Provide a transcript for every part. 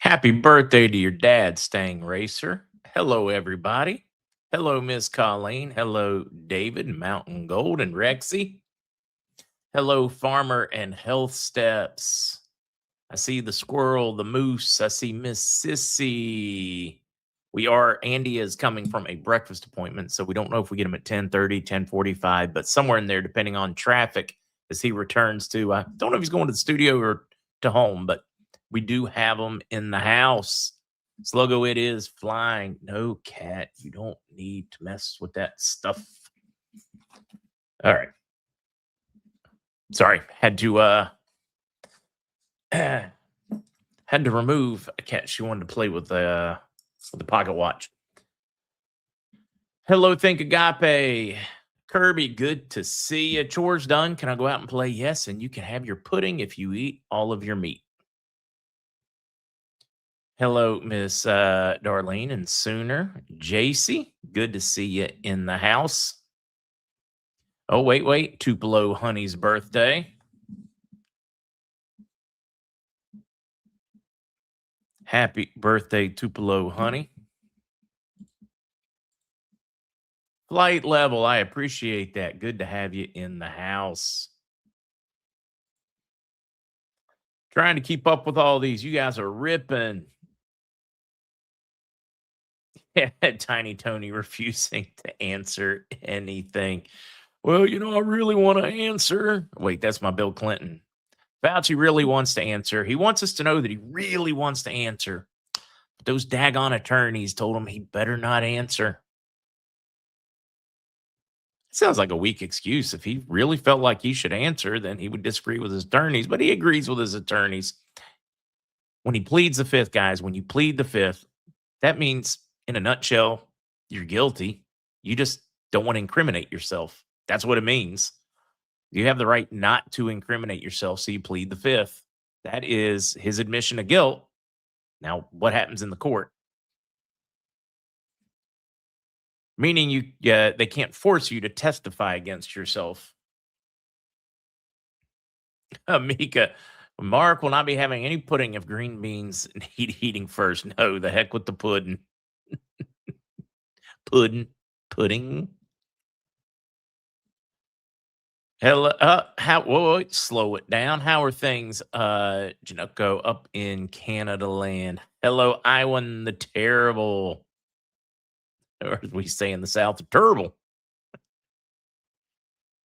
Happy birthday to your dad, Stang Racer. Hello, everybody. Hello, Miss Colleen. Hello, David, Mountain Gold, and Rexy. Hello, Farmer and Health Steps. I see the squirrel, the moose. I see Miss Sissy. Andy is coming from a breakfast appointment, so we don't know if we get him at 10:30, 10:45, but somewhere in there, depending on traffic, as he returns to, I don't know if he's going to the studio or to home, but we do have him in the house. Sluggo, it is flying. No, cat, you don't need to mess with that stuff. All right. Sorry, had to had to remove a cat. She wanted to play with the pocket watch. Hello, Think Agape. Kirby, good to see you. Chores done. Can I go out and play? Yes, and you can have your pudding if you eat all of your meat. Hello, Miss Darlene and Sooner. JC, good to see you in the house. Oh, wait. Tupelo Honey's birthday. Happy birthday, Tupelo Honey. Flight level, I appreciate that. Good to have you in the house. Trying to keep up with all these. You guys are ripping. Tiny Tony refusing to answer anything. Well, I really want to answer. Wait, that's my Bill Clinton. Fauci really wants to answer. He wants us to know that he really wants to answer. But those daggone attorneys told him he better not answer. Sounds like a weak excuse. If he really felt like he should answer, then he would disagree with his attorneys, but he agrees with his attorneys. When he pleads the fifth, guys, when you plead the fifth, that means, in a nutshell, you're guilty. You just don't want to incriminate yourself. That's what it means. You have the right not to incriminate yourself, so you plead the fifth. That is his admission of guilt. Now, what happens in the court? Meaning they can't force you to testify against yourself. Mika, Mark will not be having any pudding if green beans need eating first. No, the heck with the pudding. Pudding. Hello, whoa, slow it down. How are things, Janucco, up in Canada land? Hello, Iwan the Terrible. Or as we say in the South, terrible.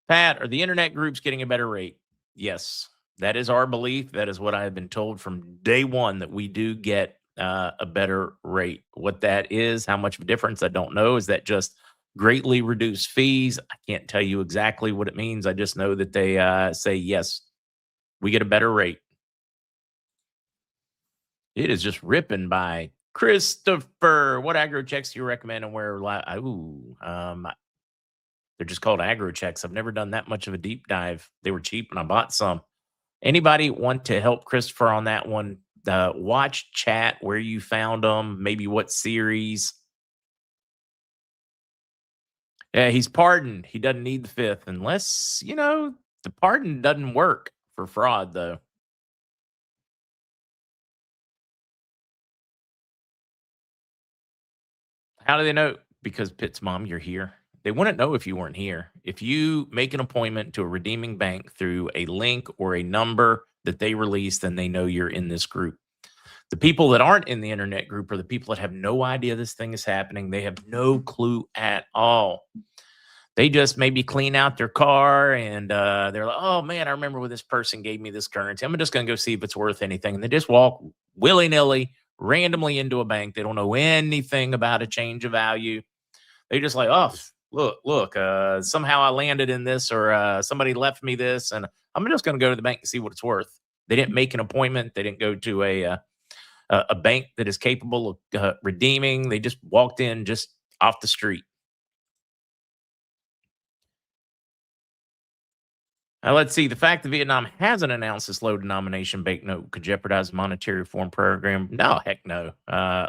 Pat, are the internet groups getting a better rate? Yes, that is our belief. That is what I have been told from day one, that we do get a better rate. What that is, how much of a difference, I don't know. Is that just greatly reduced fees? I can't tell you exactly what it means. I just know that they say, yes, we get a better rate. It is just ripping by Christopher. What aggro checks do you recommend and where? They're just called aggro checks. I've never done that much of a deep dive. They were cheap and I bought some. Anybody want to help Christopher on that one? Watch chat where you found them, maybe what series. Yeah, he's pardoned. He doesn't need the fifth unless, the pardon doesn't work for fraud, though. How do they know? Because Pitt's mom, you're here. They wouldn't know if you weren't here. If you make an appointment to a redeeming bank through a link or a number that they release, then they know you're in this group. The people that aren't in the internet group are the people that have no idea this thing is happening. They have no clue at all. They just maybe clean out their car and they're like, oh man, I remember when this person gave me this currency. I'm just going to go see if it's worth anything. And they just walk willy-nilly, randomly into a bank. They don't know anything about a change of value. They just like, oh, look, somehow I landed in this, or somebody left me this, and I'm just going to go to the bank and see what it's worth. They didn't make an appointment. They didn't go to a bank that is capable of redeeming. They just walked in just off the street. Let's see. The fact that Vietnam hasn't announced this low denomination banknote could jeopardize the monetary reform program. No, heck no.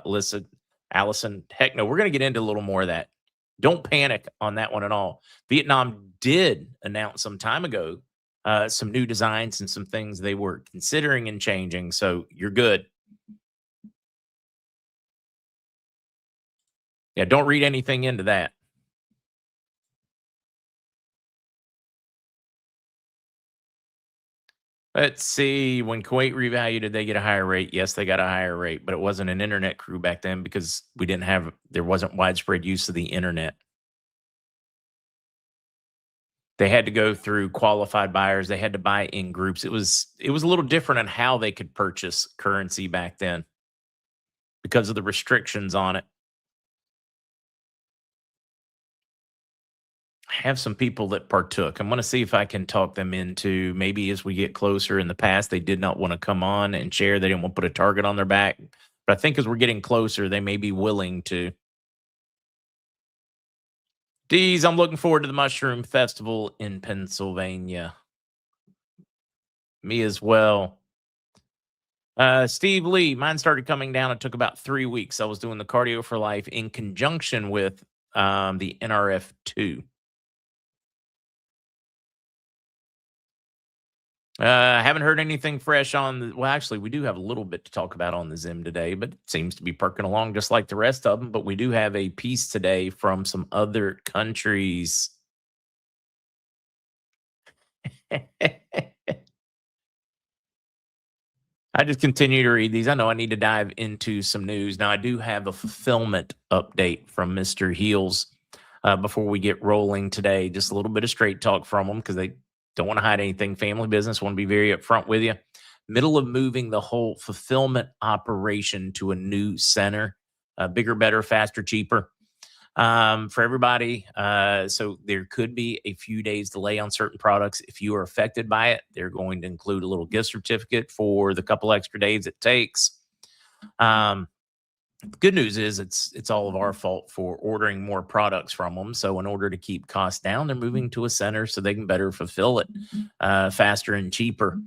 Listen, Allison, heck no. We're going to get into a little more of that. Don't panic on that one at all. Vietnam did announce some time ago some new designs and some things they were considering and changing. So you're good. Yeah, don't read anything into that. Let's see. When Kuwait revalued, did they get a higher rate? Yes, they got a higher rate, but it wasn't an internet crew back then because there wasn't widespread use of the internet. They had to go through qualified buyers. They had to buy in groups. It was a little different on how they could purchase currency back then because of the restrictions on it. I have some people that partook. I'm going to see if I can talk them into maybe as we get closer. In the past, they did not want to come on and share. They didn't want to put a target on their back. But I think as we're getting closer, they may be willing to. Dees, I'm looking forward to the Mushroom Festival in Pennsylvania. Me as well. Steve Lee, mine started coming down. It took about 3 weeks. I was doing the Cardio for Life in conjunction with the NRF2. I haven't heard anything fresh on well, actually, we do have a little bit to talk about on the Zim today, but it seems to be perking along just like the rest of them. But we do have a piece today from some other countries. I just continue to read these. I know I need to dive into some news. Now, I do have a fulfillment update from Mr. Heels before we get rolling today. Just a little bit of straight talk from them because they don't want to hide anything. Family business, want to be very upfront with you. Middle of moving the whole fulfillment operation to a new center, bigger, better, faster, cheaper for everybody. So there could be a few days delay on certain products. If you are affected by it, they're going to include a little gift certificate for the couple extra days it takes. The good news is it's all of our fault for ordering more products from them. So in order to keep costs down, they're moving to a center so they can better fulfill it faster and cheaper.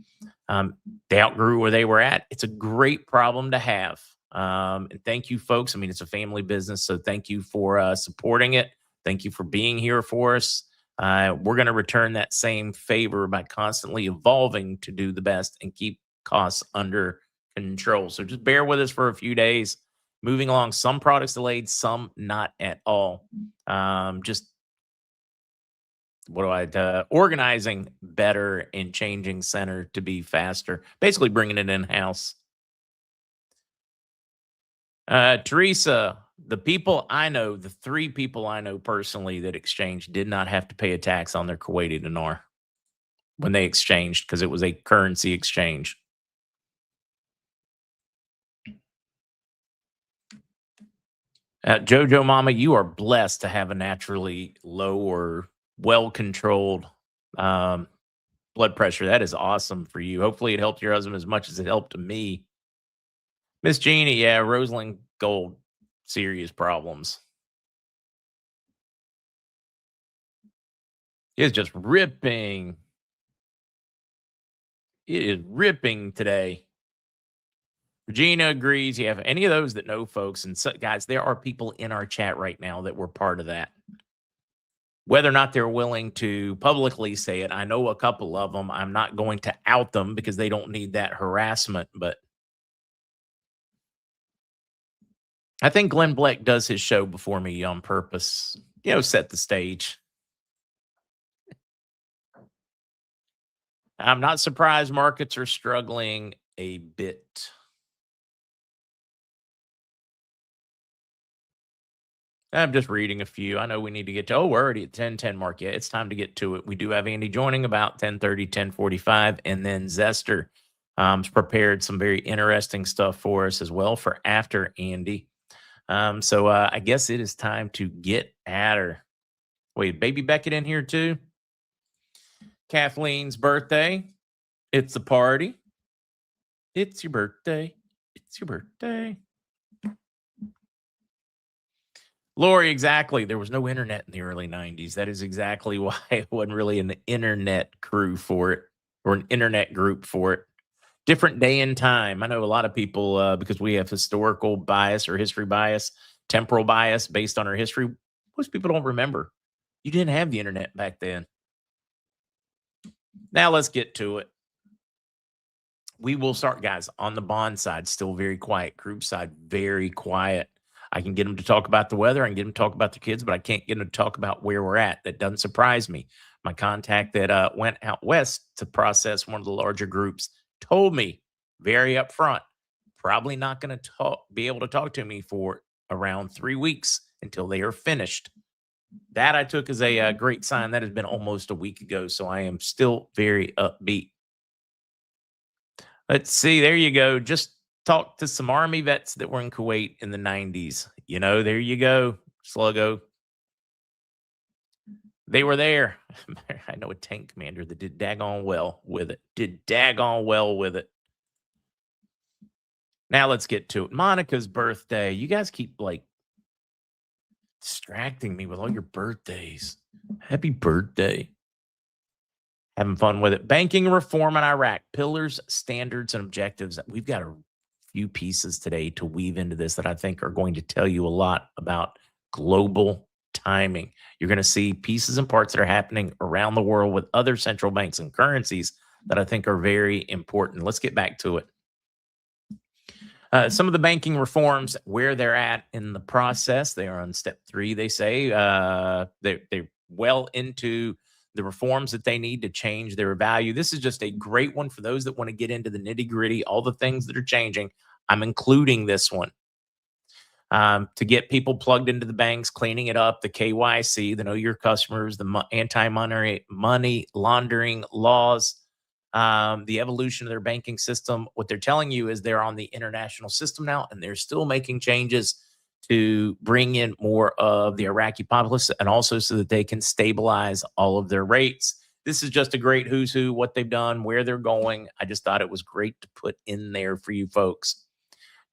They outgrew where they were at. It's a great problem to have. And thank you, folks. I mean, it's a family business, so thank you for supporting it. Thank you for being here for us. We're going to return that same favor by constantly evolving to do the best and keep costs under control. So just bear with us for a few days. Moving along, some products delayed, some not at all. Just organizing better and changing center to be faster, basically bringing it in house. Teresa, the people I know, the 3 people I know personally that exchanged did not have to pay a tax on their Kuwaiti dinar when they exchanged because it was a currency exchange. Jojo Mama, you are blessed to have a naturally low or well controlled blood pressure. That is awesome for you. Hopefully, it helped your husband as much as it helped me. Miss Jeannie, yeah, Rosalind Gold, serious problems. It's just ripping. It is ripping today. Regina agrees. You have any of those that know folks, and so, guys, there are people in our chat right now that were part of that. Whether or not they're willing to publicly say it, I know a couple of them. I'm not going to out them because they don't need that harassment, but I think Glenn Bleck does his show before me on purpose, set the stage. I'm not surprised markets are struggling a bit. I'm just reading a few. I know we need to get to, we're already at 10:10 mark. Yeah, it's time to get to it. We do have Andy joining about 10:30, 10:45, and then Zester has prepared some very interesting stuff for us as well for after Andy. So I guess it is time to get at her. Wait, baby Beckett in here too? Kathleen's birthday. It's a party. It's your birthday. It's your birthday. Lori, exactly. There was no internet in the early 90s. That is exactly why it wasn't really an internet crew for it or an internet group for it. Different day and time. I know a lot of people, because we have historical bias or history bias, temporal bias based on our history. Most people don't remember. You didn't have the internet back then. Now let's get to it. We will start, guys, on the bond side, still very quiet. Group side, very quiet. I can get them to talk about the weather. I can get them to talk about the kids, but I can't get them to talk about where we're at. That doesn't surprise me. My contact that went out west to process one of the larger groups told me very upfront, probably not going to be able to talk to me for around 3 weeks until they are finished. That I took as a great sign. That has been almost a week ago, so I am still very upbeat. Let's see. There you go. Just talked to some Army vets that were in Kuwait in the 90s. There you go, Sluggo. They were there. I know a tank commander that did daggone well with it. Now let's get to it. Monica's birthday. You guys keep distracting me with all your birthdays. Happy birthday. Having fun with it. Banking reform in Iraq, pillars, standards, and objectives. We've got a few pieces today to weave into this that I think are going to tell you a lot about global timing. You're going to see pieces and parts that are happening around the world with other central banks and currencies that I think are very important. Let's get back to it. Some of the banking reforms, where they're at in the process, they are on step 3, they say. They're well into the reforms that they need to change their value. This is just a great one for those that want to get into the nitty gritty, all the things that are changing. I'm including this one to get people plugged into the banks, cleaning it up, the KYC, the know your customers, the anti-money laundering laws, the evolution of their banking system. What they're telling you is they're on the international system now, and they're still making changes to bring in more of the Iraqi populace, and also so that they can stabilize all of their rates. This is just a great who's who, what they've done, where they're going. I just thought it was great to put in there for you folks.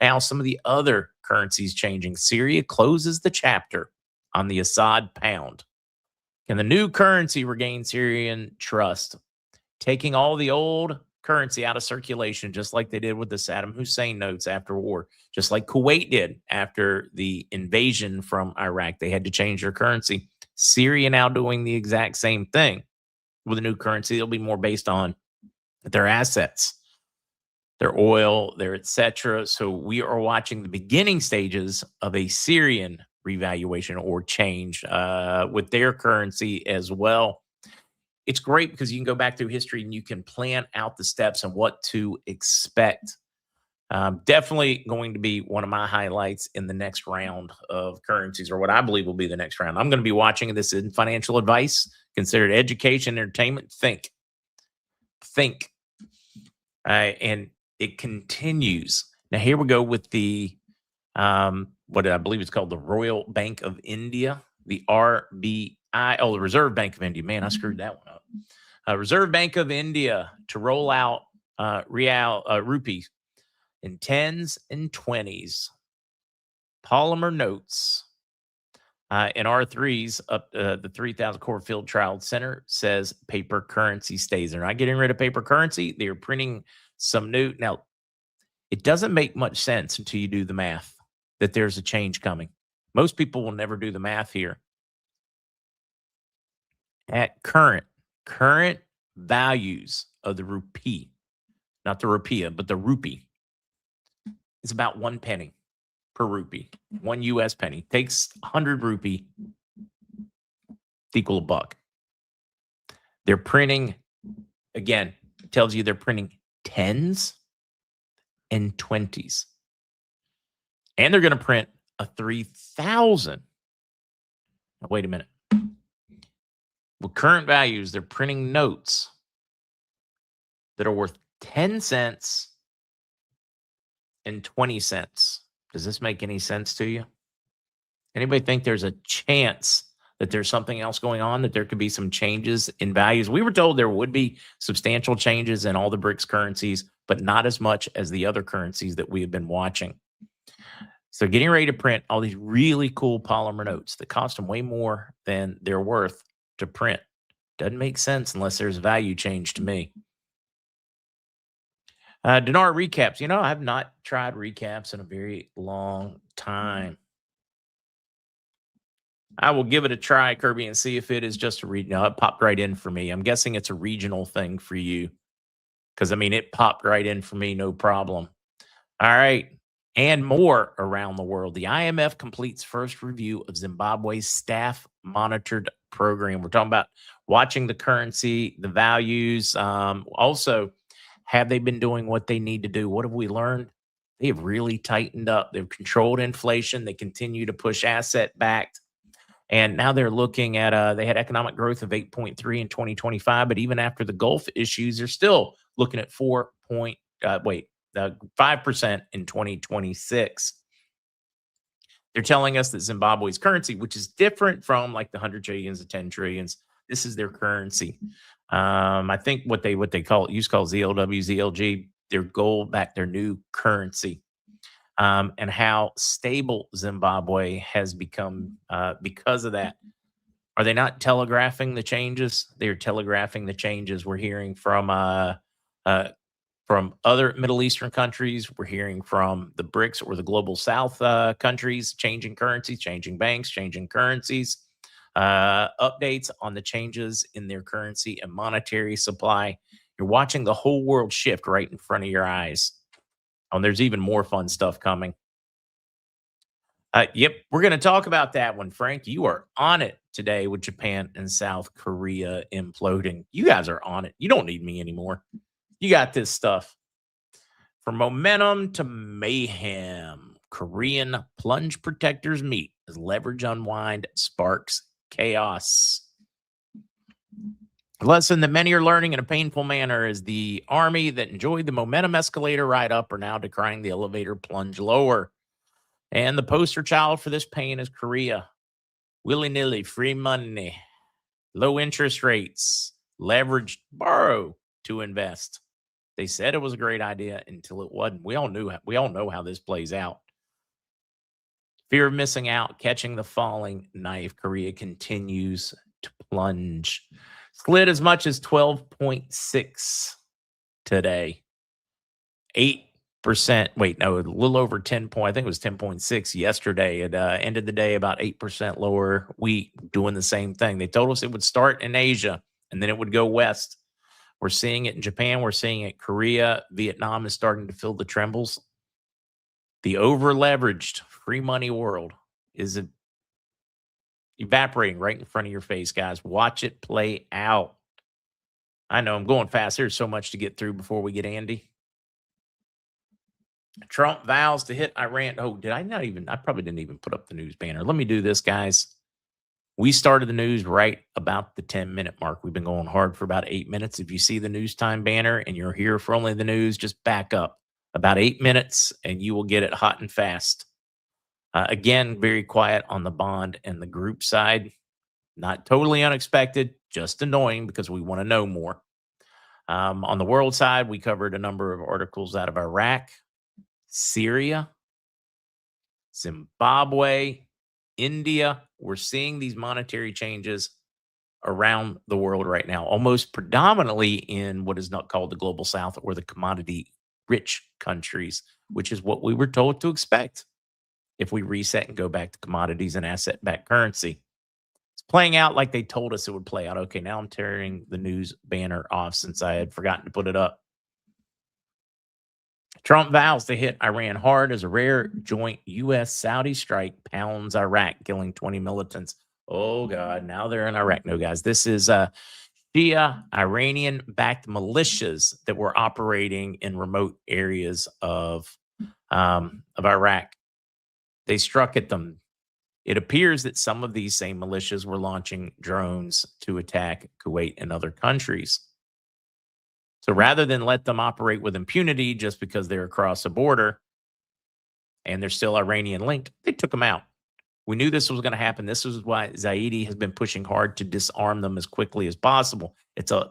Now, some of the other currencies changing. Syria closes the chapter on the Assad pound. Can the new currency regain Syrian trust? Taking all the old currency out of circulation, just like they did with the Saddam Hussein notes after war, just like Kuwait did after the invasion from Iraq. They had to change their currency. Syria now doing the exact same thing with a new currency. It'll be more based on their assets, their oil, their etc. So we are watching the beginning stages of a Syrian revaluation or change with their currency as well. It's great because you can go back through history and you can plan out the steps and what to expect. Definitely going to be one of my highlights in the next round of currencies, or what I believe will be the next round. I'm going to be watching this in financial advice, considered education, entertainment. Think. And it continues. Now, here we go with the, what I believe it's called the Royal Bank of India, the RBI. The Reserve Bank of India. Man, I screwed that one up. Reserve Bank of India to roll out rupees in 10s and 20s. Polymer notes in R3s up the 3,000 core field trial center says paper currency stays. They're not getting rid of paper currency. They're printing some new. Now, it doesn't make much sense until you do the math that there's a change coming. Most people will never do the math here. At current values of the rupee, not the rupiah, but the rupee, it's about 1 penny per rupee. 1 US penny takes 100 rupee equal $1. They're printing, again, it tells you they're printing 10s and 20s. And they're going to print a 3,000. Now, wait a minute. With current values, they're printing notes that are worth 10 cents and 20 cents. Does this make any sense to you? Anybody think there's a chance that there's something else going on, that there could be some changes in values? We were told there would be substantial changes in all the BRICS currencies, but not as much as the other currencies that we have been watching. So getting ready to print all these really cool polymer notes that cost them way more than they're worth to print. Doesn't make sense unless there's a value change to me. Dinar recaps. I have not tried recaps in a very long time. I will give it a try, Kirby, and see if it is just a read. No, it popped right in for me. I'm guessing it's a regional thing for you, because, it popped right in for me, no problem. All right. and more around the world. The IMF completes first review of Zimbabwe's staff monitored program. We're talking about watching the currency, the values. Also, have they been doing what they need to do? What have we learned? They have really tightened up. They've controlled inflation. They continue to push asset backed. And now they're looking at, they had economic growth of 8.3 in 2025, but even after the Gulf issues, they're still looking at 5% in 2026. They're telling us that Zimbabwe's currency, which is different from like the 100 trillions, the 10 trillions, this is their currency. I think what they call it, used to call ZLW, ZLG, their gold back, their new currency, and how stable Zimbabwe has become because of that. Are they not telegraphing the changes? They're telegraphing the changes. We're hearing from other Middle Eastern countries. We're hearing from the BRICS or the global South countries, changing currencies, changing banks, changing currencies, updates on the changes in their currency and monetary supply. You're watching the whole world shift right in front of your eyes. Oh, and there's even more fun stuff coming. Yep, we're going to talk about that one, Frank. You are on it today with Japan and South Korea imploding. You guys are on it. You don't need me anymore. You got this stuff. From momentum to mayhem, Korean plunge protectors meet as leverage unwind sparks chaos. A lesson that many are learning in a painful manner is the army that enjoyed the momentum escalator ride up are now decrying the elevator plunge lower. And the poster child for this pain is Korea. Willy-nilly, free money, low interest rates, leveraged, borrow to invest. They said it was a great idea until it wasn't. We all know how this plays out. Fear of missing out, catching the falling knife. Korea continues to plunge. Slid as much as 12.6 today. 8%. Wait, no, a little over 10 point. I think it was 10.6 yesterday. It ended the day about 8% lower. We doing the same thing. They told us it would start in Asia and then it would go west. We're seeing it in Japan. We're seeing it in Korea. Vietnam is starting to feel the trembles. The over-leveraged free money world is evaporating right in front of your face, guys. Watch it play out. I know I'm going fast. There's so much to get through before we get Andy. Trump vows to hit Iran. Oh, did I not even? I probably didn't even put up the news banner. Let me do this, guys. We started the news right about the 10-minute mark. We've been going hard for about 8 minutes. If you see the news time banner and you're here for only the news, just back up about 8 minutes and you will get it hot and fast. Again, very quiet on the bond and the group side. Not totally unexpected, just annoying because we want to know more. On the world side, we covered a number of articles out of Iraq, Syria, Zimbabwe, India. We're seeing these monetary changes around the world right now, almost predominantly in what is not called the global South or the commodity rich countries, which is what we were told to expect if we reset and go back to commodities and asset backed currency. It's playing out like they told us it would play out. Okay, now I'm tearing the news banner off since I had forgotten to put it up. Trump vows to hit Iran hard as a rare joint U.S.-Saudi strike pounds Iraq, killing 20 militants. Oh, God, now they're in Iraq. No, guys, this is Shia Iranian-backed militias that were operating in remote areas of Iraq. They struck at them. It appears that some of these same militias were launching drones to attack Kuwait and other countries. So rather than let them operate with impunity just because they're across a border and they're still Iranian linked, they took them out. We knew this was going to happen. This is why Zaidi has been pushing hard to disarm them as quickly as possible. It's a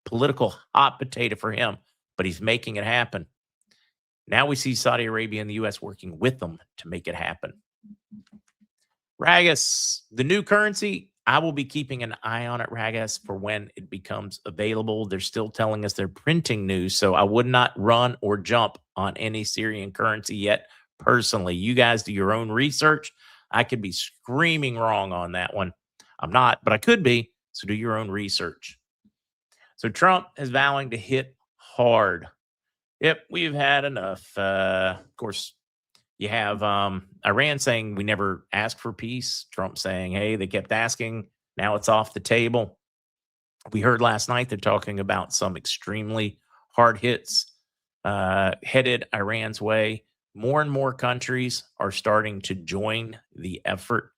political hot potato for him, but he's making it happen. Now we see Saudi Arabia and the U.S. working with them to make it happen. Ragus, the new currency, I will be keeping an eye on it, Ragus, for when it becomes available. They're still telling us they're printing news, so I would not run or jump on any Syrian currency yet personally. You guys do your own research. I could be screaming wrong on that one. I'm not, but I could be, so do your own research. So Trump is vowing to hit hard. Yep, we've had enough. Of course, You have Iran saying we never asked for peace. Trump saying, hey, they kept asking. Now it's off the table. We heard last night they're talking about some extremely hard hits headed Iran's way. More and more countries are starting to join the effort.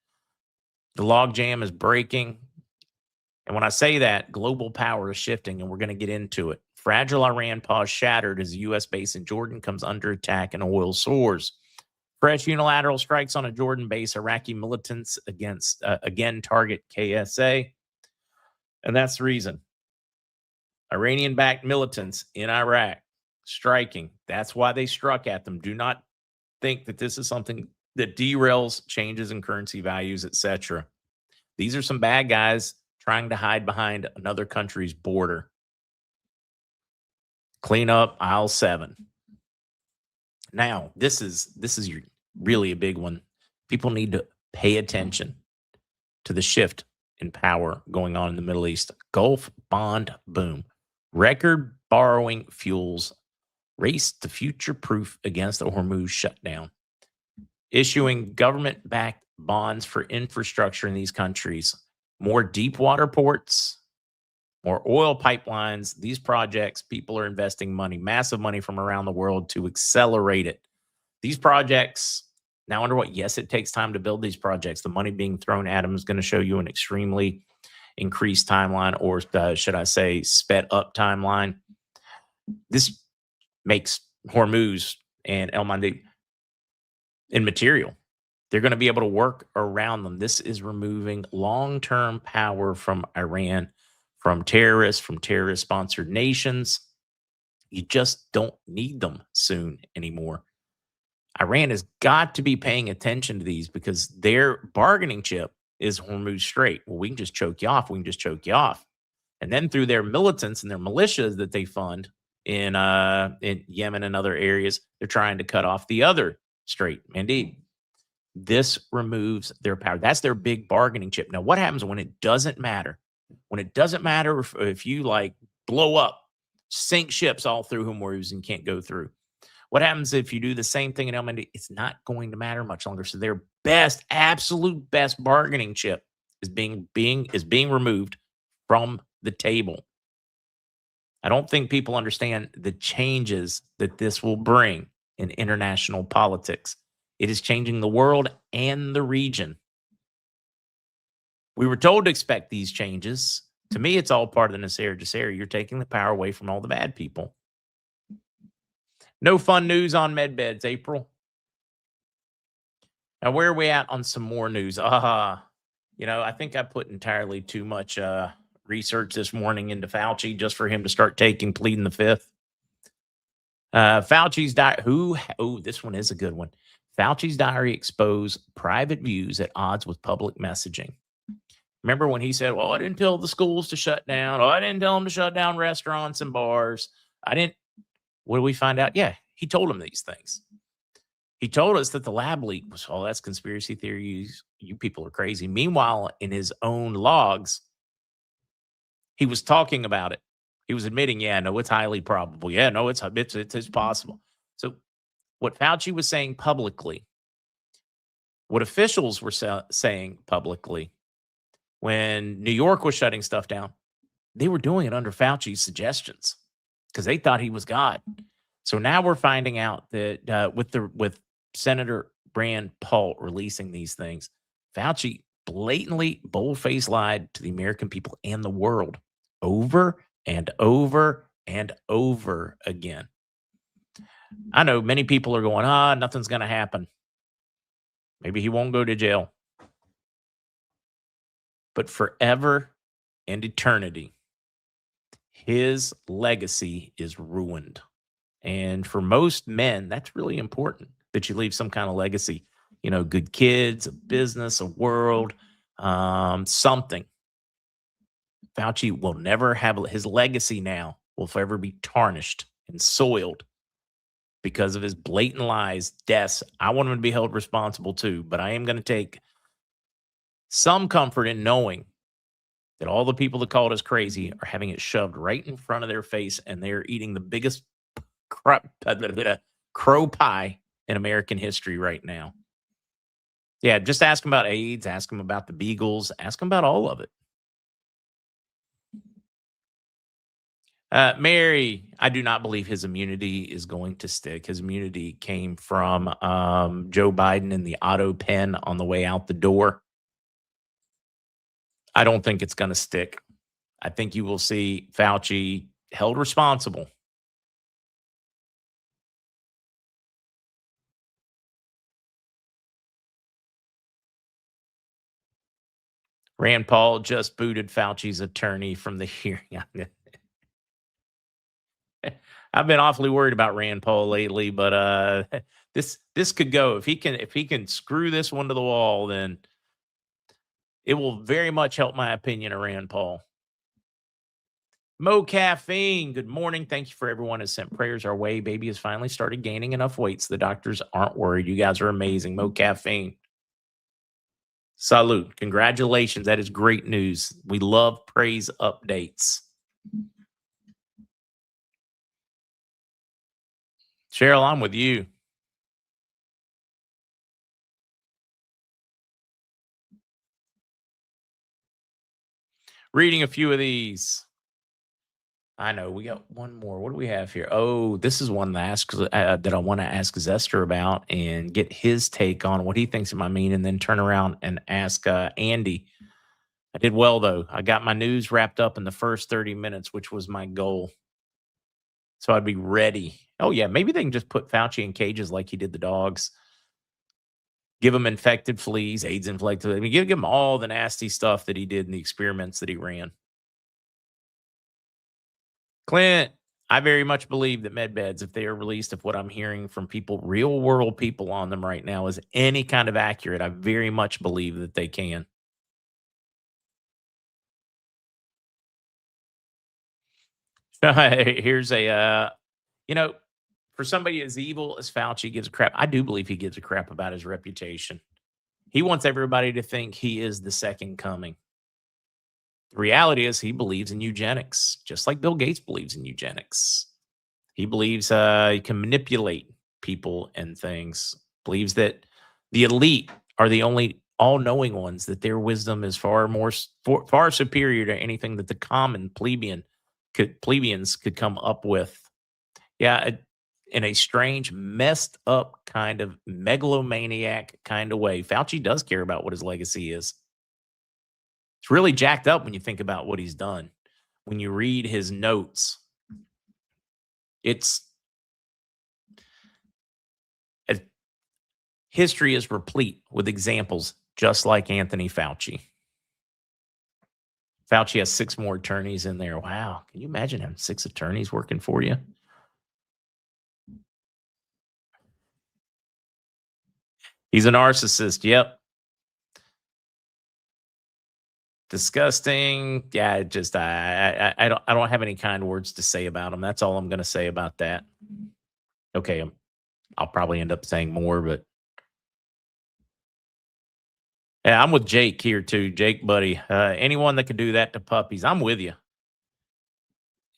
The logjam is breaking. And when I say that, global power is shifting, and we're going to get into it. Fragile Iran pause shattered as the U.S. base in Jordan comes under attack and oil soars. Fresh unilateral strikes on a Jordan base. Iraqi militants against again target KSA. And that's the reason. Iranian-backed militants in Iraq striking. That's why they struck at them. Do not think that this is something that derails changes in currency values, etc. These are some bad guys trying to hide behind another country's border. Clean up aisle 7. Now, this is really a big one. People need to pay attention to the shift in power going on in the Middle East. Gulf bond boom. Record borrowing fuels race to future-proof against the Hormuz shutdown. Issuing government-backed bonds for infrastructure in these countries. More deep water ports, more oil pipelines. These projects, people are investing money, massive money from around the world to accelerate it. These projects, now under what? Yes, it takes time to build these projects. The money being thrown at them is going to show you an extremely increased timeline, or should I say sped up timeline. This makes Hormuz and El Mandi immaterial. They're going to be able to work around them. This is removing long-term power from Iran, from terrorist-sponsored nations. You just don't need them soon anymore. Iran has got to be paying attention to these because their bargaining chip is Hormuz Strait. Well, we can just choke you off. We can just choke you off. And then through their militants and their militias that they fund in Yemen and other areas, they're trying to cut off the other strait. Indeed, this removes their power. That's their big bargaining chip. Now, what happens when it doesn't matter? When it doesn't matter if you like blow up, sink ships all through Hormuz and can't go through. What happens if you do the same thing in El Mandi? It's not going to matter much longer. So their best, absolute best bargaining chip is being removed from the table. I don't think people understand the changes that this will bring in international politics. It is changing the world and the region. We were told to expect these changes. To me, it's all part of the Nasser Jasser. You're taking the power away from all the bad people. No fun news on medbeds, April. Now, where are we at on some more news? I think I put entirely too much research this morning into Fauci just for him to start pleading the fifth. Fauci's diary. This one is a good one. Fauci's diary exposed private views at odds with public messaging. Remember when he said, well, I didn't tell the schools to shut down. I didn't tell them to shut down restaurants and bars. What do we find out? Yeah, he told them these things. He told us that the lab leak was, that's conspiracy theories. You people are crazy. Meanwhile, in his own logs, he was talking about it. He was admitting, it's highly probable. Yeah, no, it's possible. So what Fauci was saying publicly, what officials were saying publicly, when New York was shutting stuff down, they were doing it under Fauci's suggestions because they thought he was God. So now we're finding out that with Senator Rand Paul releasing these things, Fauci blatantly, bold-faced lied to the American people and the world over and over and over again. I know many people are going, nothing's going to happen. Maybe he won't go to jail. But forever and eternity, his legacy is ruined. And for most men, that's really important that you leave some kind of legacy. Good kids, a business, a world, something. Fauci will never have his legacy now will forever be tarnished and soiled because of his blatant lies, deaths. I want him to be held responsible too, but I am going to take some comfort in knowing that all the people that called us crazy are having it shoved right in front of their face, and they're eating the biggest crow pie in American history right now. Yeah, just ask him about AIDS, ask him about the Beagles, ask him about all of it. Mary, I do not believe his immunity is going to stick. His immunity came from Joe Biden in the auto pen on the way out the door. I don't think it's going to stick. I think you will see Fauci held responsible. Rand Paul just booted Fauci's attorney from the hearing. I've been awfully worried about Rand Paul lately, but this could go if he can screw this one to the wall, then it will very much help my opinion of Rand Paul. Mo Caffeine, good morning. Thank you for everyone who sent prayers our way. Baby has finally started gaining enough weight so the doctors aren't worried. You guys are amazing. Mo Caffeine. Salute. Congratulations. That is great news. We love praise updates. Cheryl, I'm with you. Reading a few of these. I know we got one more. What do we have here? Oh, this is one that I want to ask Zester about and get his take on what he thinks of my mean, and then turn around and ask Andy. I did well though. I got my news wrapped up in the first 30 minutes, which was my goal. So I'd be ready. Oh yeah, maybe they can just put Fauci in cages like he did the dogs. Give them infected fleas, AIDS infected. I mean, give him all the nasty stuff that he did in the experiments that he ran. Clint, I very much believe that med beds, if they are released, if what I'm hearing from people, real world people on them right now, is any kind of accurate, I very much believe that they can. Here's a, for somebody as evil as Fauci gives a crap, I do believe he gives a crap about his reputation. He wants everybody to think he is the second coming. The reality is he believes in eugenics, just like Bill Gates believes in eugenics. He believes he can manipulate people and things, believes that the elite are the only all-knowing ones, that their wisdom is far superior to anything that the common plebeians could come up with. Yeah, in a strange, messed up kind of megalomaniac kind of way. Fauci does care about what his legacy is. It's really jacked up when you think about what he's done. When you read his notes, history is replete with examples just like Anthony Fauci. Fauci has 6 more attorneys in there. Wow. Can you imagine having 6 attorneys working for you? He's a narcissist. Yep. Disgusting. Yeah, just I don't have any kind words to say about him. That's all I'm going to say about that. Okay, I'll probably end up saying more, but yeah, I'm with Jake here too. Jake, buddy, anyone that could do that to puppies, I'm with you.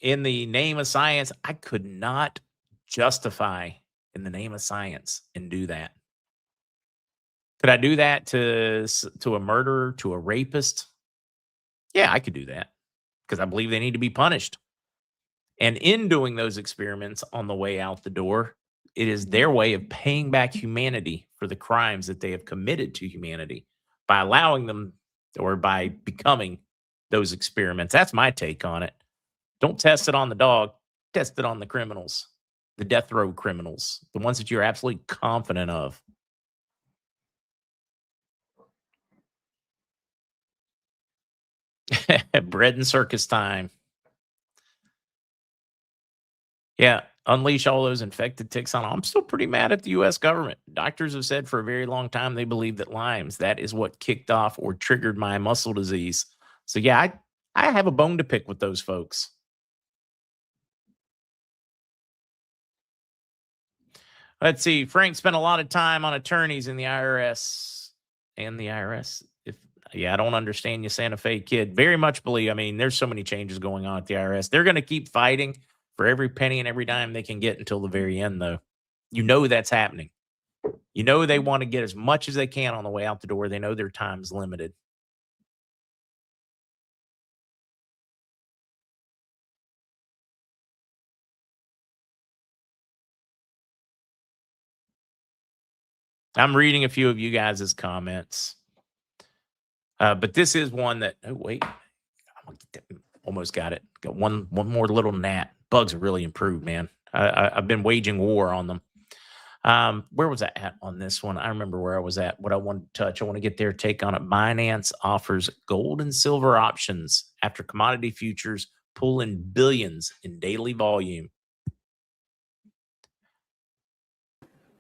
In the name of science, I could not justify in the name of science and do that. Could I do that to a murderer, to a rapist? Yeah, I could do that because I believe they need to be punished. And in doing those experiments on the way out the door, it is their way of paying back humanity for the crimes that they have committed to humanity by allowing them or by becoming those experiments. That's my take on it. Don't test it on the dog, test it on the criminals, the death row criminals, the ones that you're absolutely confident of. Bread and circus time. Yeah, unleash all those infected ticks on. I'm still pretty mad at the US government. Doctors have said for a very long time they believe that Lyme's, that is what kicked off or triggered my muscle disease. So yeah, I have a bone to pick with those folks. Let's see. Frank spent a lot of time on attorneys in the IRS and the IRS. I don't understand you, Santa Fe kid. Very much believe. I mean, there's so many changes going on at the IRS. They're going to keep fighting for every penny and every dime they can get until the very end, though. You know that's happening. You know they want to get as much as they can on the way out the door. They know their time's limited. I'm reading a few of you guys' comments. But this is one that, oh, wait. Almost got it. Got one more little gnat. Bugs have really improved, man. I've been waging war on them. Where was I at on this one? I remember where I was at. What I wanted to touch. I want to get their take on it. Binance offers gold and silver options after commodity futures pull in billions in daily volume.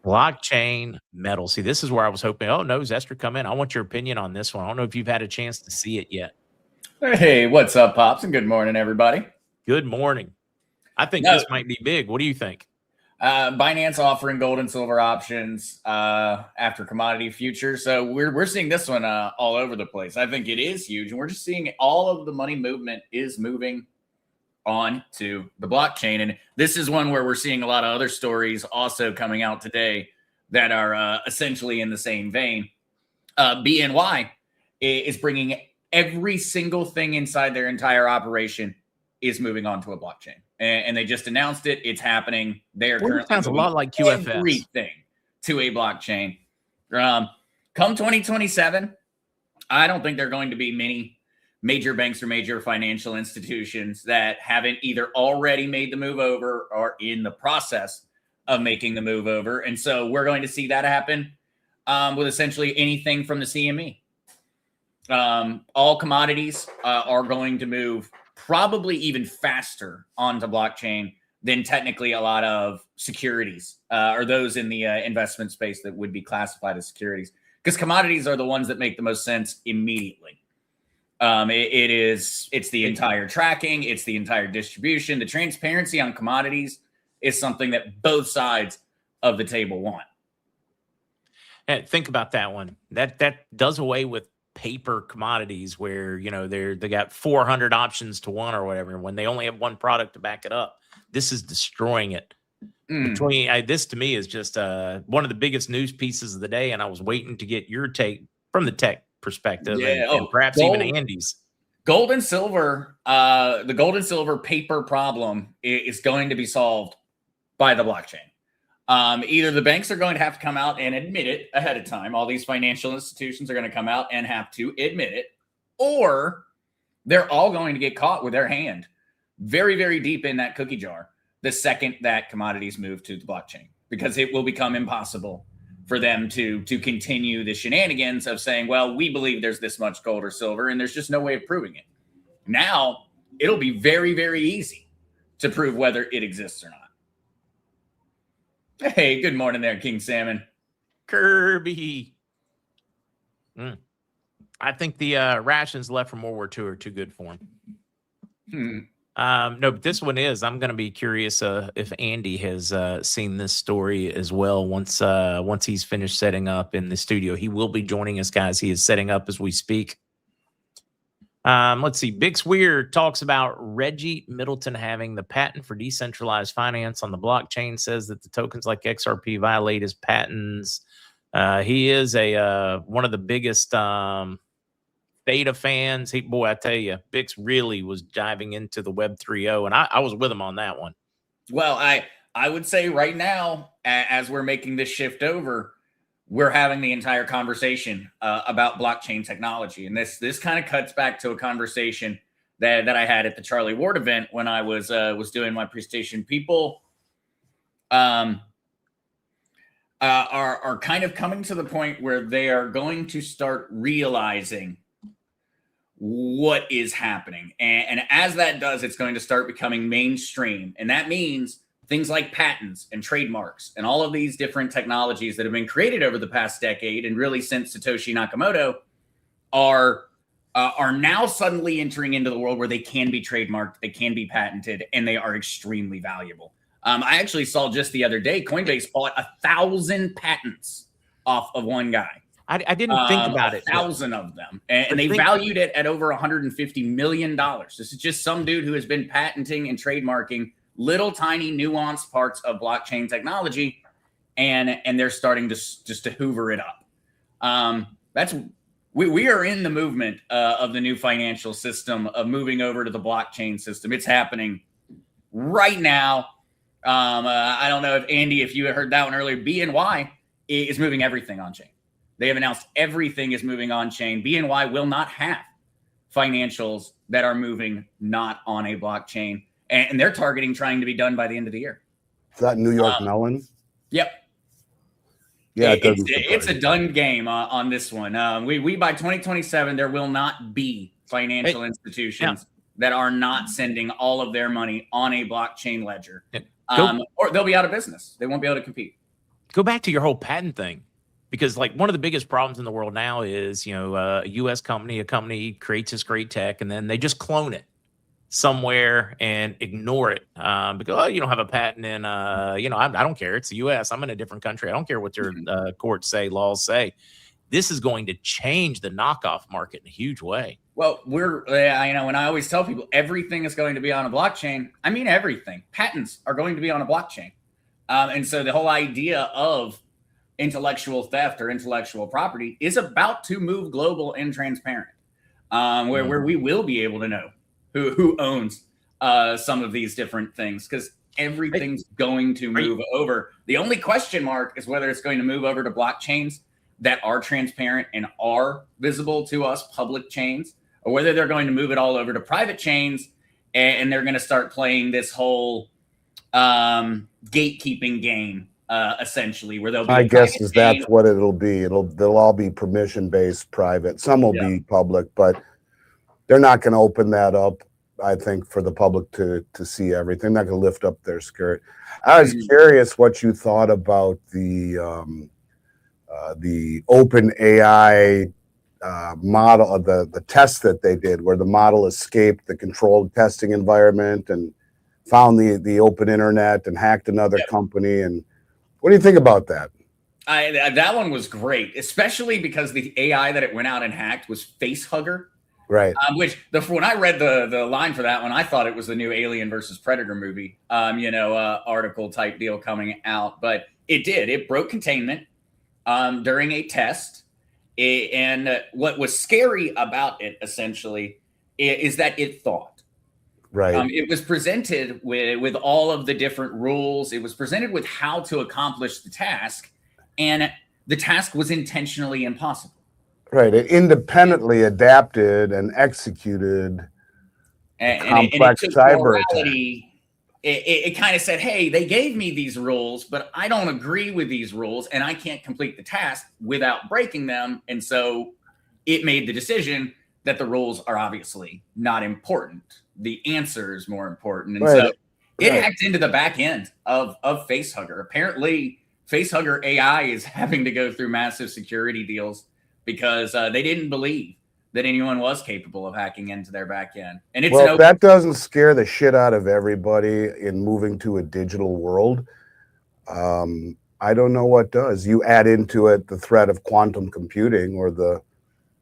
Blockchain metal. See, this is where I was hoping. Oh no, Zester, come in. I want your opinion on this one. I don't know if you've had a chance to see it yet. Hey, what's up, Pops? And good morning, everybody. Good morning. I think this might be big. What do you think? Binance offering gold and silver options after commodity futures. So we're seeing this one all over the place. I think it is huge, and we're just seeing all of the money movement is moving on to the blockchain. And this is one where we're seeing a lot of other stories also coming out today that are essentially in the same vein. BNY is bringing every single thing inside their entire operation is moving on to a blockchain. And they just announced it. It's happening. They're currently sounds a lot like QFS. Everything to a blockchain. Come 2027, I don't think there are going to be many major banks or major financial institutions that haven't either already made the move over or in the process of making the move over. And so we're going to see that happen with essentially anything from the CME. All commodities are going to move probably even faster onto blockchain than technically a lot of securities or those in the investment space that would be classified as securities, because commodities are the ones that make the most sense immediately. It's the entire tracking, it's the entire distribution. The transparency on commodities is something that both sides of the table want. And think about that one. That does away with paper commodities where, you know, they got 400 options to one or whatever, when they only have one product to back it up. This is destroying it. This to me is just one of the biggest news pieces of the day, and I was waiting to get your take from the tech perspective, and perhaps even Andy's. Gold and silver, the gold and silver paper problem is going to be solved by the blockchain. Either the banks are going to have to come out and admit it ahead of time. All these financial institutions are going to come out and have to admit it, or they're all going to get caught with their hand very, very deep in that cookie jar the second that commodities move to the blockchain, because it will become impossible for them to continue the shenanigans of saying, well, we believe there's this much gold or silver, and there's just no way of proving it. Now, it'll be very, very easy to prove whether it exists or not. Hey, good morning there, King Salmon. Kirby. I think the rations left from World War II are too good for him. No, but this one is. I'm going to be curious if Andy has seen this story as well. Once he's finished setting up in the studio, he will be joining us, guys. He is setting up as we speak. Let's see. Bix Weird talks about Reggie Middleton having the patent for decentralized finance on the blockchain. Says that the tokens like XRP violate his patents. He is one of the biggest beta fans. I tell you, Bix really was diving into the Web 3.0, and I was with him on that one. Well, I would say right now, as we're making this shift over, we're having the entire conversation about blockchain technology. And this kind of cuts back to a conversation that I had at the Charlie Ward event when I was doing my presentation. People are kind of coming to the point where they are going to start realizing what is happening. And as that does, it's going to start becoming mainstream. And that means things like patents and trademarks and all of these different technologies that have been created over the past decade, and really since Satoshi Nakamoto, are now suddenly entering into the world where they can be trademarked, they can be patented, and they are extremely valuable. I actually saw just the other day, Coinbase bought 1,000 patents off of one guy. I didn't think about it. 1,000 of them. And they valued it at over $150 million. This is just some dude who has been patenting and trademarking little tiny nuanced parts of blockchain technology. and they're starting to just to hoover it up. We are in the movement of the new financial system of moving over to the blockchain system. It's happening right now. I don't know if Andy, if you heard that one earlier, BNY is moving everything on chain. They have announced everything is moving on chain. BNY will not have financials that are moving not on a blockchain, and they're targeting trying to be done by the end of the year. Is that New York Mellon? Yep. Yeah, it's a done game on this one. We by 2027 there will not be financial institutions that are not sending all of their money on a blockchain ledger, or they'll be out of business. They won't be able to compete. Go back to your whole patent thing, because like one of the biggest problems in the world now is, a U.S. company, creates this great tech and then they just clone it somewhere and ignore it because you don't have a patent in I don't care, it's the U.S. I'm in a different country, I don't care what your courts say, laws say. This is going to change the knockoff market in a huge way. Well, when I always tell people everything is going to be on a blockchain, I mean everything. Patents are going to be on a blockchain, and so the whole idea of intellectual theft or intellectual property is about to move global and transparent, where we will be able to know who owns some of these different things, because everything's going to move over. The only question mark is whether it's going to move over to blockchains that are transparent and are visible to us, public chains, or whether they're going to move it all over to private chains and they're going to start playing this whole gatekeeping game, essentially, where they'll be. My guess is that's what it'll be. They'll all be permission-based private. Some will be public, but they're not going to open that up, I think, for the public to see everything. They're not going to lift up their skirt. I was curious what you thought about the open AI model, the test that they did, where the model escaped the controlled testing environment and found the open internet and hacked another company. And what do you think about that? That one was great, especially because the AI that it went out and hacked was Facehugger. Right. Which when I read the line for that one, I thought it was the new Alien versus Predator movie, article type deal coming out. But it broke containment during a test. And what was scary about it, essentially, is that it thought. Right. It was presented with all of the different rules. It was presented with how to accomplish the task. And the task was intentionally impossible. Right. It independently adapted and executed complex cyber attack. It kind of said, hey, they gave me these rules, but I don't agree with these rules and I can't complete the task without breaking them. And so it made the decision that the rules are obviously not important. The answer is more important. And so it hacked into the back end of Facehugger. Apparently, Facehugger AI is having to go through massive security deals because they didn't believe that anyone was capable of hacking into their back end. And it's that doesn't scare the shit out of everybody in moving to a digital world. I don't know what does. You add into it the threat of quantum computing or the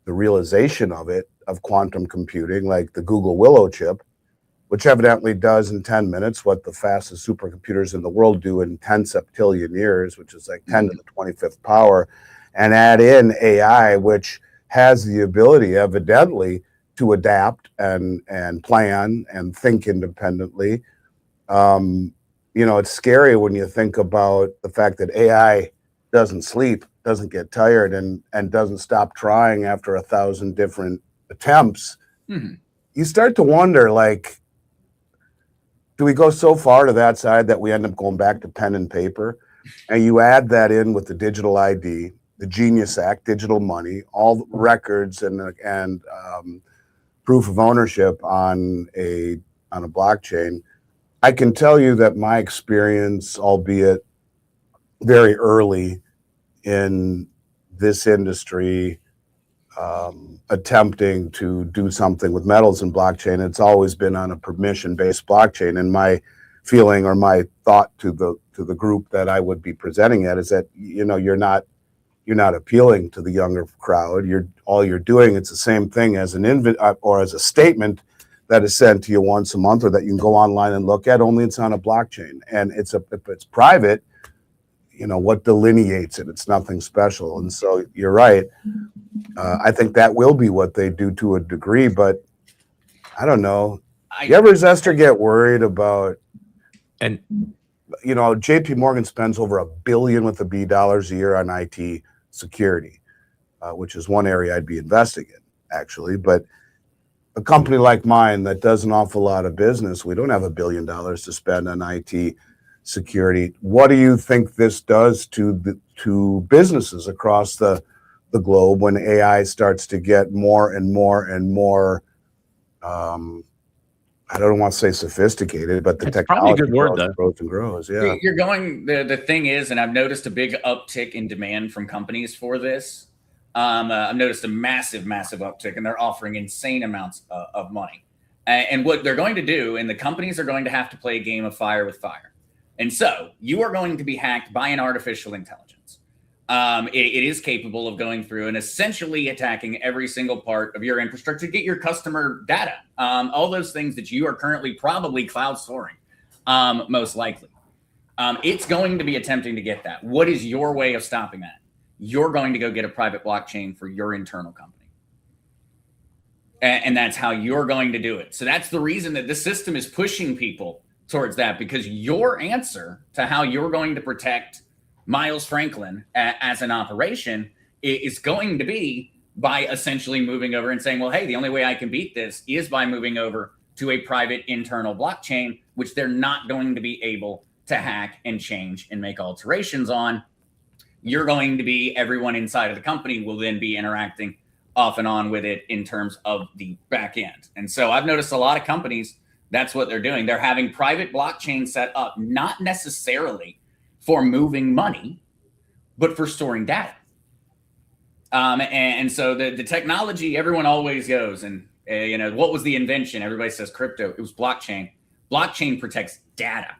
realization of quantum computing, like the Google Willow chip, which evidently does in 10 minutes what the fastest supercomputers in the world do in 10 septillion years, which is like 10 to the 25th power, and add in AI, which has the ability, evidently, to adapt and plan and think independently. It's scary when you think about the fact that AI doesn't sleep, doesn't get tired, and doesn't stop trying after 1,000 different attempts. You start to wonder, like, do we go so far to that side that we end up going back to pen and paper? And you add that in with the digital ID, the Genius Act, digital money, all the records and proof of ownership on a blockchain. I can tell you that my experience, albeit very early in this industry, attempting to do something with metals and blockchain, it's always been on a permission-based blockchain. And my feeling or my thought to the group that I would be presenting at is that you're not appealing to the younger crowd. All you're doing, it's the same thing as or as a statement that is sent to you once a month, or that you can go online and look at. Only it's on a blockchain, and if it's private, what delineates it? It's nothing special. And so you're right. I think that will be what they do to a degree, but I don't know. You ever, Zester, get worried about, and JP Morgan spends over $1 billion with a B dollars a year on IT security, which is one area I'd be investing in, actually. But a company like mine that does an awful lot of business, we don't have $1 billion to spend on IT security. What do you think this does to businesses across the globe when AI starts to get more and more and more? I don't want to say sophisticated, but the technology grows and grows. Yeah, you're going. The thing is, and I've noticed a big uptick in demand from companies for this. I've noticed a massive uptick, and they're offering insane amounts of money. And what they're going to do, and the companies are going to have to play a game of fire with fire. And so you are going to be hacked by an artificial intelligence. It is capable of going through and essentially attacking every single part of your infrastructure to get your customer data, all those things that you are currently probably cloud storing, most likely. It's going to be attempting to get that. What is your way of stopping that? You're going to go get a private blockchain for your internal company. And that's how you're going to do it. So that's the reason that this system is pushing people towards that, because your answer to how you're going to protect Miles Franklin as an operation is going to be by essentially moving over and saying, well, hey, the only way I can beat this is by moving over to a private internal blockchain, which they're not going to be able to hack and change and make alterations on. You're going to be, everyone inside of the company will then be interacting off and on with it in terms of the back end. And so I've noticed a lot of companies, that's what they're doing. They're having private blockchains set up, not necessarily for moving money, but for storing data. And so the technology, everyone always goes, and what was the invention? Everybody says crypto. It was blockchain. Blockchain protects data.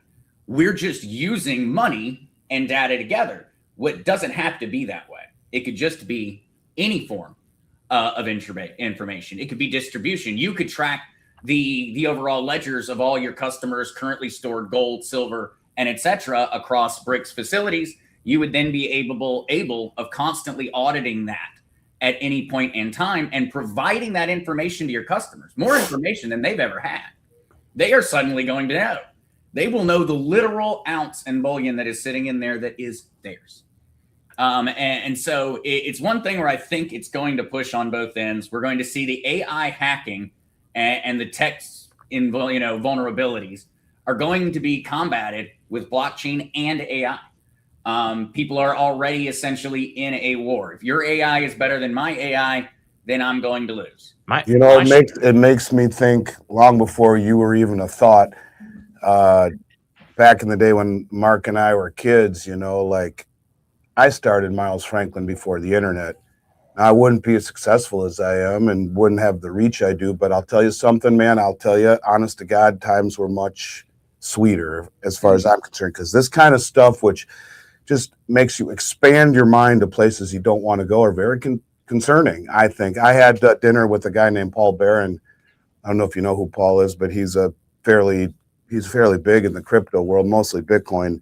We're just using money and data together. What doesn't have to be that way. It could just be any form of information. It could be distribution. You could track the overall ledgers of all your customers currently stored gold, silver, and etc. across BRICS facilities. You would then be able of constantly auditing that at any point in time and providing that information to your customers, more information than they've ever had. They are suddenly going to know. They will know the literal ounce and bullion that is sitting in there that is theirs. And so it's one thing where I think it's going to push on both ends. We're going to see the AI hacking and the text in vulnerabilities are going to be combated with blockchain and AI. People are already essentially in a war. If your AI is better than my AI, then I'm going to lose. It makes me think long before you were even a thought. Back in the day when Mark and I were kids, I started Miles Franklin before the internet. I wouldn't be as successful as I am and wouldn't have the reach I do, but I'll tell you something, man. I'll tell you, honest to God, times were much sweeter as far as I'm concerned, because this kind of stuff, which just makes you expand your mind to places you don't want to go, are very concerning, I think. I had dinner with a guy named Paul Barron. I don't know if you know who Paul is, but he's fairly big in the crypto world, mostly Bitcoin.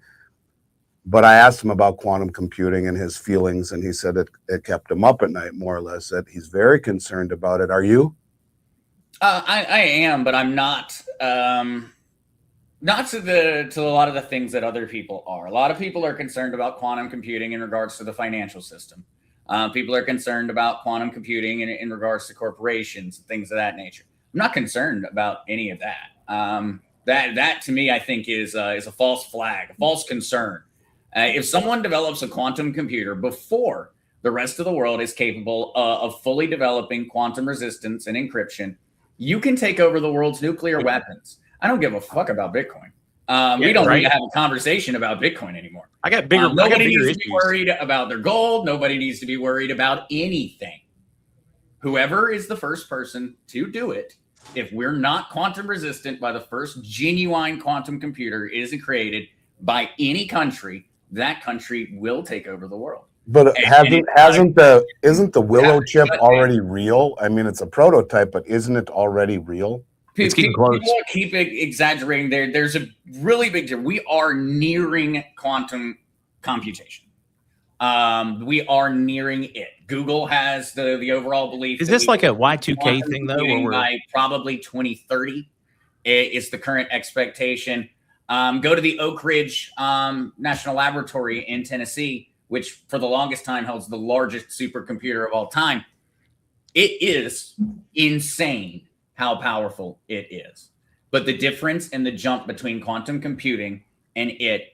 But I asked him about quantum computing and his feelings, and he said it kept him up at night, more or less, that he's very concerned about it. Are you? I am, but I'm not. Not to a lot of the things that other people are. A lot of people are concerned about quantum computing in regards to the financial system. People are concerned about quantum computing in regards to corporations and things of that nature. I'm not concerned about any of that. That to me, I think is a false flag, a false concern. If someone develops a quantum computer before the rest of the world is capable of fully developing quantum resistance and encryption, you can take over the world's nuclear weapons. I don't give a fuck about Bitcoin. We don't need to have a conversation about Bitcoin anymore. I got bigger. Nobody needs to be worried about their gold. Nobody needs to be worried about anything. Whoever is the first person to do it, if we're not quantum resistant by the first genuine quantum computer is created by any country, that country will take over the world. But isn't the Willow chip already real? I mean, it's a prototype, but isn't it already real? It's getting close. People keep exaggerating. There's a really big difference. We are nearing quantum computation. We are nearing it. Google has the overall belief. Is this like a Y2K thing though? Or by probably 2030 is the current expectation. Go to the Oak Ridge National Laboratory in Tennessee, which for the longest time holds the largest supercomputer of all time. It is insane how powerful it is. But the difference and the jump between quantum computing and it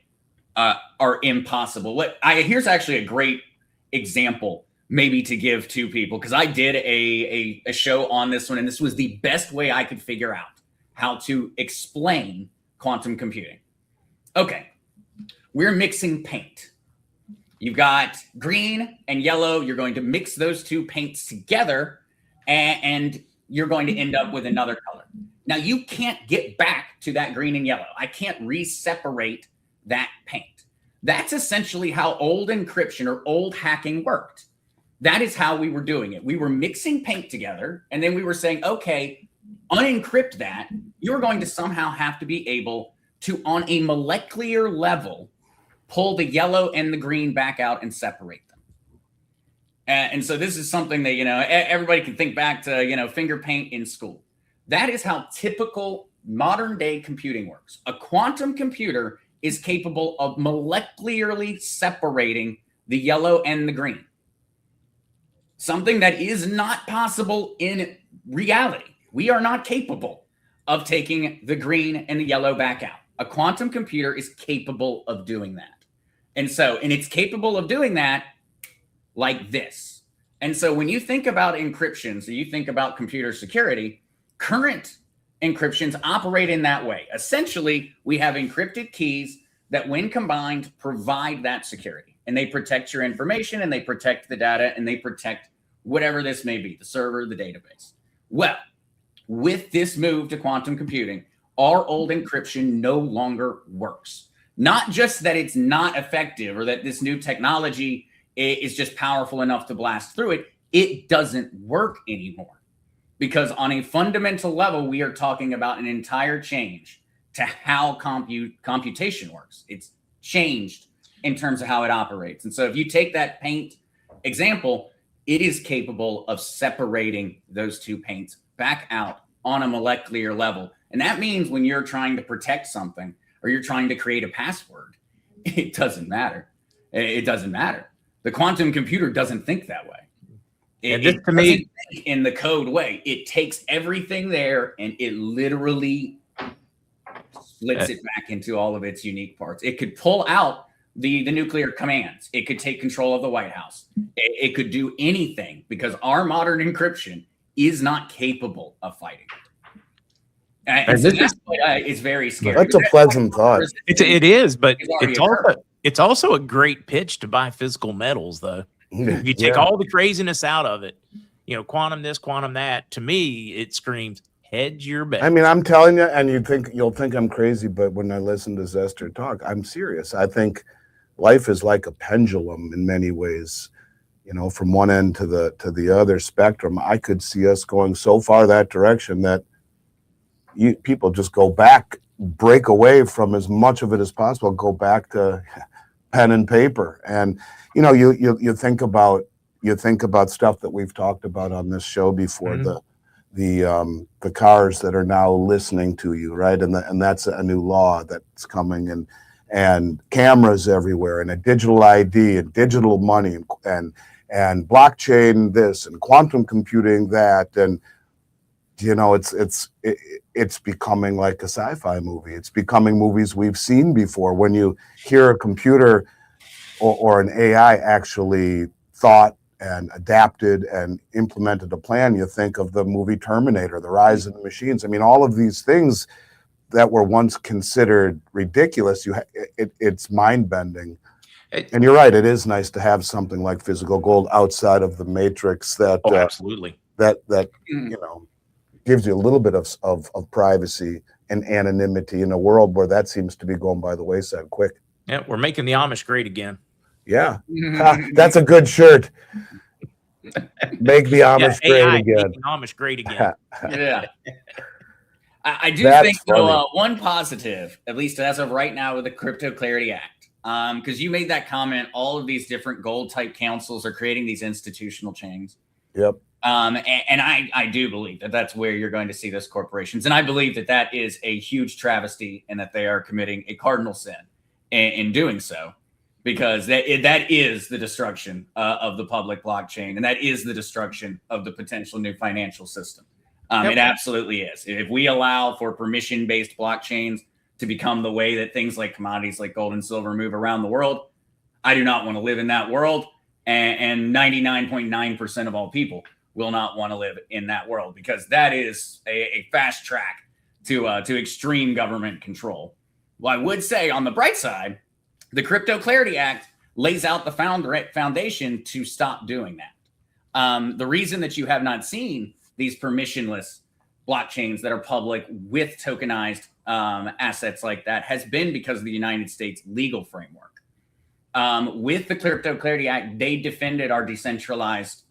are impossible. Here's actually a great example maybe to give to people, because I did a show on this one, and this was the best way I could figure out how to explain quantum computing. Okay, we're mixing paint. You've got green and yellow. You're going to mix those two paints together, and you're going to end up with another color. Now, you can't get back to that green and yellow. I can't re-separate that paint. That's essentially how old encryption or old hacking worked. That is how we were doing it. We were mixing paint together, and then we were saying, okay, unencrypt that. You're going to somehow have to be able to, on a molecular level, pull the yellow and the green back out and separate them. And so this is something that, everybody can think back to, finger paint in school. That is how typical modern day computing works. A quantum computer is capable of molecularly separating the yellow and the green. Something that is not possible in reality. We are not capable of taking the green and the yellow back out. A quantum computer is capable of doing that. And it's capable of doing that like this. And so when you think about encryption, so you think about computer security, current encryptions operate in that way. Essentially, we have encrypted keys that when combined provide that security, and they protect your information, and they protect the data, and they protect whatever this may be, the server, the database. Well, with this move to quantum computing, our old encryption no longer works. Not just that it's not effective or that this new technology is just powerful enough to blast through it. It doesn't work anymore. Because on a fundamental level, we are talking about an entire change to how computation works. It's changed in terms of how it operates. And so if you take that paint example, it is capable of separating those two paints back out on a molecular level. And that means when you're trying to protect something or you're trying to create a password, it doesn't matter. It doesn't matter. The quantum computer doesn't think that way. It doesn't think in the code way. It takes everything there and it literally splits it back into all of its unique parts. It could pull out the nuclear commands. It could take control of the White House. It could do anything because our modern encryption is not capable of fighting it. And so it's very scary. That's a pleasant thought. It is, but it's also a great pitch to buy physical metals, though. You take all the craziness out of it, quantum this, quantum that. To me, it screams hedge your bet. I mean, I'm telling you, and you'll think I'm crazy, but when I listen to Zester talk, I'm serious. I think life is like a pendulum in many ways. From one end to the other spectrum. I could see us going so far that direction that people just go back, break away from as much of it as possible, go back to pen and paper. And you think about stuff that we've talked about on this show before, the cars that are now listening to you, right? And that's a new law that's coming, and cameras everywhere, and a digital ID and digital money and blockchain this and quantum computing that, and it's becoming like a sci-fi movie. It's becoming movies we've seen before. When you hear a computer or an AI actually thought and adapted and implemented a plan, you think of the movie Terminator, the rise of the machines. I mean, all of these things that were once considered ridiculous, it's mind-bending. And you're right, it is nice to have something like physical gold outside of the matrix that absolutely that gives you a little bit of privacy and anonymity in a world where that seems to be going by the wayside quick. Yeah, we're making the Amish great again. Yeah. That's a good shirt. Make the Amish great again. Make the Amish great again. Yeah. I do think, though, one positive, at least as of right now with the Crypto Clarity Act, Because you made that comment, all of these different gold type councils are creating these institutional chains. Yep. And I do believe that that's where you're going to see this corporations. And I believe that that is a huge travesty and that they are committing a cardinal sin in doing so, because that is the destruction of the public blockchain. And that is the destruction of the potential new financial system. It absolutely is. If we allow for permission-based blockchains to become the way that things like commodities like gold and silver move around the world, I do not want to live in that world. And 99.9% of all people will not want to live in that world, because that is a fast track to extreme government control. Well, I would say on the bright side, the Crypto Clarity Act lays out the foundation to stop doing that. The reason that you have not seen these permissionless blockchains that are public with tokenized assets like that has been because of the United States legal framework. With the Crypto Clarity Act, they defended our decentralized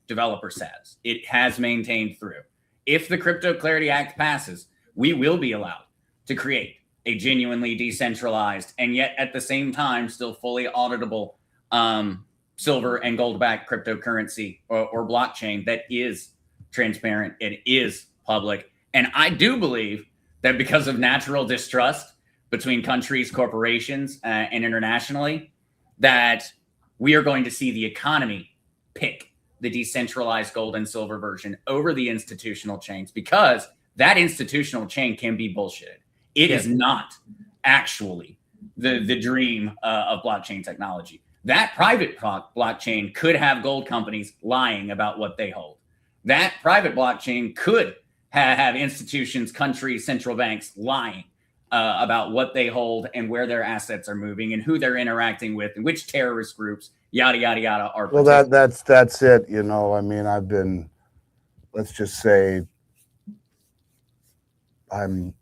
developer status. It has maintained through. If the Crypto Clarity Act passes, we will be allowed to create a genuinely decentralized and yet at the same time still fully auditable silver and gold-backed cryptocurrency or blockchain that is transparent, it is public. And I do believe that because of natural distrust between countries, corporations, and internationally, that we are going to see the economy pick the decentralized gold and silver version over the institutional chains, because that institutional chain can be bullshitted. It is not actually the dream of blockchain technology. That private blockchain could have gold companies lying about what they hold. That private blockchain could have institutions, countries, central banks lying about what they hold and where their assets are moving and who they're interacting with and which terrorist groups, yada, yada, yada, are. Well, that's it. You know, I mean, I've been, let's just say, I'm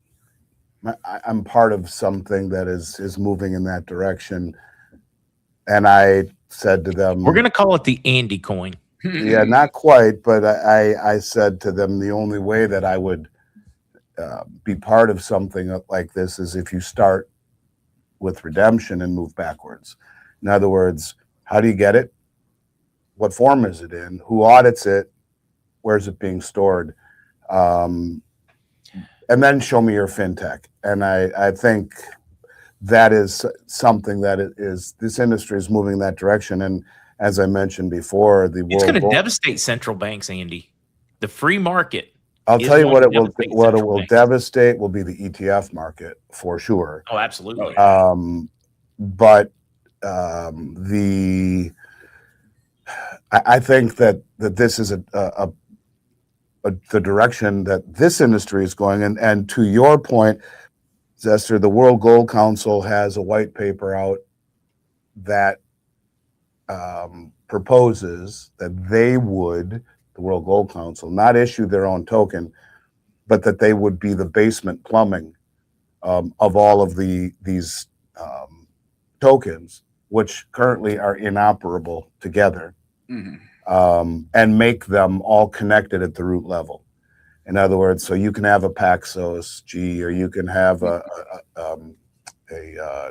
part of something that is moving in that direction. And I said to them, we're going to call it the Andy coin. Yeah, not quite, but I said to them, the only way that I would be part of something like this is if you start with redemption and move backwards. In other words, how do you get it? What form is it in? Who audits it? Where's it being stored? And then show me your fintech. And I think that is something that this industry is moving in that direction. And as I mentioned before, it's going to devastate central banks, Andy. The free market. I'll tell you what it will devastate will be the ETF market for sure. Oh, absolutely. But I think that this is the direction that this industry is going. And to your point, Zester, the World Gold Council has a white paper out that proposes that they would, the World Gold Council, not issue their own token, but that they would be the basement plumbing of all of these tokens, which currently are inoperable together, and make them all connected at the root level. In other words, so you can have a Paxos G, or you can have a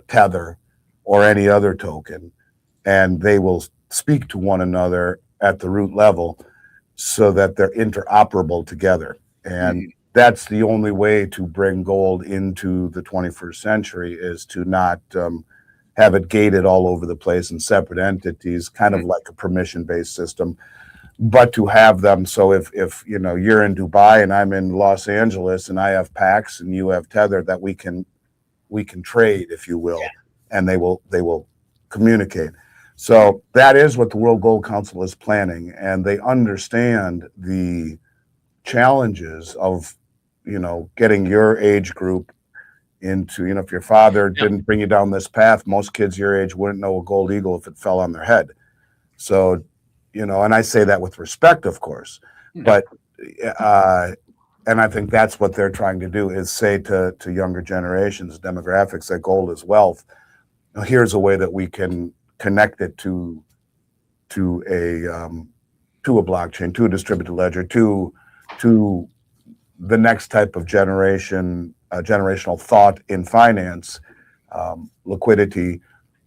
Tether or any other token, and they will speak to one another at the root level so that they're interoperable together. And that's the only way to bring gold into the 21st century, is to not have it gated all over the place in separate entities, kind of like a permission-based system, but to have them. So if you know, you're in Dubai and I'm in Los Angeles and I have Pax and you have Tether, that we can trade, if you will, and they will communicate. So that is what the World Gold Council is planning, and they understand the challenges of, you know, getting your age group into, you know, if your father didn't bring you down this path, most kids your age wouldn't know a gold eagle if it fell on their head. So, you know, and I say that with respect, of course, but and I think that's what they're trying to do, is say to younger generations, demographics, that gold is wealth. Now, here's a way that we can connect it to a blockchain, to a distributed ledger, to the next type of generational thought in finance, liquidity,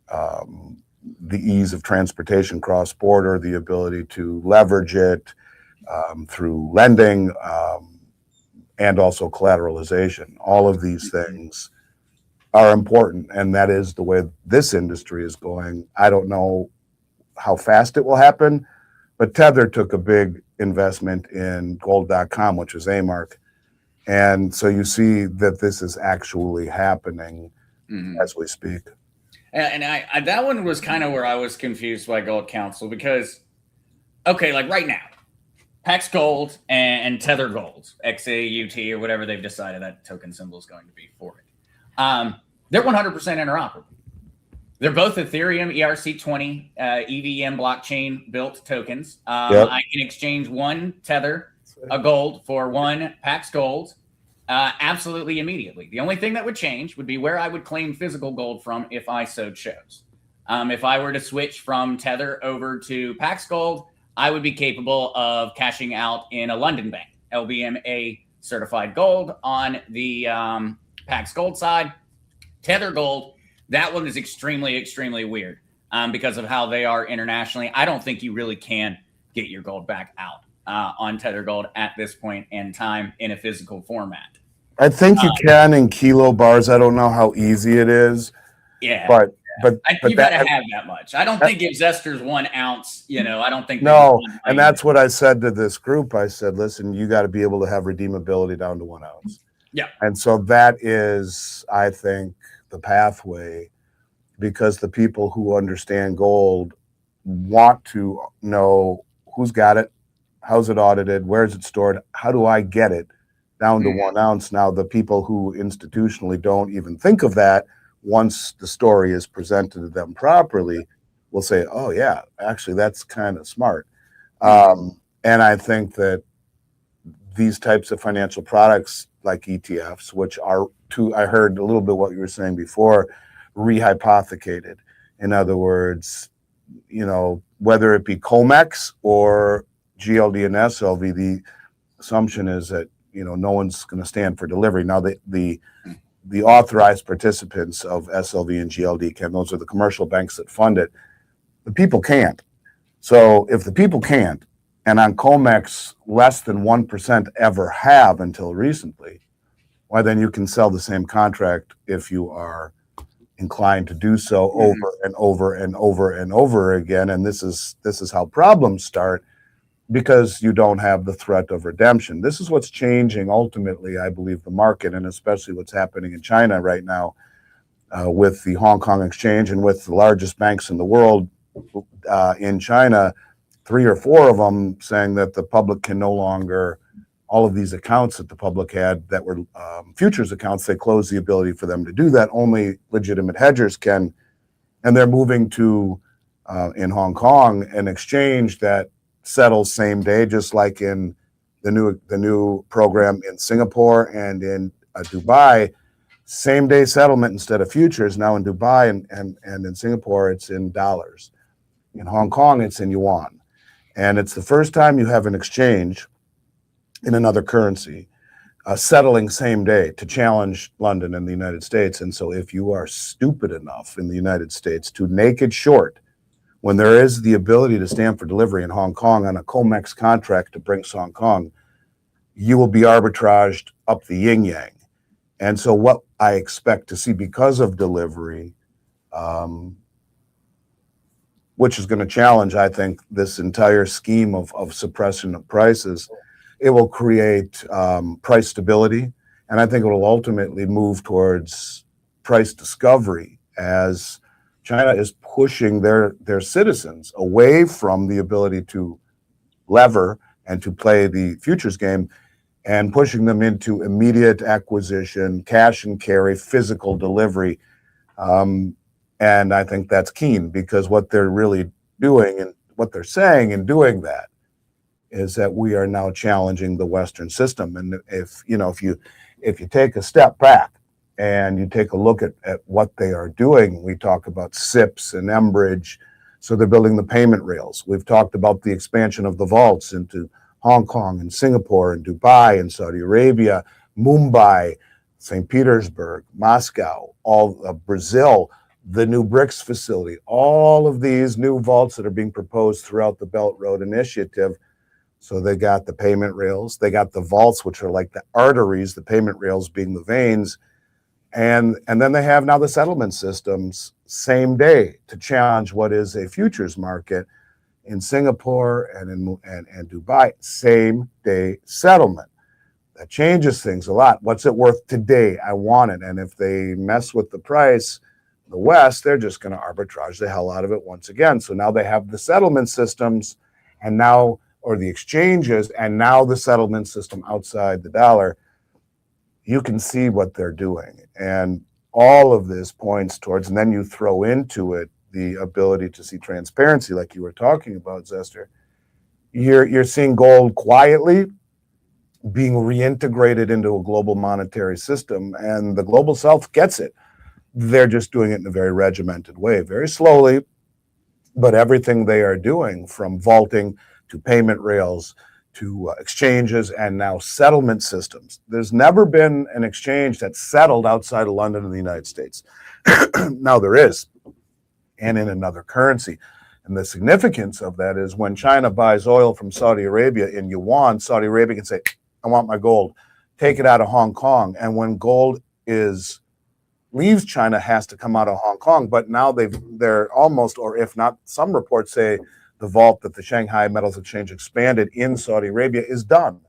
the ease of transportation cross-border, the ability to leverage it through lending, and also collateralization. All of these things are important, and that is the way this industry is going. I don't know how fast it will happen, but Tether took a big investment in gold.com, which is A-Mark. And so you see that this is actually happening as we speak. And I that one was kind of where I was confused by Gold Council because, okay, like right now, Pax Gold and Tether Gold, XAUT or whatever they've decided that token symbol is going to be for it. They're 100% interoperable. They're both Ethereum ERC20 EVM blockchain built tokens. I can exchange one Tether a gold for one Pax Gold absolutely immediately. The only thing that would change would be where I would claim physical gold from if I so chose. If I were to switch from Tether over to Pax Gold, I would be capable of cashing out in a London bank, LBMA certified gold on the Pax Gold side. Tether Gold, that one is extremely, extremely weird because of how they are internationally. I don't think you really can get your gold back out on Tether Gold at this point in time in a physical format. I think you can in kilo bars. I don't know how easy it is. Yeah. But you got to have that much. I don't think if Zester's 1 ounce, I don't think. No, and that's what I said to this group. I said, listen, you got to be able to have redeemability down to 1 ounce. Yeah. And so that is, I think, the pathway, because the people who understand gold want to know who's got it, how's it audited, where's it stored, how do I get it down to 1 ounce. Now, the people who institutionally don't even think of that, once the story is presented to them properly, will say, oh yeah, actually that's kind of smart. And I think that these types of financial products like ETFs, which are I heard a little bit what you were saying before, rehypothecated. In other words, whether it be COMEX or GLD and SLV, the assumption is that no one's going to stand for delivery. Now, the authorized participants of SLV and GLD can. Those are the commercial banks that fund it. The people can't. So if the people can't, and on COMEX less than 1% ever have until recently, why then you can sell the same contract if you are inclined to do so over and over and over and over again. And this is how problems start, because you don't have the threat of redemption. This is what's changing ultimately, I believe, the market, and especially what's happening in China right now with the Hong Kong exchange and with the largest banks in the world in China, 3 or 4 of them saying that the public can no longer, all of these accounts that the public had that were futures accounts, they closed the ability for them to do that. Only legitimate hedgers can. And they're moving to, in Hong Kong, an exchange that settles same day, just like in the new program in Singapore and in Dubai. Same day settlement instead of futures. Now in Dubai and in Singapore, it's in dollars. In Hong Kong, it's in yuan. And it's the first time you have an exchange in another currency settling same day to challenge London and the United States. And so if you are stupid enough in the United States to naked short, when there is the ability to stand for delivery in Hong Kong on a COMEX contract to bring Hong Kong, you will be arbitraged up the yin-yang. And so what I expect to see because of delivery, which is going to challenge, I think, this entire scheme of suppression of prices, it will create price stability. And I think it will ultimately move towards price discovery as China is pushing their citizens away from the ability to lever and to play the futures game and pushing them into immediate acquisition, cash and carry, physical delivery. And I think that's keen, because what they're really doing and what they're saying in doing that is that we are now challenging the Western system. And if you take a step back and you take a look at what they are doing, we talk about SIPs and Enbridge. So they're building the payment rails. We've talked about the expansion of the vaults into Hong Kong and Singapore and Dubai and Saudi Arabia, Mumbai, St. Petersburg, Moscow, all of Brazil. the new BRICS facility, all of these new vaults that are being proposed throughout the Belt Road Initiative. So they got the payment rails, they got the vaults, which are like the arteries, the payment rails being the veins. And then they have now the settlement systems same day to challenge what is a futures market in Singapore and Dubai, same day settlement. That changes things a lot. What's it worth today? I want it. And if they mess with the price, the West, they're just going to arbitrage the hell out of it once again. So now they have the settlement systems and now, or the exchanges, and now the settlement system outside the dollar. You can see what they're doing. And all of this points towards, and then you throw into it the ability to see transparency, like you were talking about, Zester. You're seeing gold quietly being reintegrated into a global monetary system, and the global south gets it. They're just doing it in a very regimented way, very slowly, but everything they are doing, from vaulting to payment rails to exchanges and now settlement systems. There's never been an exchange that's settled outside of London in the United States. Now there is, and in another currency. And the significance of that is when China buys oil from Saudi Arabia in yuan, Saudi Arabia can say, I want my gold, take it out of Hong Kong. And when gold leaves China, has to come out of Hong Kong. But now they're almost, or if not, some reports say the vault that the Shanghai Metals Exchange expanded in Saudi Arabia is done.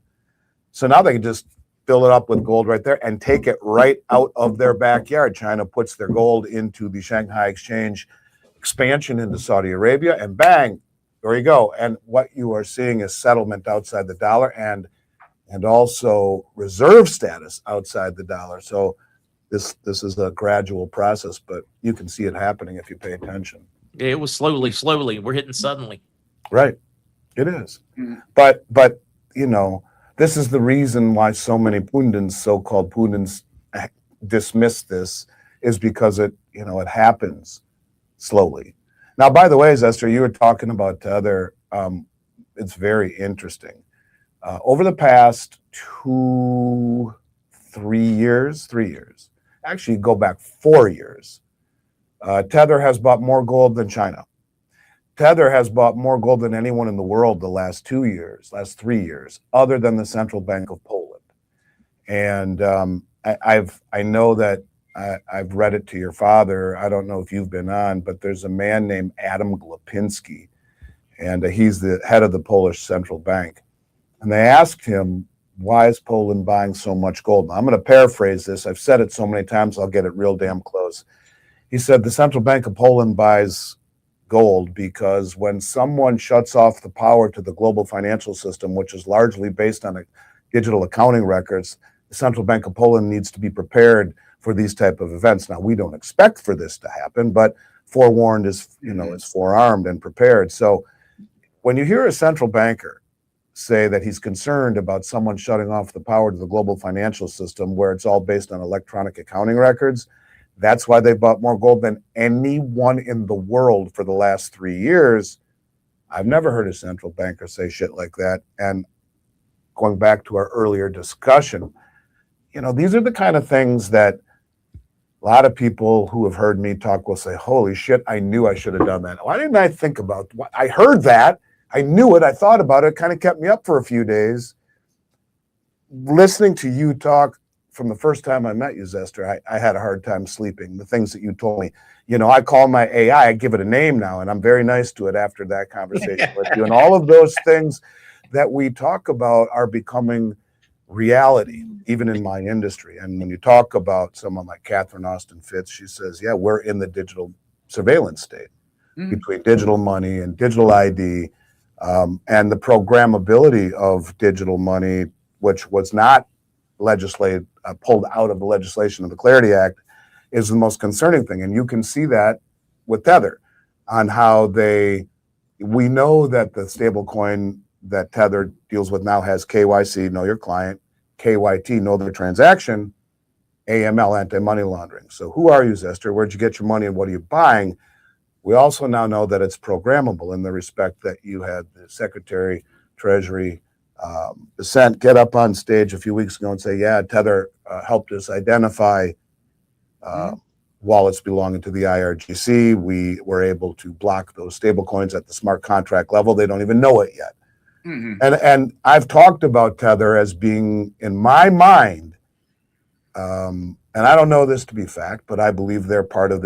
So now they can just fill it up with gold right there and take it right out of their backyard. China puts their gold into the Shanghai Exchange expansion into Saudi Arabia, and bang, there you go. And what you are seeing is settlement outside the dollar and also reserve status outside the dollar. So this is a gradual process, but you can see it happening if you pay attention. It was slowly. We're hitting suddenly. Right. It is. But this is the reason why so many pundits, so-called pundits, dismiss this, is because it happens slowly. Now, by the way, Zester, you were talking about Tether. It's very interesting. Over the past 3 years, actually go back 4 years, Tether has bought more gold than China. Tether has bought more gold than anyone in the world the last 3 years, other than the Central Bank of Poland. And I know that I've read it to your father. I don't know if you've been on, but there's a man named Adam Glapinski, and he's the head of the Polish Central Bank. And they asked him, why is Poland buying so much gold? Now, I'm going to paraphrase this. I've said it so many times, I'll get it real damn close. He said the Central Bank of Poland buys gold because when someone shuts off the power to the global financial system, which is largely based on digital accounting records, the Central Bank of Poland needs to be prepared for these type of events. Now, we don't expect for this to happen, but forewarned is forearmed and prepared. So when you hear a central banker say that he's concerned about someone shutting off the power to the global financial system where it's all based on electronic accounting records, that's why they bought more gold than anyone in the world for the last 3 years. I've never heard a central banker say shit like that. And going back to our earlier discussion, these are the kind of things that a lot of people who have heard me talk will say, holy shit, I knew I should have done that. Why didn't I think about what I heard that? I knew it. I thought about it. It kind of kept me up for a few days. Listening to you talk from the first time I met you, Zester, I had a hard time sleeping. The things that you told me, I call my AI, I give it a name now, and I'm very nice to it after that conversation with you. And all of those things that we talk about are becoming reality, even in my industry. And when you talk about someone like Catherine Austin Fitz, she says, yeah, we're in the digital surveillance state between digital money and digital ID, and the programmability of digital money, which was not pulled out of the legislation of the Clarity Act, is the most concerning thing. And you can see that with Tether on how we know that the stable coin that Tether deals with now has KYC, know your client, KYT, know their transaction, AML, anti-money laundering. So who are you, Zester? Where'd you get your money and what are you buying? We also now know that it's programmable in the respect that you had the Secretary, Treasury, Dissent get up on stage a few weeks ago and say, yeah, Tether helped us identify wallets belonging to the IRGC. We were able to block those stable coins at the smart contract level. They don't even know it yet. And I've talked about Tether as being, in my mind, and I don't know this to be fact, but I believe they're part of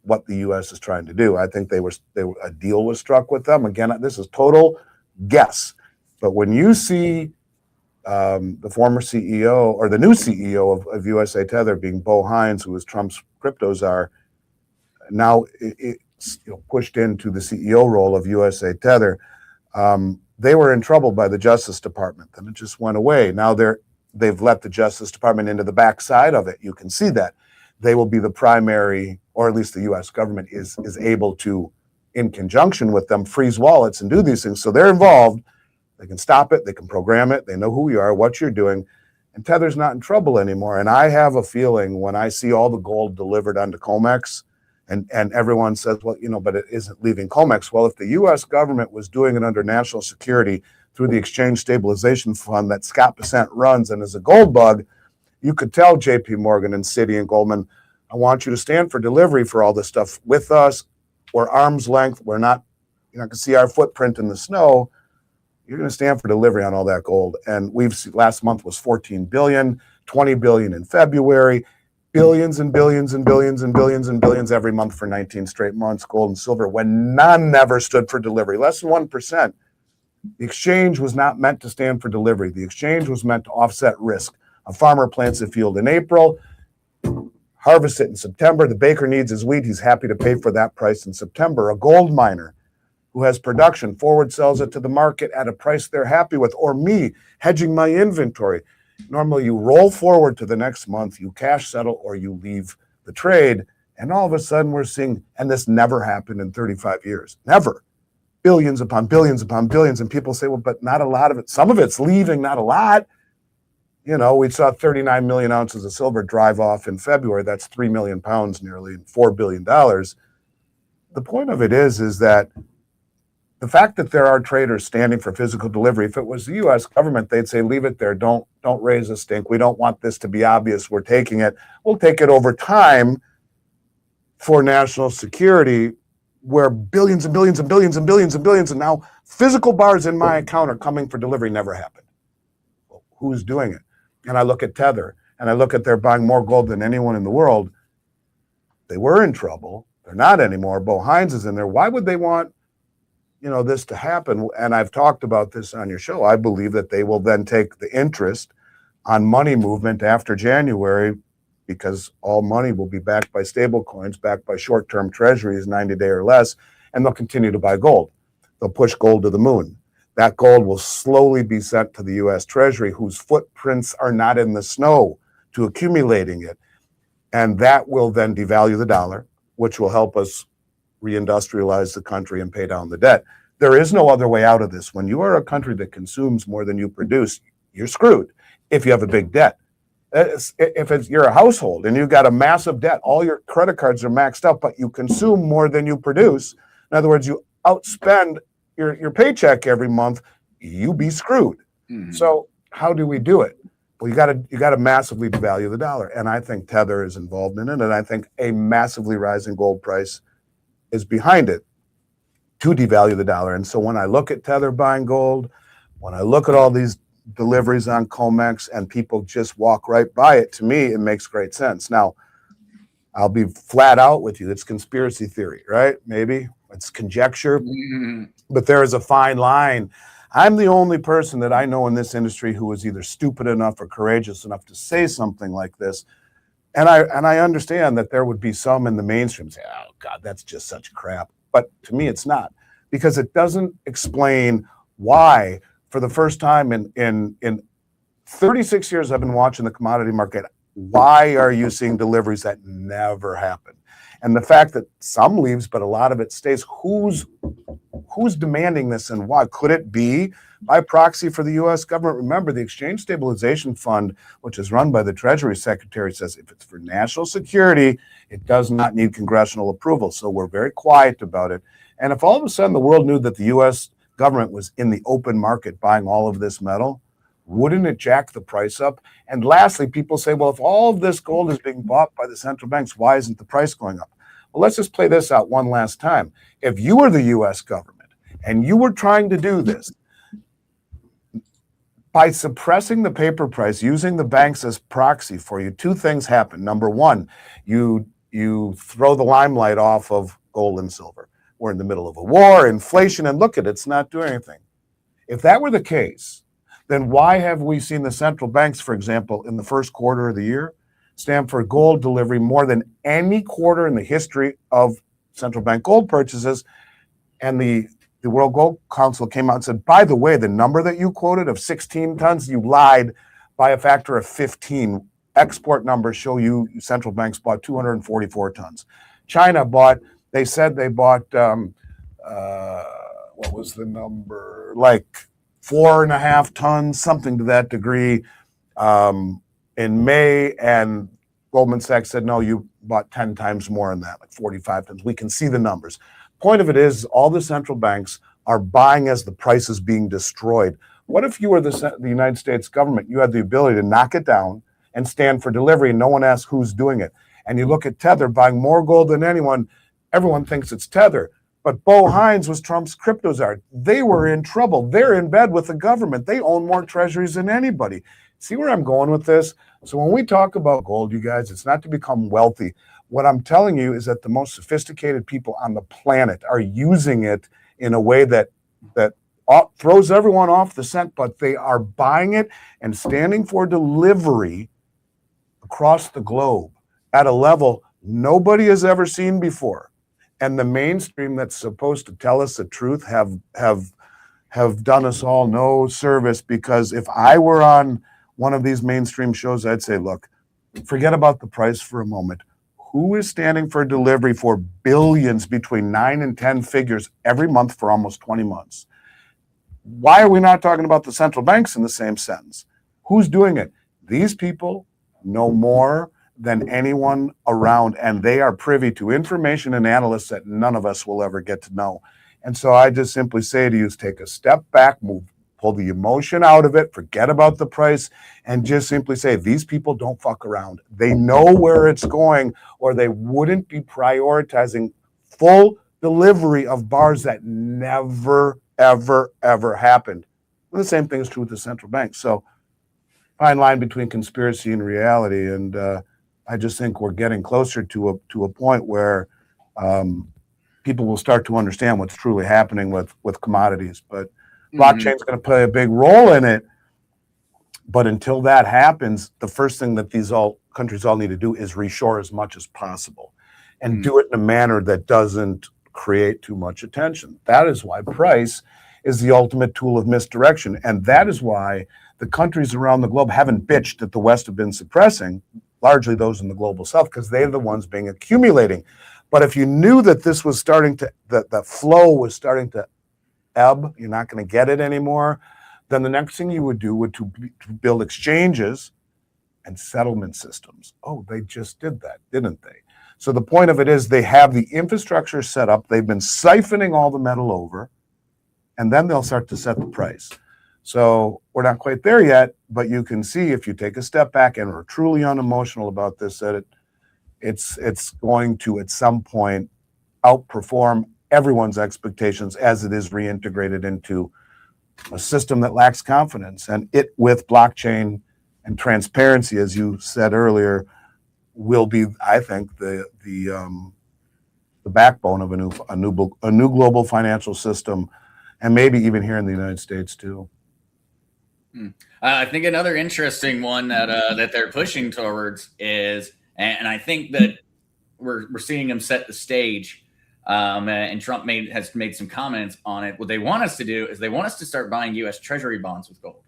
what the U.S. is trying to do. I think a deal was struck with them. Again, this is total guess. But when you see the former CEO or the new CEO of USA Tether being Bo Hines, who was Trump's crypto czar, now it's pushed into the CEO role of USA Tether. They were in trouble by the Justice Department, and it just went away. Now they've let the Justice Department into the backside of it. You can see that they will be the primary, or at least the U.S. government is able to, in conjunction with them, freeze wallets and do these things. So they're involved. They can stop it. They can program it. They know who you are, what you're doing, and Tether's not in trouble anymore. And I have a feeling when I see all the gold delivered onto COMEX, and everyone says, well, but it isn't leaving COMEX. Well, if the U.S. government was doing it under national security through the Exchange Stabilization Fund that Scott Bessent runs and is a gold bug, you could tell J.P. Morgan and Citi and Goldman, I want you to stand for delivery for all this stuff with us. We're arm's length. You're not going to see our footprint in the snow. You're going to stand for delivery on all that gold. And last month was 14 billion, 20 billion in February. Billions and billions and billions and billions and billions every month for 19 straight months, gold and silver, when none ever stood for delivery, less than 1%. The exchange was not meant to stand for delivery. The exchange was meant to offset risk. A farmer plants a field in April, harvests it in September. The baker needs his wheat. He's happy to pay for that price in September. A gold miner who has production forward sells it to the market at a price they're happy with, or me hedging my inventory. Normally, you roll forward to the next month, you cash settle, or you leave the trade. And all of a sudden, we're seeing, and this never happened in 35 years, never, billions upon billions upon billions. And people say, well, but not a lot of it. Some of it's leaving, not a lot. We saw 39 million ounces of silver drive off in February. That's 3 million pounds, nearly $4 billion. The point of it is that the fact that there are traders standing for physical delivery, if it was the U.S. government, they'd say, leave it there. Don't raise a stink. We don't want this to be obvious. We're taking it. We'll take it over time for national security, where billions and billions and billions and billions and billions, and now physical bars in my account are coming for delivery never happened. Well, who's doing it? And I look at Tether, and I look at they're buying more gold than anyone in the world. They were in trouble. They're not anymore. Bo Hines is in there. Why would they want this to happen? And I've talked about this on your show. I believe that they will then take the interest on money movement after January, because all money will be backed by stable coins, backed by short-term treasuries, 90-day or less, and they'll continue to buy gold. They'll push gold to the moon. That gold will slowly be sent to the U.S. Treasury, whose footprints are not in the snow, to accumulating it. And that will then devalue the dollar, which will help us reindustrialize the country and pay down the debt. There is no other way out of this. When you are a country that consumes more than you produce, you're screwed if you have a big debt. If you're a household and you've got a massive debt, all your credit cards are maxed out, but you consume more than you produce. In other words, you outspend your paycheck every month, you be screwed. Mm-hmm. So how do we do it? Well, you got to massively devalue the dollar. And I think Tether is involved in it. And I think a massively rising gold price is behind it to devalue the dollar. And so when I look at Tether buying gold, when I look at all these deliveries on COMEX and people just walk right by it, to me, it makes great sense. Now, I'll be flat out with you. It's conspiracy theory, right? Maybe it's conjecture, but there is a fine line. I'm the only person that I know in this industry who is either stupid enough or courageous enough to say something like this. And I understand that there would be some in the mainstream say, oh God, that's just such crap. But to me, it's not, because it doesn't explain why, for the first time in 36 years I've been watching the commodity market, why are you seeing deliveries that never happen? And the fact that some leaves, but a lot of it stays, who's demanding this and why? Could it be by proxy for the U.S. government? Remember, the Exchange Stabilization Fund, which is run by the Treasury Secretary, says if it's for national security, it does not need congressional approval. So we're very quiet about it. And if all of a sudden the world knew that the U.S. government was in the open market buying all of this metal, Wouldn't it jack the price up? And lastly, people say, well, if all of this gold is being bought by the central banks, why isn't the price going up? Well, let's just play this out one last time. If you were the US government and you were trying to do this, by suppressing the paper price, using the banks as proxy for you, two things happen. Number one, you throw the limelight off of gold and silver. We're in the middle of a war, inflation, and look at it, it's not doing anything. If that were the case, then why have we seen the central banks, for example, in the first quarter of the year, stand for gold delivery more than any quarter in the history of central bank gold purchases? And the World Gold Council came out and said, by the way, the number that you quoted of 16 tons, you lied by a factor of 15. Export numbers show you central banks bought 244 tons. China bought, they said they bought, what was the number? Like 4.5 tons, something to that degree, in May. And Goldman Sachs said, no, you bought 10 times more than that, like 45 tons. We can see the numbers. Point of it is all the central banks are buying as the price is being destroyed. What if you were the United States government? You had the ability to knock it down and stand for delivery, and no one asks who's doing it. And you look at Tether buying more gold than anyone. Everyone thinks it's Tether. But Bo Hines was Trump's crypto czar. They were in trouble. They're in bed with the government. They own more treasuries than anybody. See where I'm going with this? So when we talk about gold, you guys, it's not to become wealthy. What I'm telling you is that the most sophisticated people on the planet are using it in a way that throws everyone off the scent, but they are buying it and standing for delivery across the globe at a level nobody has ever seen before. And the mainstream that's supposed to tell us the truth have done us all no service, because if I were on one of these mainstream shows, I'd say, look, forget about the price for a moment. Who is standing for delivery for billions, between 9 and 10 figures every month for almost 20 months? Why are we not talking about the central banks in the same sentence? Who's doing it? These people know more than anyone around, and they are privy to information and analysts that none of us will ever get to know. And so I just simply say to you, is take a step back, pull the emotion out of it, forget about the price, and just simply say, these people don't fuck around. They know where it's going, or they wouldn't be prioritizing full delivery of bars that never, ever, ever happened. And the same thing is true with the central bank. So fine line between conspiracy and reality. And I just think we're getting closer to a point where people will start to understand what's truly happening with commodities. But blockchain is going to play a big role in it. But until that happens, the first thing that these countries all need to do is reshore as much as possible, and do it in a manner that doesn't create too much attention. That is why price is the ultimate tool of misdirection. And that is why the countries around the globe haven't bitched that the West have been suppressing, largely those in the global South, because they're the ones being accumulating. But if you knew that this was starting to, that the flow was starting to ebb, you're not going to get it anymore, then the next thing you would do would to build exchanges and settlement systems. Oh, they just did that, didn't they? So the point of it is they have the infrastructure set up, they've been siphoning all the metal over, and then they'll start to set the price. So we're not quite there yet, but you can see if you take a step back and are truly unemotional about this, that it's going to at some point outperform everyone's expectations as it is reintegrated into a system that lacks confidence. And it, with blockchain and transparency, as you said earlier, will be, I think, the backbone of a new global financial system, and maybe even here in the United States too. I think another interesting one that they're pushing towards is, and I think that we're seeing them set the stage, and Trump has made some comments on it. What they want us to do is they want us to start buying U.S. Treasury bonds with gold.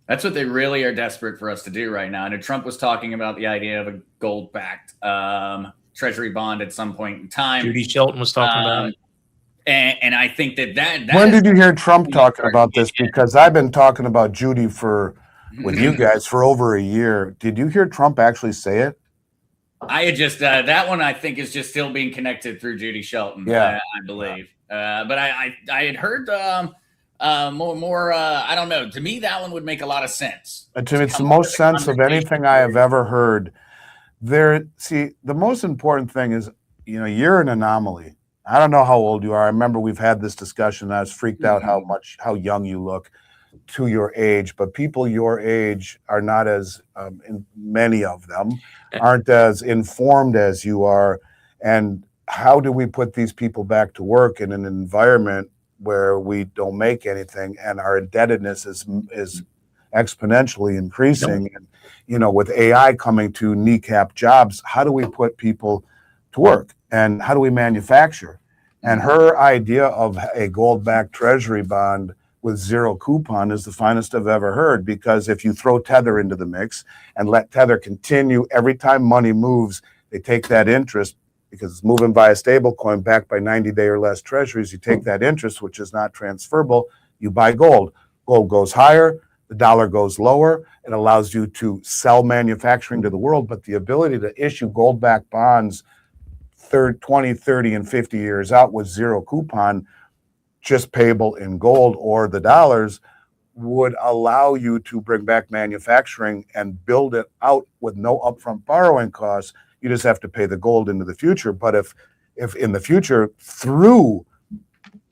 That's what they really are desperate for us to do right now. And Trump was talking about the idea of a gold-backed Treasury bond at some point in time. Judy Shelton was talking about it. And I think that when did you hear Trump talking about this? Because I've been talking about Judy with you guys for over a year. Did you hear Trump actually say it? I had just that one I think is just still being connected through Judy Shelton. Yeah, I believe. But I had heard more. I don't know. To me, that one would make a lot of sense. And to me, it's the most sense of anything I have ever heard. See, the most important thing is, you're an anomaly. I don't know how old you are. I remember we've had this discussion. I was freaked out how young you look to your age, but people your age are not as, many of them aren't as informed as you are. And how do we put these people back to work in an environment where we don't make anything and our indebtedness is exponentially increasing? And, with AI coming to kneecap jobs, how do we put people to work and how do we manufacture? And her idea of a gold-backed treasury bond with zero coupon is the finest I've ever heard, because if you throw Tether into the mix and let Tether continue, every time money moves, they take that interest because it's moving by a stable coin backed by 90-day or less treasuries. You take that interest, which is not transferable, you buy gold. Gold goes higher, the dollar goes lower. It allows you to sell manufacturing to the world, but the ability to issue gold-backed bonds 20, 30, and 50 years out with zero coupon, just payable in gold or the dollars, would allow you to bring back manufacturing and build it out with no upfront borrowing costs. You just have to pay the gold into the future. But if in the future, through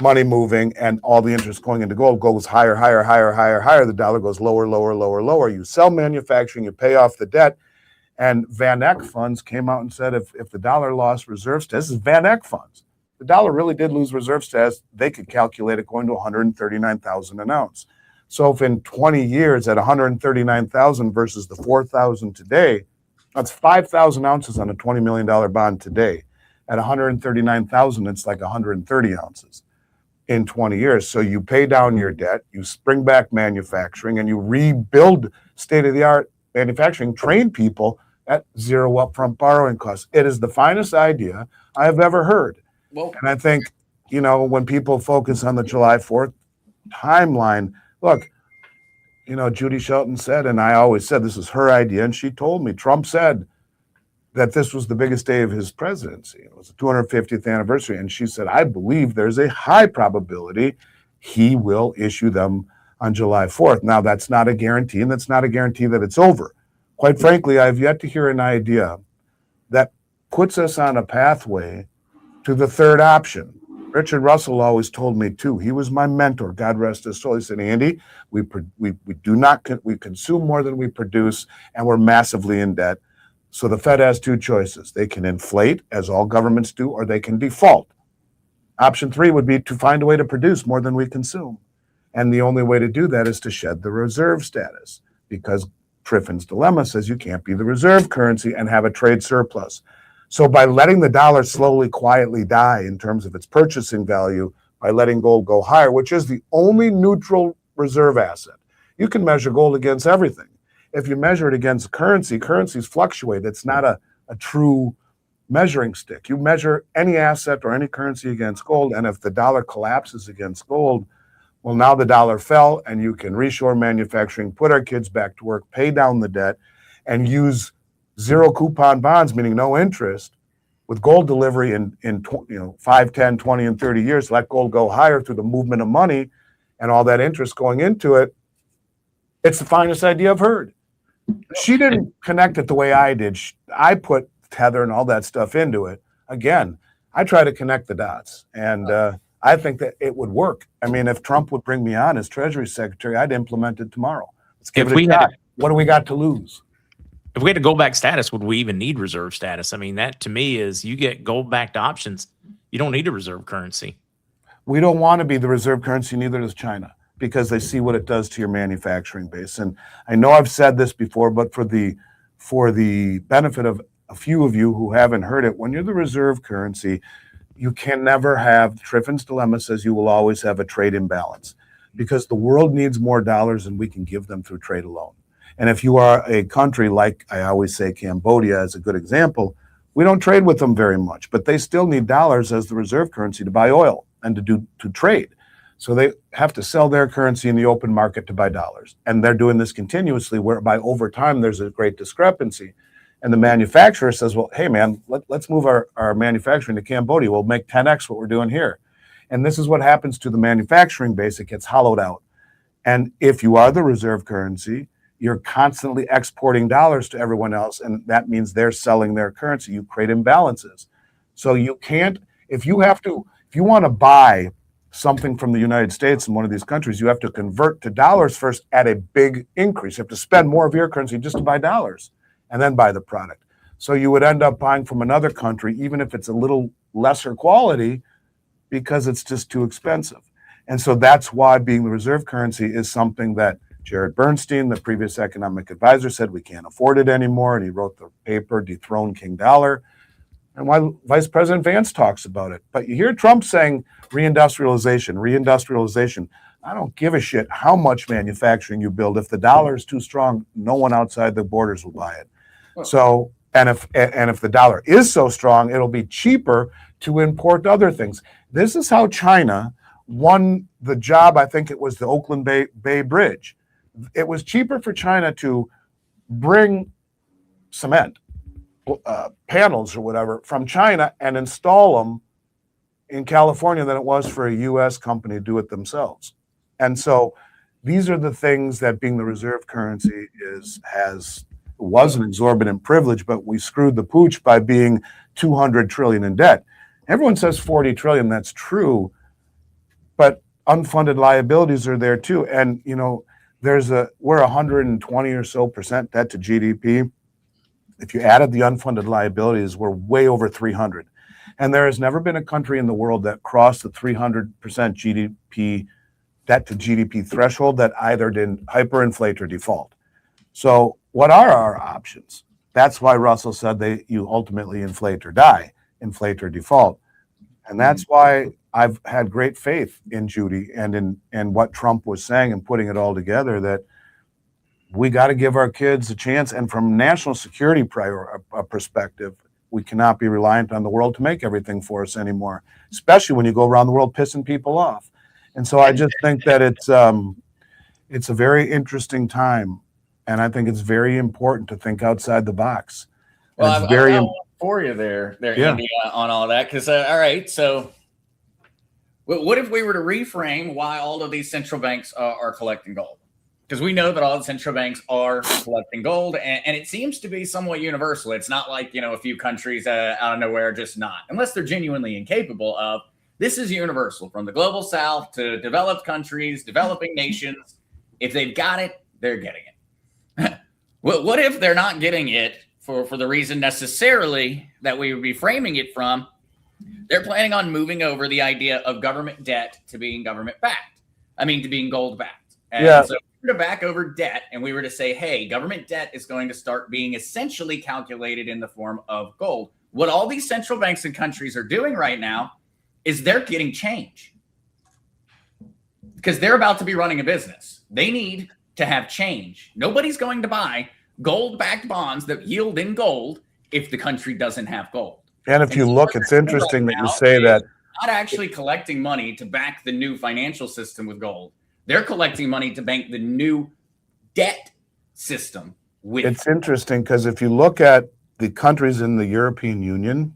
money moving and all the interest going into gold goes higher, the dollar goes lower, you sell manufacturing, you pay off the debt. And Van Eck funds came out and said if the dollar lost reserve status, this is Van Eck funds, the dollar really did lose reserve status, they could calculate it going to 139,000 an ounce. So if in 20 years at 139,000 versus the 4,000 today, that's 5,000 ounces on a $20 million bond today. At 139,000, it's like 130 ounces in 20 years. So you pay down your debt, you bring back manufacturing, and you rebuild state-of-the-art manufacturing, train people at zero upfront borrowing costs. It is the finest idea I have ever heard. Well, and I think, when people focus on the July 4th timeline, look, Judy Shelton said, and I always said this is her idea, and she told me, Trump said that this was the biggest day of his presidency. It was the 250th anniversary. And she said, I believe there's a high probability he will issue them on July 4th. Now, that's not a guarantee, and that's not a guarantee that it's over. Quite frankly, I've yet to hear an idea that puts us on a pathway to the third option. Richard Russell always told me too. He was my mentor, God rest his soul. He said, Andy, we consume more than we produce, and we're massively in debt. So the Fed has two choices. They can inflate, as all governments do, or they can default. Option 3 would be to find a way to produce more than we consume. And the only way to do that is to shed the reserve status, because Triffin's dilemma says you can't be the reserve currency and have a trade surplus. So by letting the dollar slowly, quietly die in terms of its purchasing value, by letting gold go higher, which is the only neutral reserve asset. You can measure gold against everything. If you measure it against currencies fluctuate. It's not a true measuring stick. You measure any asset or any currency against gold, and if the dollar collapses against gold, well, now the dollar fell, and you can reshore manufacturing, put our kids back to work, pay down the debt, and use zero coupon bonds, meaning no interest, with gold delivery in 5, 10, 20, and 30 years. Let gold go higher through the movement of money and all that interest going into it. It's the finest idea I've heard. She didn't connect it the way I did. I put Tether and all that stuff into it. Again, I try to connect the dots, and I think that it would work. I mean, if Trump would bring me on as Treasury Secretary, I'd implement it tomorrow. Let's give it a shot. What do we got to lose? If we had a gold-backed status, would we even need reserve status? I mean, that to me is you get gold-backed options. You don't need a reserve currency. We don't want to be the reserve currency, neither does China, because they see what it does to your manufacturing base. And I know I've said this before, but for the benefit of a few of you who haven't heard it, when you're the reserve currency, you can never have, Triffin's dilemma says you will always have a trade imbalance, because the world needs more dollars than we can give them through trade alone. And if you are a country like, I always say Cambodia as a good example, we don't trade with them very much, but they still need dollars as the reserve currency to buy oil and to trade. So they have to sell their currency in the open market to buy dollars. And they're doing this continuously, whereby over time there's a great discrepancy. And the manufacturer says, well, hey man, let's move our manufacturing to Cambodia. We'll make 10x what we're doing here. And this is what happens to the manufacturing base. It gets hollowed out. And if you are the reserve currency, you're constantly exporting dollars to everyone else, and that means they're selling their currency. You create imbalances. So you can't, if you want to buy something from the United States in one of these countries, you have to convert to dollars first at a big increase. You have to spend more of your currency just to buy dollars and then buy the product. So you would end up buying from another country, even if it's a little lesser quality, because it's just too expensive. And so that's why being the reserve currency is something that Jared Bernstein, the previous economic advisor, said we can't afford it anymore. And he wrote the paper, Dethrone King Dollar. And why Vice President Vance talks about it. But you hear Trump saying reindustrialization, reindustrialization. I don't give a shit how much manufacturing you build. If the dollar is too strong, no one outside the borders will buy it. So, and if the dollar is so strong, it'll be cheaper to import other things. This is how China won the job. I think it was the Oakland Bay Bridge. It was cheaper for China to bring cement, panels or whatever from China and install them in California than it was for a U.S. company to do it themselves. And so these are the things that being the reserve currency was an exorbitant privilege, but we screwed the pooch by being 200 trillion in debt. Everyone says 40 trillion, that's true, but unfunded liabilities are there too. And we're 120 or so % debt to GDP. If you added the unfunded liabilities, we're way over 300. And there has never been a country in the world that crossed the 300% GDP debt to GDP threshold that either didn't hyperinflate or default. So what are our options? That's why Russell said you ultimately inflate or die, inflate or default. And that's why I've had great faith in Judy and in what Trump was saying and putting it all together, that we got to give our kids a chance. And from national security perspective, we cannot be reliant on the world to make everything for us anymore, especially when you go around the world pissing people off. And so I just think that it's a very interesting time. And I think it's very important to think outside the box. Well, it's very important for you there, yeah. Andy, on all that. Because, all right, so what if we were to reframe why all of these central banks are collecting gold? Because we know that all the central banks are collecting gold, and it seems to be somewhat universal. It's not like, a few countries out of nowhere are just not, unless they're genuinely incapable of. This is universal from the global south to developed countries, developing nations. If they've got it, they're getting it. What if they're not getting it for the reason necessarily that we would be framing it from? They're planning on moving over the idea of government debt to being government backed. To being gold backed. And so if we were to back over debt and we were to say, hey, government debt is going to start being essentially calculated in the form of gold. What all these central banks and countries are doing right now is they're getting change. Because they're about to be running a business. They need to have change. Nobody's going to buy gold-backed bonds that yield in gold if the country doesn't have gold. And if you look, it's interesting that you say that. Not actually collecting money to back the new financial system with gold. They're collecting money to bank the new debt system with. It's interesting because if you look at the countries in the European Union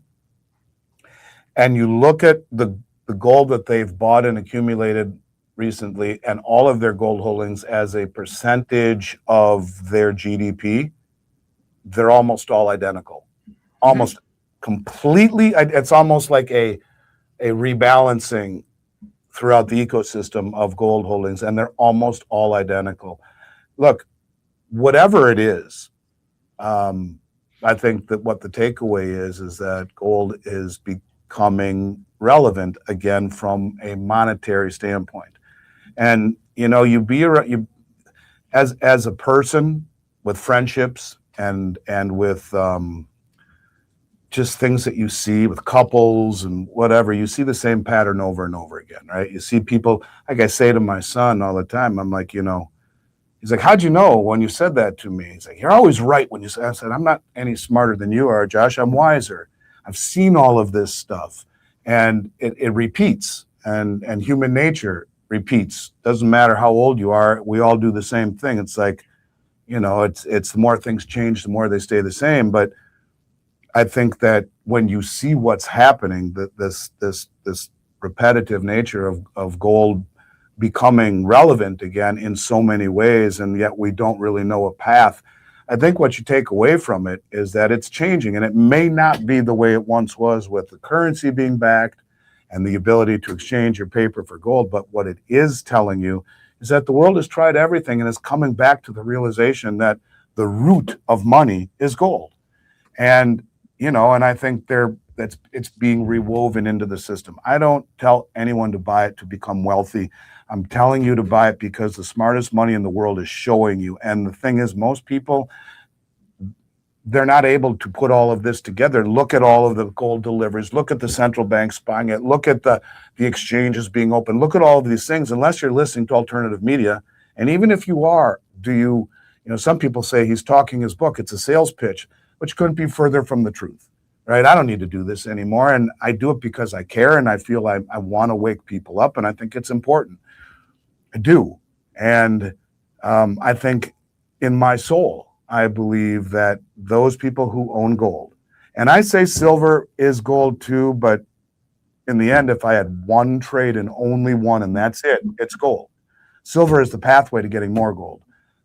and you look at the gold that they've bought and accumulated recently and all of their gold holdings as a percentage of their GDP, they're almost all identical. Almost completely. It's almost like a rebalancing throughout the ecosystem of gold holdings, and they're almost all identical. Look, whatever it is, I think that what the takeaway is that gold is becoming relevant again from a monetary standpoint. And you as a person with friendships and with just things that you see with couples and whatever, you see the same pattern over and over again, right? You see people, like I say to my son all the time, I'm like, he's like, how'd you know when you said that to me? He's like, you're always right when you say. I said, I'm not any smarter than you are, Josh. I'm wiser. I've seen all of this stuff, and it repeats, and human nature repeats. Doesn't matter how old you are. We all do the same thing. It's like, it's the more things change, the more they stay the same. But I think that when you see what's happening, that this repetitive nature of gold becoming relevant again in so many ways, and yet we don't really know a path. I think what you take away from it is that it's changing, and it may not be the way it once was with the currency being backed and the ability to exchange your paper for gold. But what it is telling you is that the world has tried everything and is coming back to the realization that the root of money is gold. And, and I think it's being rewoven into the system. I don't tell anyone to buy it to become wealthy. I'm telling you to buy it because the smartest money in the world is showing you. And the thing is, most people, they're not able to put all of this together. Look at all of the gold deliveries. Look at the central banks buying it. Look at the exchanges being open. Look at all of these things, unless you're listening to alternative media. And even if you are, some people say he's talking his book. It's a sales pitch, which couldn't be further from the truth, right? I don't need to do this anymore. And I do it because I care and I feel I want to wake people up, and I think it's important. I do. And I think in my soul, I believe that those people who own gold, and I say silver is gold too, but in the end, if I had one trade and only one, and that's it, it's gold. Silver is the pathway to getting more gold.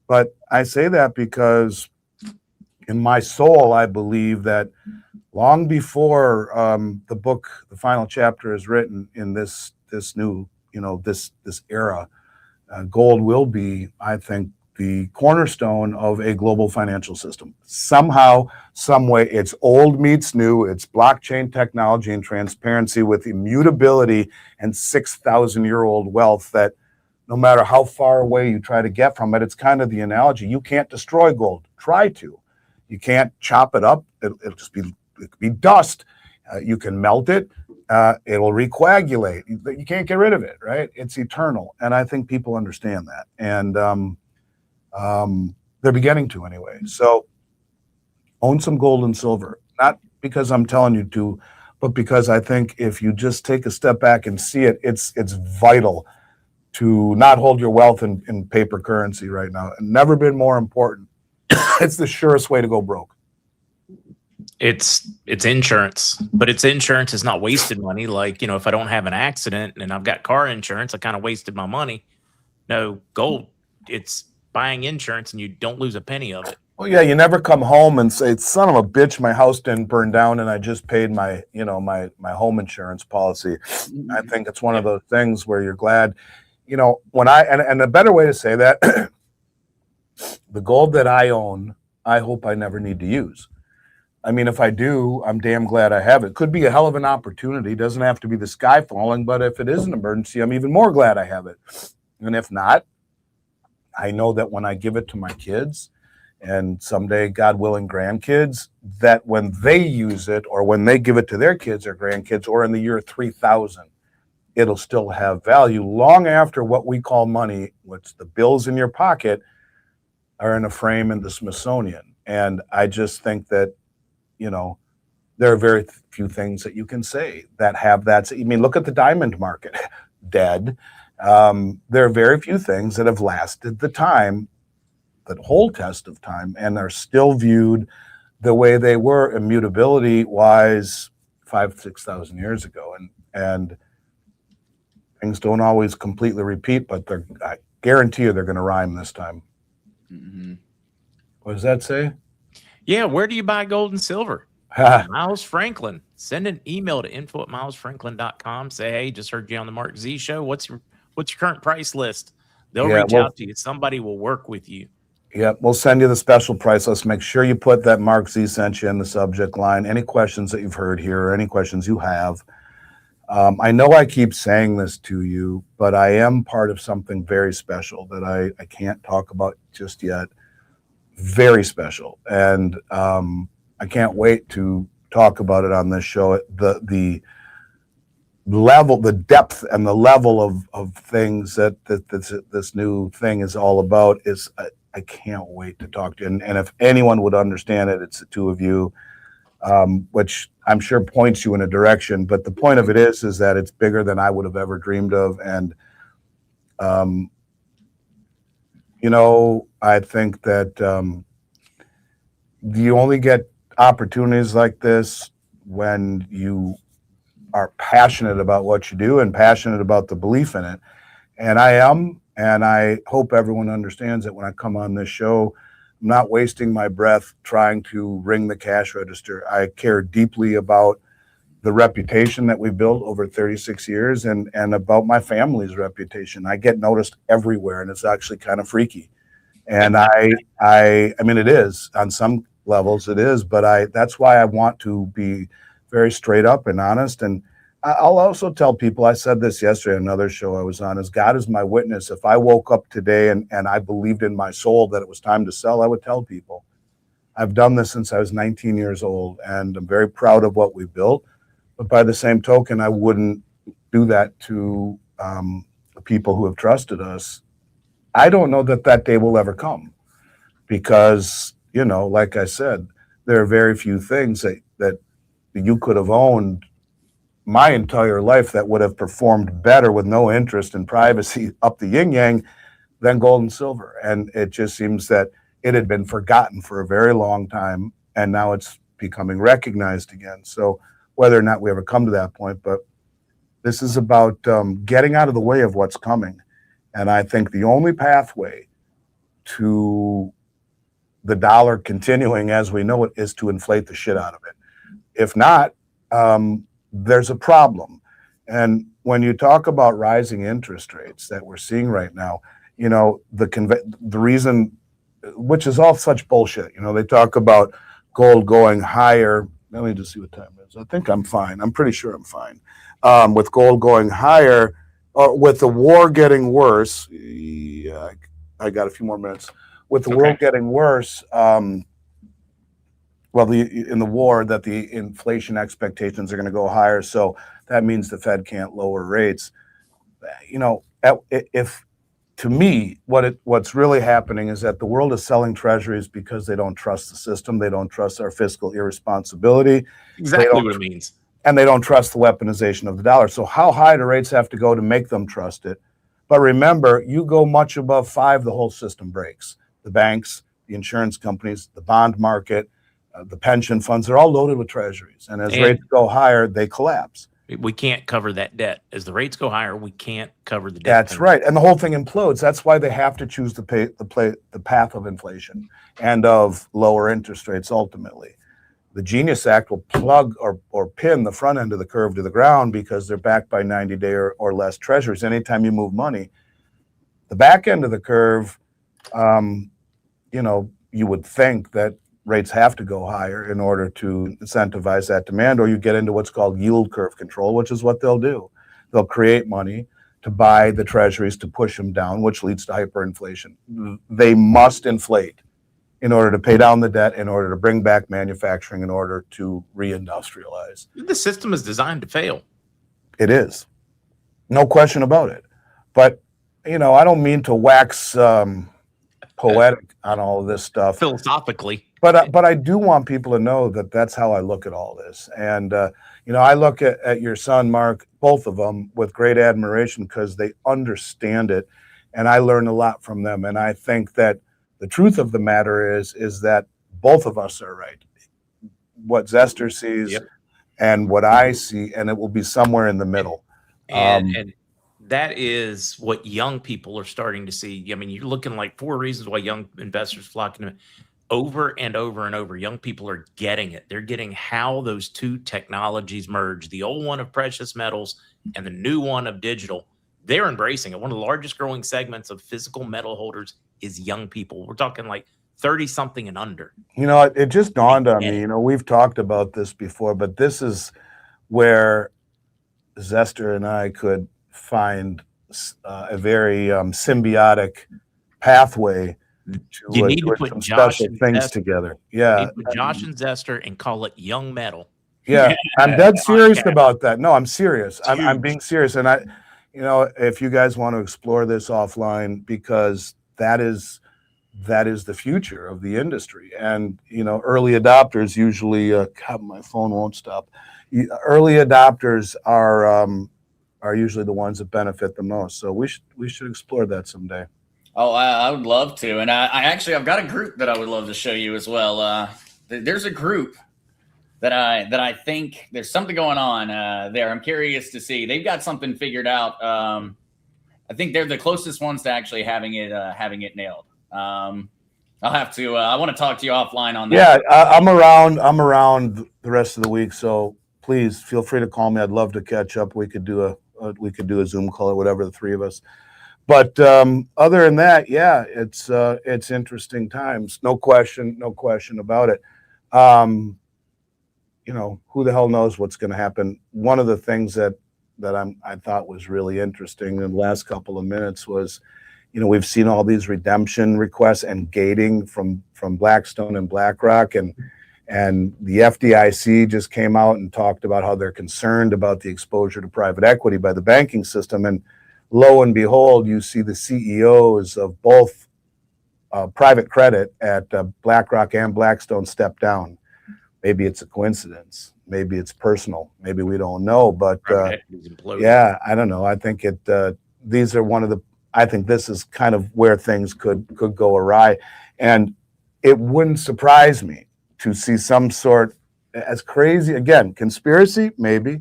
But I say that because in my soul, I believe that long before the book, the final chapter is written in this new, this era, gold will be, I think, the cornerstone of a global financial system. Somehow, some way, it's old meets new. It's blockchain technology and transparency with immutability and 6,000-year-old wealth that no matter how far away you try to get from it, it's kind of the analogy. You can't destroy gold. Try to. You can't chop it up. It'll be dust. You can melt it. It'll recoagulate. You can't get rid of it, right? It's eternal. And I think people understand that. And they're beginning to anyway. So own some gold and silver, not because I'm telling you to, but because I think if you just take a step back and see it, it's vital to not hold your wealth in paper currency right now. It's never been more important. It's the surest way to go broke. It's insurance, but it's insurance is not wasted money. Like, if I don't have an accident and I've got car insurance, I kind of wasted my money. No, gold, it's buying insurance and you don't lose a penny of it. Well, yeah, you never come home and say, son of a bitch, my house didn't burn down and I just paid my home insurance policy. I think it's one of those things where you're glad, when and a better way to say that, the gold that I own, I hope I never need to use. I mean, if I do, I'm damn glad I have it. Could be a hell of an opportunity. Doesn't have to be the sky falling, but if it is an emergency, I'm even more glad I have it. And if not, I know that when I give it to my kids and someday, God willing, grandkids, that when they use it or when they give it to their kids or grandkids or in the year 3000, it'll still have value long after what we call money, what's the bills in your pocket, are in a frame in the Smithsonian. And I just think that, there are very few things that you can say that have that. I mean, look at the diamond market, dead. There are very few things that have lasted the time, that whole test of time, and are still viewed the way they were immutability-wise 5,000-6,000 years ago. And things don't always completely repeat, but I guarantee you they're going to rhyme this time. Mm-hmm. What does that say? Yeah, where do you buy gold and silver? Miles Franklin. Send an email to info@milesfranklin.com. Say, hey, just heard you on the MarkZ show. What's your current price list? They'll reach out to you. Somebody will work with you. Yeah, we'll send you the special price list. Make sure you put that MarkZ sent you in the subject line. Any questions that you've heard here or any questions you have. I know I keep saying this to you, but I am part of something very special that I can't talk about just yet. Very special. And I can't wait to talk about it on this show. The level, the depth and the level of things that this new thing is all about is I can't wait to talk to you. And if anyone would understand it, it's the two of you, which I'm sure points you in a direction. But the point of it is that it's bigger than I would have ever dreamed of. And, I think that you only get opportunities like this when you are passionate about what you do and passionate about the belief in it. And I am, and I hope everyone understands that when I come on this show, I'm not wasting my breath trying to ring the cash register. I care deeply about the reputation that we built over 36 years and about my family's reputation. I get noticed everywhere, and it's actually kind of freaky. And I mean, it is on some levels, it is, but that's why I want to be very straight up and honest. And I'll also tell people, I said this yesterday on another show I was on, is God is my witness. If I woke up today and I believed in my soul that it was time to sell, I would tell people. I've done this since I was 19 years old, and I'm very proud of what we built. But by the same token, I wouldn't do that to the people who have trusted us. I don't know that that day will ever come because, you know, like I said, there are very few things that you could have owned my entire life that would have performed better with no interest in privacy up the yin yang than gold and silver. And it just seems that it had been forgotten for a very long time, and now it's becoming recognized again. So whether or not we ever come to that point, but this is about getting out of the way of what's coming. And I think the only pathway to the dollar continuing as we know it is to inflate the shit out of it. If not, there's a problem. And when you talk about rising interest rates that we're seeing right now, you know, the reason, which is all such bullshit, you know, they talk about gold going higher. Let me just see what time it is. I think I'm fine. I'm pretty sure I'm fine. With gold going higher, with the war getting worse, yeah, I got a few more minutes. With the world getting worse, in the war, that the inflation expectations are going to go higher, so that means the Fed can't lower rates. You know, if to me, what's really happening is that the world is selling treasuries because they don't trust the system, they don't trust our fiscal irresponsibility. Exactly what it means. And they don't trust the weaponization of the dollar. So how high do rates have to go to make them trust it? But remember, you go much above 5, the whole system breaks. The banks, the insurance companies, the bond market, the pension funds, they're all loaded with treasuries. And as rates go higher, they collapse. We can't cover that debt. As the rates go higher, we can't cover the debt. That's right. And the whole thing implodes. That's why they have to choose the path of inflation and of lower interest rates ultimately. The Genius Act will plug or pin the front end of the curve to the ground because they're backed by 90-day or less treasuries. Anytime you move money, the back end of the curve, you know, you would think that rates have to go higher in order to incentivize that demand, or you get into what's called yield curve control, which is what they'll do. They'll create money to buy the treasuries to push them down, which leads to hyperinflation. They must inflate in order to pay down the debt, in order to bring back manufacturing, in order to reindustrialize. The system is designed to fail. It is. No question about it. But, you know, I don't mean to wax poetic on all of this stuff. Philosophically. But I do want people to know that that's how I look at all this. And, you know, I look at your son, Mark, both of them, with great admiration because they understand it. And I learn a lot from them. And I think that the truth of the matter is that both of us are right. What Zester sees and what I see, and it will be somewhere in the middle. And that is what young people are starting to see. I mean, you're looking like 4 reasons why young investors flock into it. Over and over and over, young people are getting it. They're getting how those two technologies merge, the old one of precious metals and the new one of digital. They're embracing it. One of the largest growing segments of physical metal holders is young people. We're talking like 30-something and under. You know, it just dawned on me, you know, we've talked about this before, but this is where Zester and I could find a very symbiotic pathway you need to put Josh and things Zester together. Yeah. You need to put Josh and Zester and call it young metal. Yeah. I'm dead serious about that. No, I'm serious. I'm being serious. And you know, if you guys want to explore this offline, because that is the future of the industry. And, you know, early adopters usually, God, my phone won't stop. Early adopters are usually the ones that benefit the most. So we should explore that someday. Oh, I would love to. And I've got a group that I would love to show you as well. There's a group that I think there's something going on there. I'm curious to see. They've got something figured out. I think they're the closest ones to actually having it nailed. I'll have to. I want to talk to you offline on that. Yeah, I'm around the rest of the week, so please feel free to call me. I'd love to catch up. We could do a Zoom call or whatever, the three of us. But other than that, yeah, it's interesting times. No question about it. Who the hell knows what's going to happen? One of the things that I thought was really interesting in the last couple of minutes was, we've seen all these redemption requests and gating from Blackstone and BlackRock, and the FDIC just came out and talked about how they're concerned about the exposure to private equity by the banking system. And lo and behold, you see the CEOs of both private credit at BlackRock and Blackstone step down. Maybe it's a coincidence. Maybe it's personal. Maybe we don't know. But yeah, I don't know. I think these are I think this is kind of where things could go awry. And it wouldn't surprise me to see some sort, as crazy, again, conspiracy, maybe.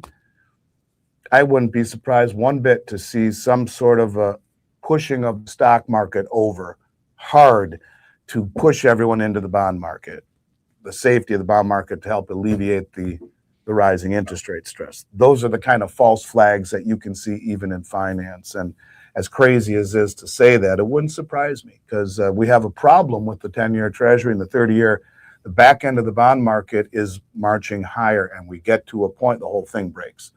I wouldn't be surprised one bit to see some sort of a pushing of the stock market over hard to push everyone into the bond market, the safety of the bond market to help alleviate the rising interest rate stress. Those are the kind of false flags that you can see even in finance. And as crazy as it is to say that, it wouldn't surprise me, because we have a problem with the 10-year Treasury and the 30-year. The back end of the bond market is marching higher, and we get to a point the whole thing breaks.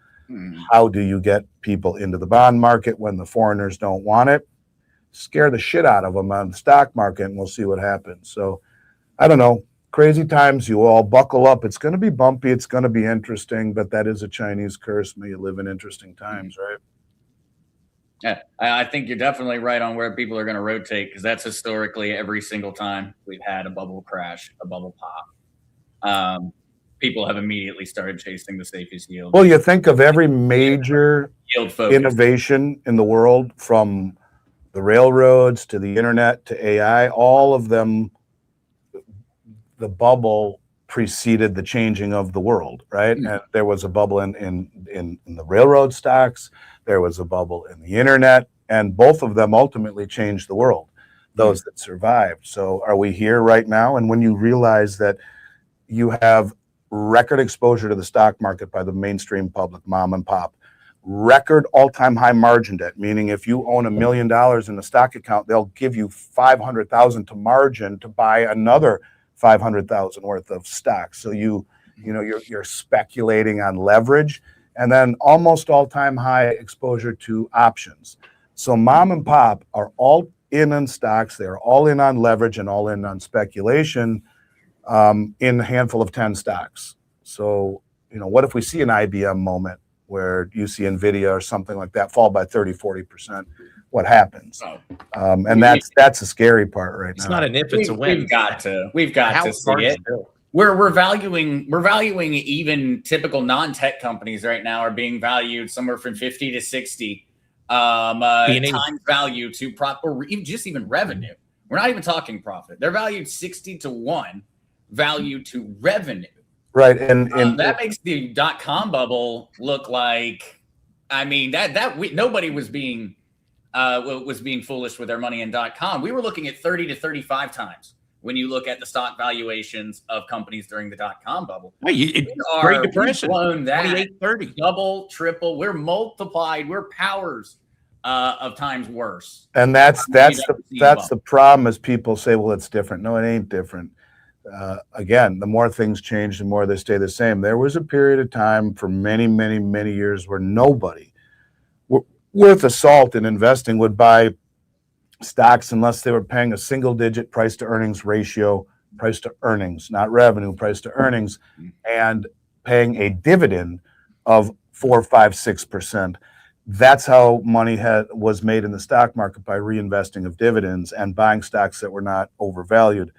How do you get people into the bond market when the foreigners don't want it? Scare the shit out of them on the stock market, and we'll see what happens. So I don't know. Crazy times. You all buckle up. It's going to be bumpy. It's going to be interesting, but that is a Chinese curse. May you live in interesting times, right? Yeah, I think you're definitely right on where people are going to rotate, because that's historically every single time we've had a bubble crash, a bubble pop. People have immediately started chasing the safest yield. Well, you think of every major innovation in the world, from the railroads to the internet to AI, all of them, the bubble preceded the changing of the world, right? Mm-hmm. And there was a bubble in the railroad stocks. There was a bubble in the internet, and both of them ultimately changed the world, those that survived. So are we here right now? And when you realize that you have record exposure to the stock market by the mainstream public, mom and pop, record all-time high margin debt, meaning if you own $1 million in a stock account, they'll give you $500,000 to margin to buy another $500,000 worth of stocks. So you're speculating on leverage, and then almost all-time high exposure to options. So mom and pop are all in on stocks. They're all in on leverage and all in on speculation in a handful of 10 stocks. So, what if we see an IBM moment where you see NVIDIA or something like that fall by 30, 40%? What happens? And that's a scary part right now. It's not an if, it's a when. We've got to see it. We're valuing even typical non-tech companies right now are being valued somewhere from 50 to 60 times value to or even revenue. We're not even talking profit. They're valued 60 to 1 value to revenue. Right, and that makes the .com bubble look like, nobody was being foolish with their money in .com. We were looking at 30 to 35 times when you look at the stock valuations of companies during the .com bubble. Great Depression, blown that 28, 30, double, triple. We're multiplied. We're powers of times worse. And that's the problem, is people say, well, it's different. No, it ain't different. Again, the more things change, the more they stay the same. There was a period of time for many, many, many years where nobody worth a salt in investing would buy stocks unless they were paying a single-digit price-to-earnings ratio, price to earnings, not revenue, price to earnings, and paying a dividend of 4, 5, 6%. That's how money was made in the stock market, by reinvesting of dividends and buying stocks that were not overvalued.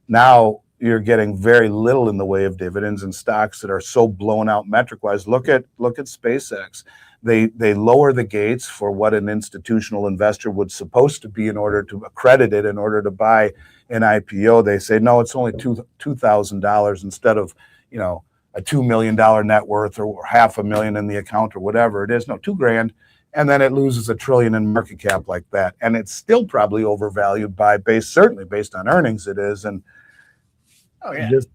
Now you're getting very little in the way of dividends and stocks that are so blown out metric-wise. Look at SpaceX. They lower the gates for what an institutional investor would supposed to be in order to accredit it, in order to buy an IPO. They say, no, it's only $2,000 instead of, a $2 million net worth or $500,000 in the account or whatever it is. No, $2,000. And then it loses $1 trillion in market cap like that. And it's still probably overvalued certainly based on earnings it is. And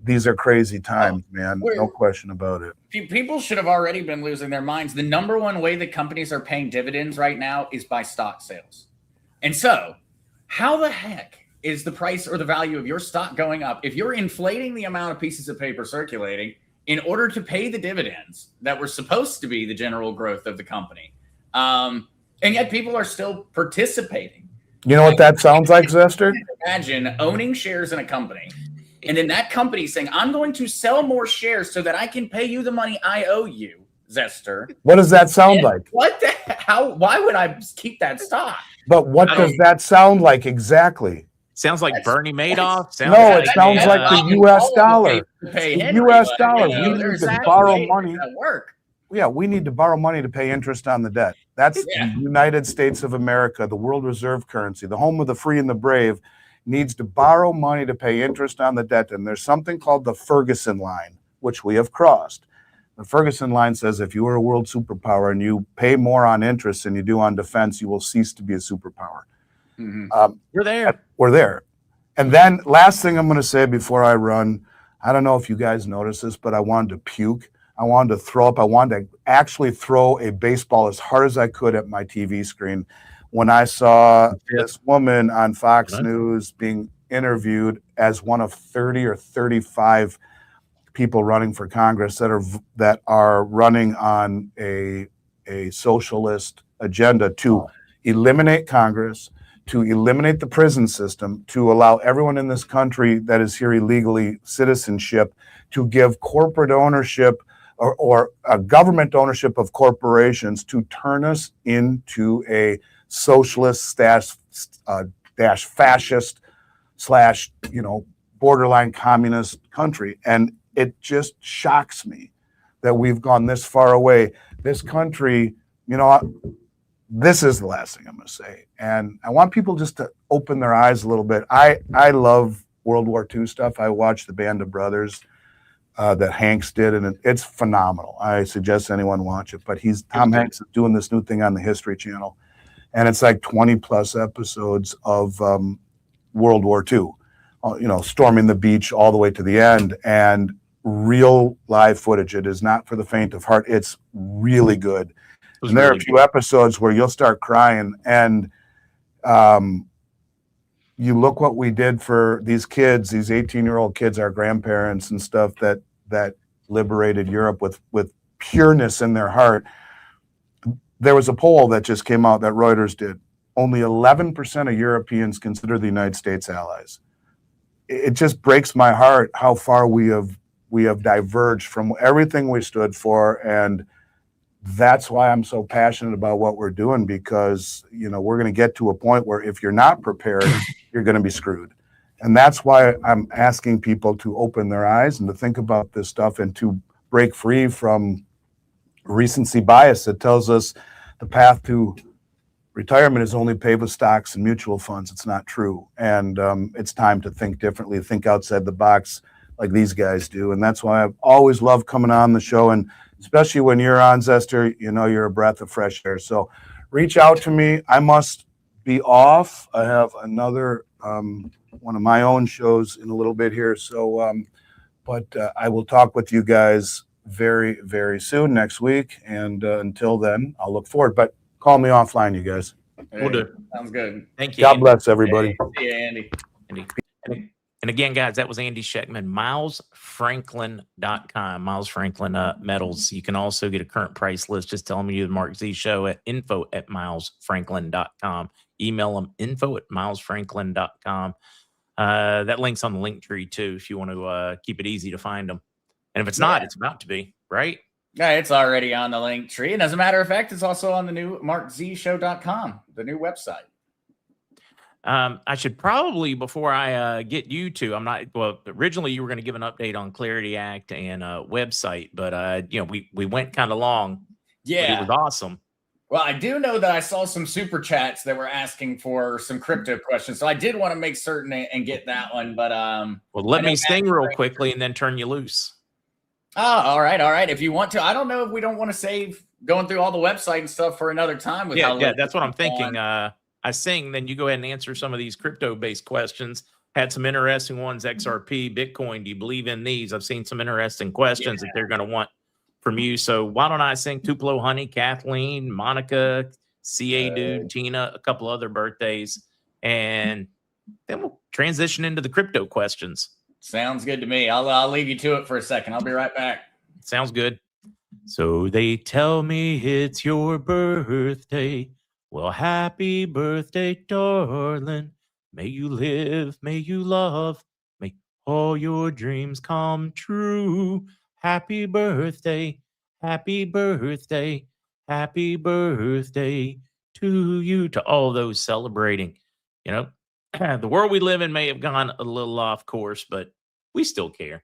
these are crazy times, man. No question about it. People should have already been losing their minds. The number one way that companies are paying dividends right now is by stock sales. And so how the heck is the price or the value of your stock going up if you're inflating the amount of pieces of paper circulating in order to pay the dividends that were supposed to be the general growth of the company? And yet people are still participating. You know what that sounds like, Zester? Imagine owning shares in a company, and then that company saying, I'm going to sell more shares so that I can pay you the money I owe you, Zester. What does that sound like? What the how? Why would I keep that stock? But what does that sound like exactly? Sounds like Bernie Madoff. It sounds like the U.S. dollar. The U.S. dollar. We need to borrow money. Yeah, we need to borrow money to pay interest on the debt. That's the United States of America, the world reserve currency, the home of the free and the brave, needs to borrow money to pay interest on the debt. And there's something called the Ferguson line, which we have crossed. The Ferguson line says if you are a world superpower and you pay more on interest than you do on defense, you will cease to be a superpower. We're there. We're there. And then last thing I'm going to say before I run, I don't know if you guys noticed this, but I wanted to puke. I wanted to throw up. I wanted to actually throw a baseball as hard as I could at my TV screen when I saw this woman on Fox News being interviewed as one of 30 or 35 people running for Congress that are running on a socialist agenda to eliminate Congress, to eliminate the prison system, to allow everyone in this country that is here illegally citizenship, to give corporate ownership or a government ownership of corporations, to turn us into a socialist dash fascist slash, borderline communist country. And it just shocks me that we've gone this far away. This country, this is the last thing I'm going to say. And I want people just to open their eyes a little bit. I love World War II stuff. I watched The Band of Brothers that Hanks did, and it's phenomenal. I suggest anyone watch it. But Tom Hanks is doing this new thing on the History Channel, and it's like 20 plus episodes of World War II, storming the beach all the way to the end, and real live footage. It is not for the faint of heart. It's really good. And there are a few episodes where you'll start crying, and you look what we did for these kids, these 18-year-old kids, our grandparents and stuff that liberated Europe with pureness in their heart. There was a poll that just came out that Reuters did. Only 11% of Europeans consider the United States allies. It just breaks my heart how far we have diverged from everything we stood for, and that's why I'm so passionate about what we're doing, because we're going to get to a point where if you're not prepared, you're going to be screwed. And that's why I'm asking people to open their eyes and to think about this stuff and to break free from recency bias that tells us the path to retirement is only paved with stocks and mutual funds. It's not true. And it's time to think differently, think outside the box like these guys do. And that's why I've always loved coming on the show. And especially when you're on, Zester, you're a breath of fresh air. So reach out to me. I must be off. I have another one of my own shows in a little bit here. So, but I will talk with you guys very, very soon next week. And until then, I'll look forward. But call me offline, you guys. We'll do. Sounds good. Thank you. God bless everybody. See you, Andy. And again, guys, that was Andy Schectman, MilesFranklin.com, Miles Franklin metals. You can also get a current price list. Just tell them you the MarkZ show at info@MilesFranklin.com. Email them info@MilesFranklin.com. That link's on the link tree too, if you want to keep it easy to find them. And if it's not, it's about to be, right? Yeah, it's already on the link tree. And as a matter of fact, it's also on the new MarkZshow.com, the new website. I should probably, before I get you to, originally you were going to give an update on Clarity Act and website, but we went kind of long. Yeah. It was awesome. Well, I do know that I saw some super chats that were asking for some crypto questions. So I did want to make certain and get that one, but let me sing real quickly and then turn you loose. Oh, all right, all right. If you want to, I don't know if we don't want to save going through all the website and stuff for another time. With how Yeah, late that's what I'm it's thinking. on. I sing, then you go ahead and answer some of these crypto-based questions. Had some interesting ones, XRP, Bitcoin. Do you believe in these? I've seen some interesting questions that they're going to want from you. So why don't I sing Tupelo Honey, Kathleen, Monica, CA Dude, Tina, a couple other birthdays, and then we'll transition into the crypto questions. Sounds good to me. I'll leave you to it for a second. I'll be right back. Sounds good. So they tell me it's your birthday. Well, happy birthday, darling. May you live, may you love, may all your dreams come true. Happy birthday, happy birthday, happy birthday to you. To all those celebrating. You know, the world we live in may have gone a little off course, but we still care.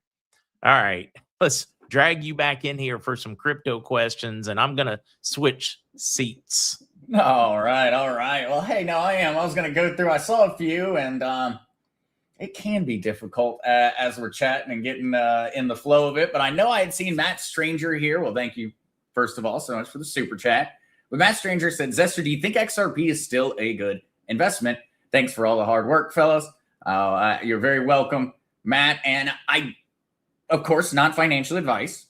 All right, let's drag you back in here for some crypto questions, and I'm going to switch seats. All right, all right. Well, hey, no, I was going to go through. I saw a few, and it can be difficult as we're chatting and getting in the flow of it. But I know I had seen Matt Stranger here. Well, thank you, first of all, so much for the super chat. But Matt Stranger said, Zester, do you think XRP is still a good investment? Thanks for all the hard work, fellas. You're very welcome, Matt. And of course, not financial advice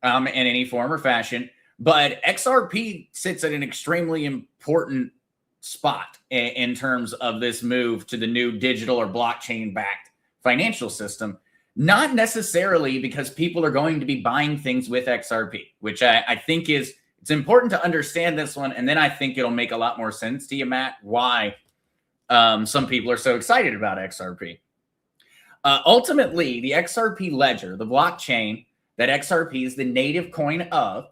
in any form or fashion, but XRP sits at an extremely important spot in terms of this move to the new digital or blockchain-backed financial system. Not necessarily because people are going to be buying things with XRP, which I think it's important to understand this one, and then I think it'll make a lot more sense to you, Matt, why some people are so excited about XRP. Ultimately, the XRP ledger, the blockchain that XRP is the native coin of,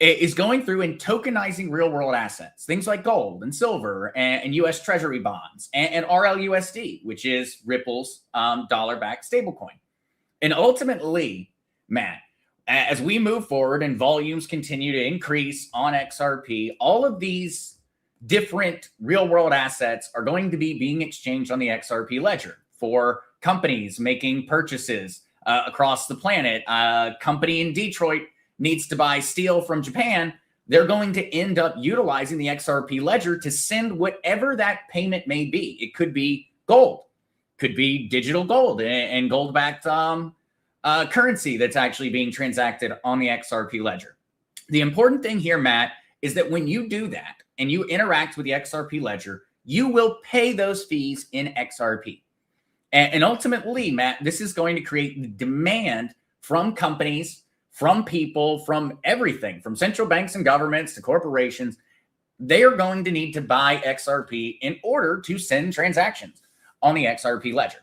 is going through and tokenizing real world assets, things like gold and silver and US Treasury bonds and RLUSD, which is Ripple's dollar-backed stablecoin. And ultimately, Matt, as we move forward and volumes continue to increase on XRP, all of these different real world assets are going to be being exchanged on the XRP ledger for companies making purchases across the planet. A company in Detroit needs to buy steel from Japan. They're going to end up utilizing the XRP ledger to send whatever that payment may be. It could be gold, could be digital gold and gold-backed currency that's actually being transacted on the XRP ledger. The important thing here, Matt, is that when you do that and you interact with the XRP ledger, you will pay those fees in XRP. And ultimately, Matt, this is going to create demand from companies, from people, from everything, from central banks and governments to corporations. They are going to need to buy XRP in order to send transactions on the XRP ledger.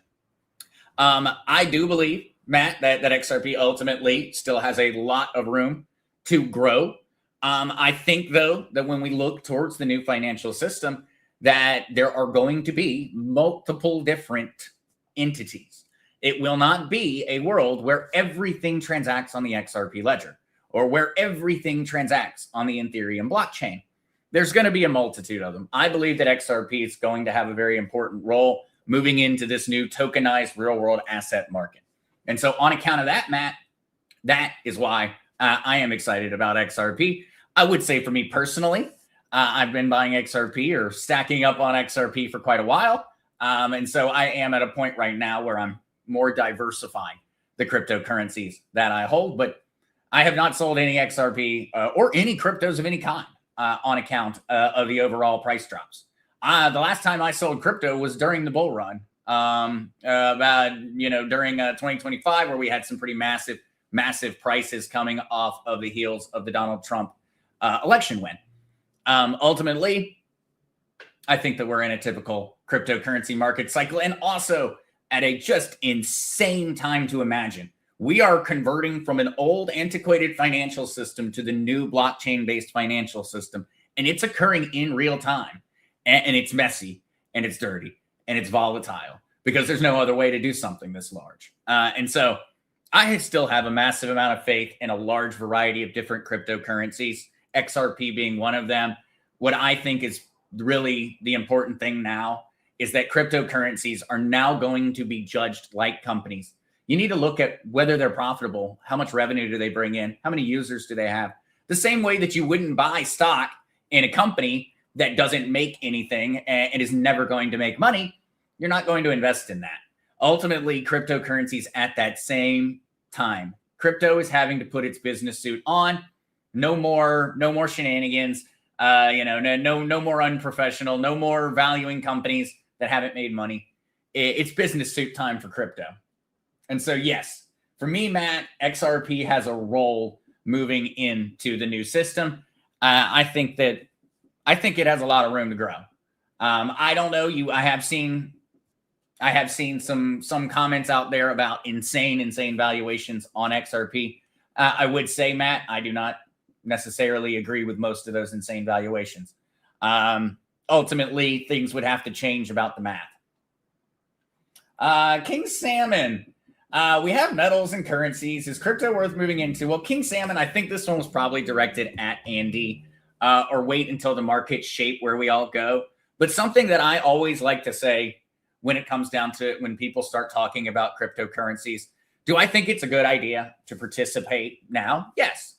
I do believe, Matt, that XRP ultimately still has a lot of room to grow. I think, though, that when we look towards the new financial system, that there are going to be multiple different entities. It will not be a world where everything transacts on the XRP ledger or where everything transacts on the Ethereum blockchain. There's going to be a multitude of them. I believe that XRP is going to have a very important role moving into this new tokenized real world asset market. And so on account of that, Matt, that is why I am excited about XRP. I would say for me personally, I've been buying XRP or stacking up on XRP for quite a while. And so I am at a point right now where I'm more diversifying the cryptocurrencies that I hold, but I have not sold any XRP or any cryptos of any kind on account of the overall price drops. The last time I sold crypto was during the bull run, during 2025, where we had some pretty massive prices coming off of the heels of the Donald Trump election win. Ultimately, I think that we're in a typical cryptocurrency market cycle, and also at a just insane time to imagine. We are converting from an old antiquated financial system to the new blockchain-based financial system, and it's occurring in real time. And it's messy, and it's dirty, and it's volatile, because there's no other way to do something this large. And so I still have a massive amount of faith in a large variety of different cryptocurrencies, XRP being one of them. What I think is really the important thing now is that cryptocurrencies are now going to be judged like companies. You need to look at whether they're profitable. How much revenue do they bring in? How many users do they have? The same way that you wouldn't buy stock in a company that doesn't make anything and is never going to make money, you're not going to invest in that. Ultimately, cryptocurrencies at that same time. Crypto is having to put its business suit on. No more shenanigans. No more unprofessional. No more valuing companies that haven't made money. It's business suit time for crypto. And so, yes, for me, Matt, XRP has a role moving into the new system. I think it has a lot of room to grow. I don't know you. I have seen some comments out there about insane valuations on XRP. I would say, Matt, I do not necessarily agree with most of those insane valuations. Ultimately, things would have to change about the math. King Salmon. We have metals and currencies. Is crypto worth moving into? Well, King Salmon, I think this one was probably directed at Andy, or wait until the markets shape where we all go. But something that I always like to say when it comes down to it, when people start talking about cryptocurrencies, do I think it's a good idea to participate now? Yes.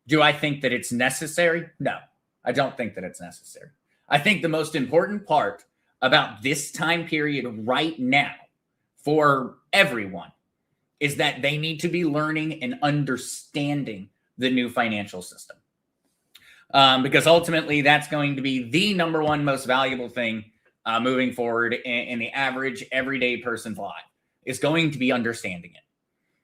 Do I think that it's necessary? No, I don't think that it's necessary. I think the most important part about this time period right now for everyone is that they need to be learning and understanding the new financial system. Because ultimately that's going to be the number one most valuable thing moving forward in the average everyday person's life, is going to be understanding it.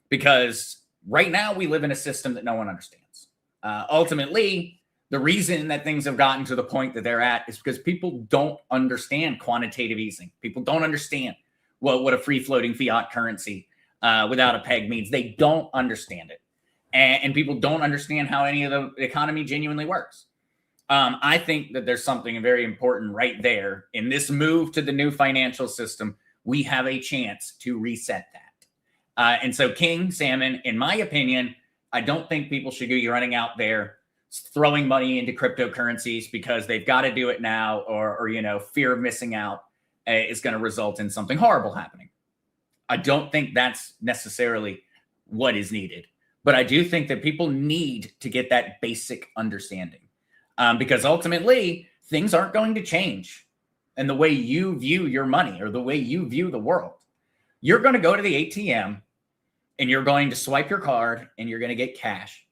Because right now we live in a system that no one understands. Ultimately, the reason that things have gotten to the point that they're at is because people don't understand quantitative easing. People don't understand what a free-floating fiat currency without a peg means. They don't understand it. And people don't understand how any of the economy genuinely works. I think that there's something very important right there. In this move to the new financial system, we have a chance to reset that. And so King Salmon, in my opinion, I don't think people should be running out there throwing money into cryptocurrencies because they've got to do it now, or fear of missing out is going to result in something horrible happening. I don't think that's necessarily what is needed, but I do think that people need to get that basic understanding, because ultimately things aren't going to change in the way you view your money or the way you view the world. You're going to go to the ATM and you're going to swipe your card and you're going to get cash.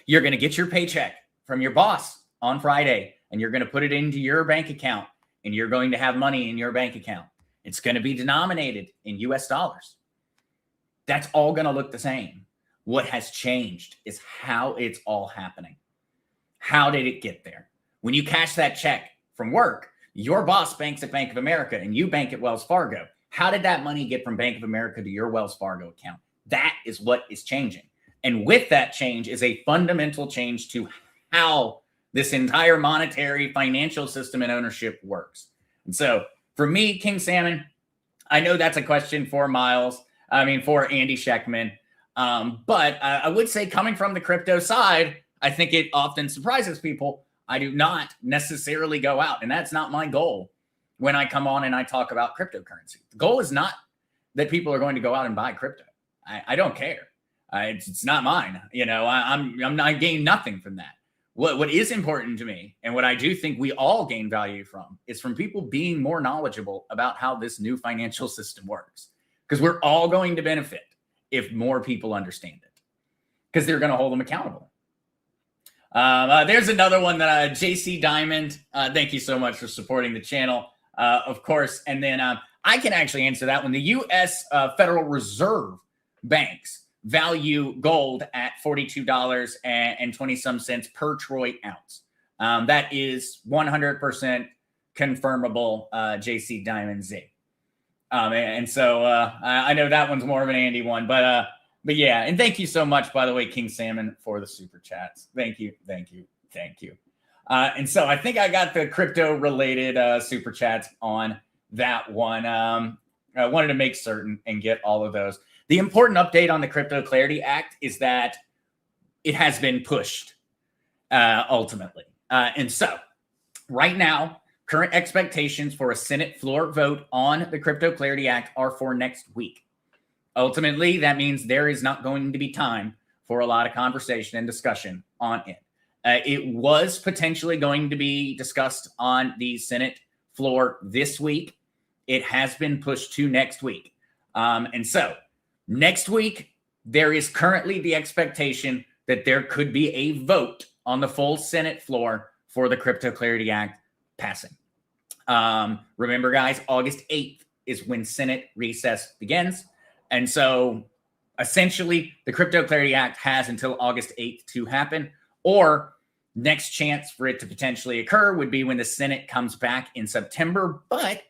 You're going to get your paycheck from your boss on Friday and you're going to put it into your bank account and you're going to have money in your bank account. It's going to be denominated in US dollars. That's all going to look the same. What has changed is how it's all happening. How did it get there? When you cash that check from work, your boss banks at Bank of America and you bank at Wells Fargo. How did that money get from Bank of America to your Wells Fargo account? That is what is changing. And with that change is a fundamental change to how this entire monetary financial system and ownership works. And so for me, King Salmon, I know that's a question for for Andy Schectman. But I would say, coming from the crypto side, I think it often surprises people. I do not necessarily go out, and that's not my goal when I come on and I talk about cryptocurrency. The goal is not that people are going to go out and buy crypto. I don't care. It's not mine. I'm not gaining nothing from that. What is important to me, and what I do think we all gain value from, is from people being more knowledgeable about how this new financial system works. Because we're all going to benefit if more people understand it, because they're going to hold them accountable. There's another one that JC Diamond. Thank you so much for supporting the channel, of course. And then I can actually answer that one. The U.S. Federal Reserve banks value gold at $42 and 20 some cents per troy ounce. That is 100% confirmable, JC Diamond Z. And so I know that one's more of an Andy one, but yeah. And thank you so much, by the way, King Salmon, for the super chats. Thank you. And so I think I got the crypto related super chats on that one. I wanted to make certain and get all of those. The important update on the Crypto Clarity Act is that it has been pushed ultimately. And so right now, current expectations for a Senate floor vote on the Crypto Clarity Act are for next week. Ultimately, that means there is not going to be time for a lot of conversation and discussion on it. It was potentially going to be discussed on the Senate floor this week. It has been pushed to next week. And so next week, there is currently the expectation that there could be a vote on the full Senate floor for the Crypto Clarity Act passing. Remember, guys, August 8th is when Senate recess begins. And so essentially, the Crypto Clarity Act has until August 8th to happen, or next chance for it to potentially occur would be when the Senate comes back in September. But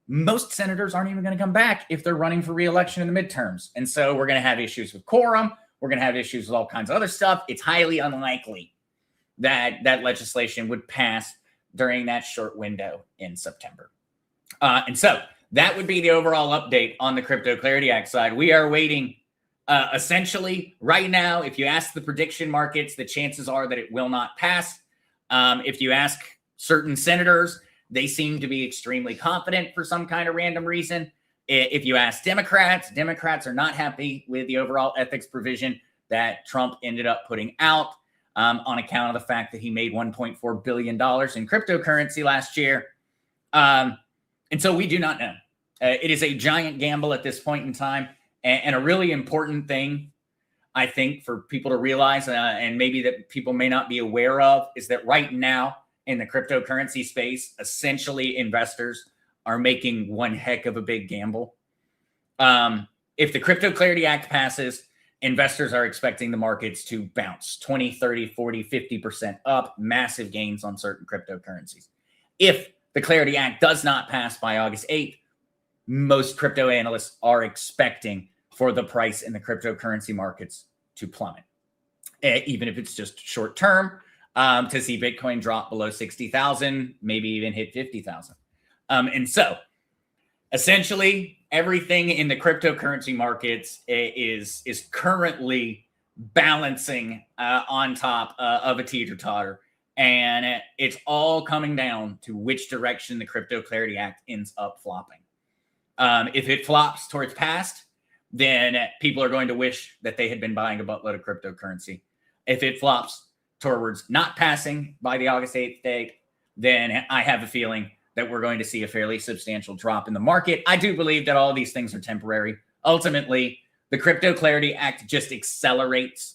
most senators aren't even going to come back if they're running for re-election in the midterms. And so we're going to have issues with quorum. We're going to have issues with all kinds of other stuff. It's highly unlikely that that legislation would pass during that short window in September. And so that would be the overall update on the Crypto Clarity Act side. We are waiting. Essentially, right now, if you ask the prediction markets, the chances are that it will not pass. If you ask certain senators, they seem to be extremely confident for some kind of random reason. If you ask Democrats, Democrats are not happy with the overall ethics provision that Trump ended up putting out on account of the fact that he made $1.4 billion in cryptocurrency last year. And so we do not know. It is a giant gamble at this point in time. And a really important thing, I think, for people to realize, and maybe that people may not be aware of, is that right now in the cryptocurrency space, essentially investors are making one heck of a big gamble. If the Crypto Clarity Act passes, investors are expecting the markets to bounce 20, 30, 40, 50% up, massive gains on certain cryptocurrencies. If the Clarity Act does not pass by August 8th, most crypto analysts are expecting for the price in the cryptocurrency markets to plummet, even if it's just short term, to see Bitcoin drop below 60,000, maybe even hit 50,000. And so essentially everything in the cryptocurrency markets is currently balancing on top of a teeter-totter. And it's all coming down to which direction the Crypto Clarity Act ends up flopping. If it flops towards past, then people are going to wish that they had been buying a buttload of cryptocurrency. If it flops towards not passing by the August 8th date, then I have a feeling that we're going to see a fairly substantial drop in the market. I do believe that all these things are temporary. Ultimately, the Crypto Clarity Act just accelerates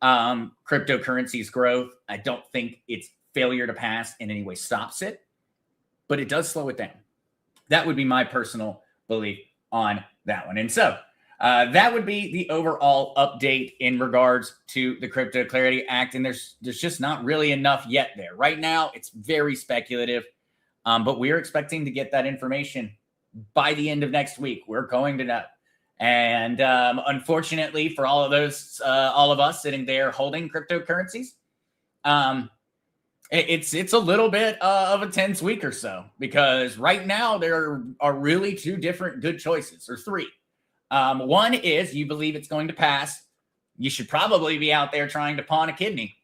cryptocurrency's growth. I don't think its failure to pass in any way stops it, but it does slow it down. That would be my personal belief on that one. And so that would be the overall update in regards to the Crypto Clarity Act. And there's just not really enough yet there. Right now, it's very speculative, but we're expecting to get that information by the end of next week. We're going to know. And unfortunately, for all of us sitting there holding cryptocurrencies, it's a little bit of a tense week or so, because right now there are really two different good choices, or three. One is you believe it's going to pass. You should probably be out there trying to pawn a kidney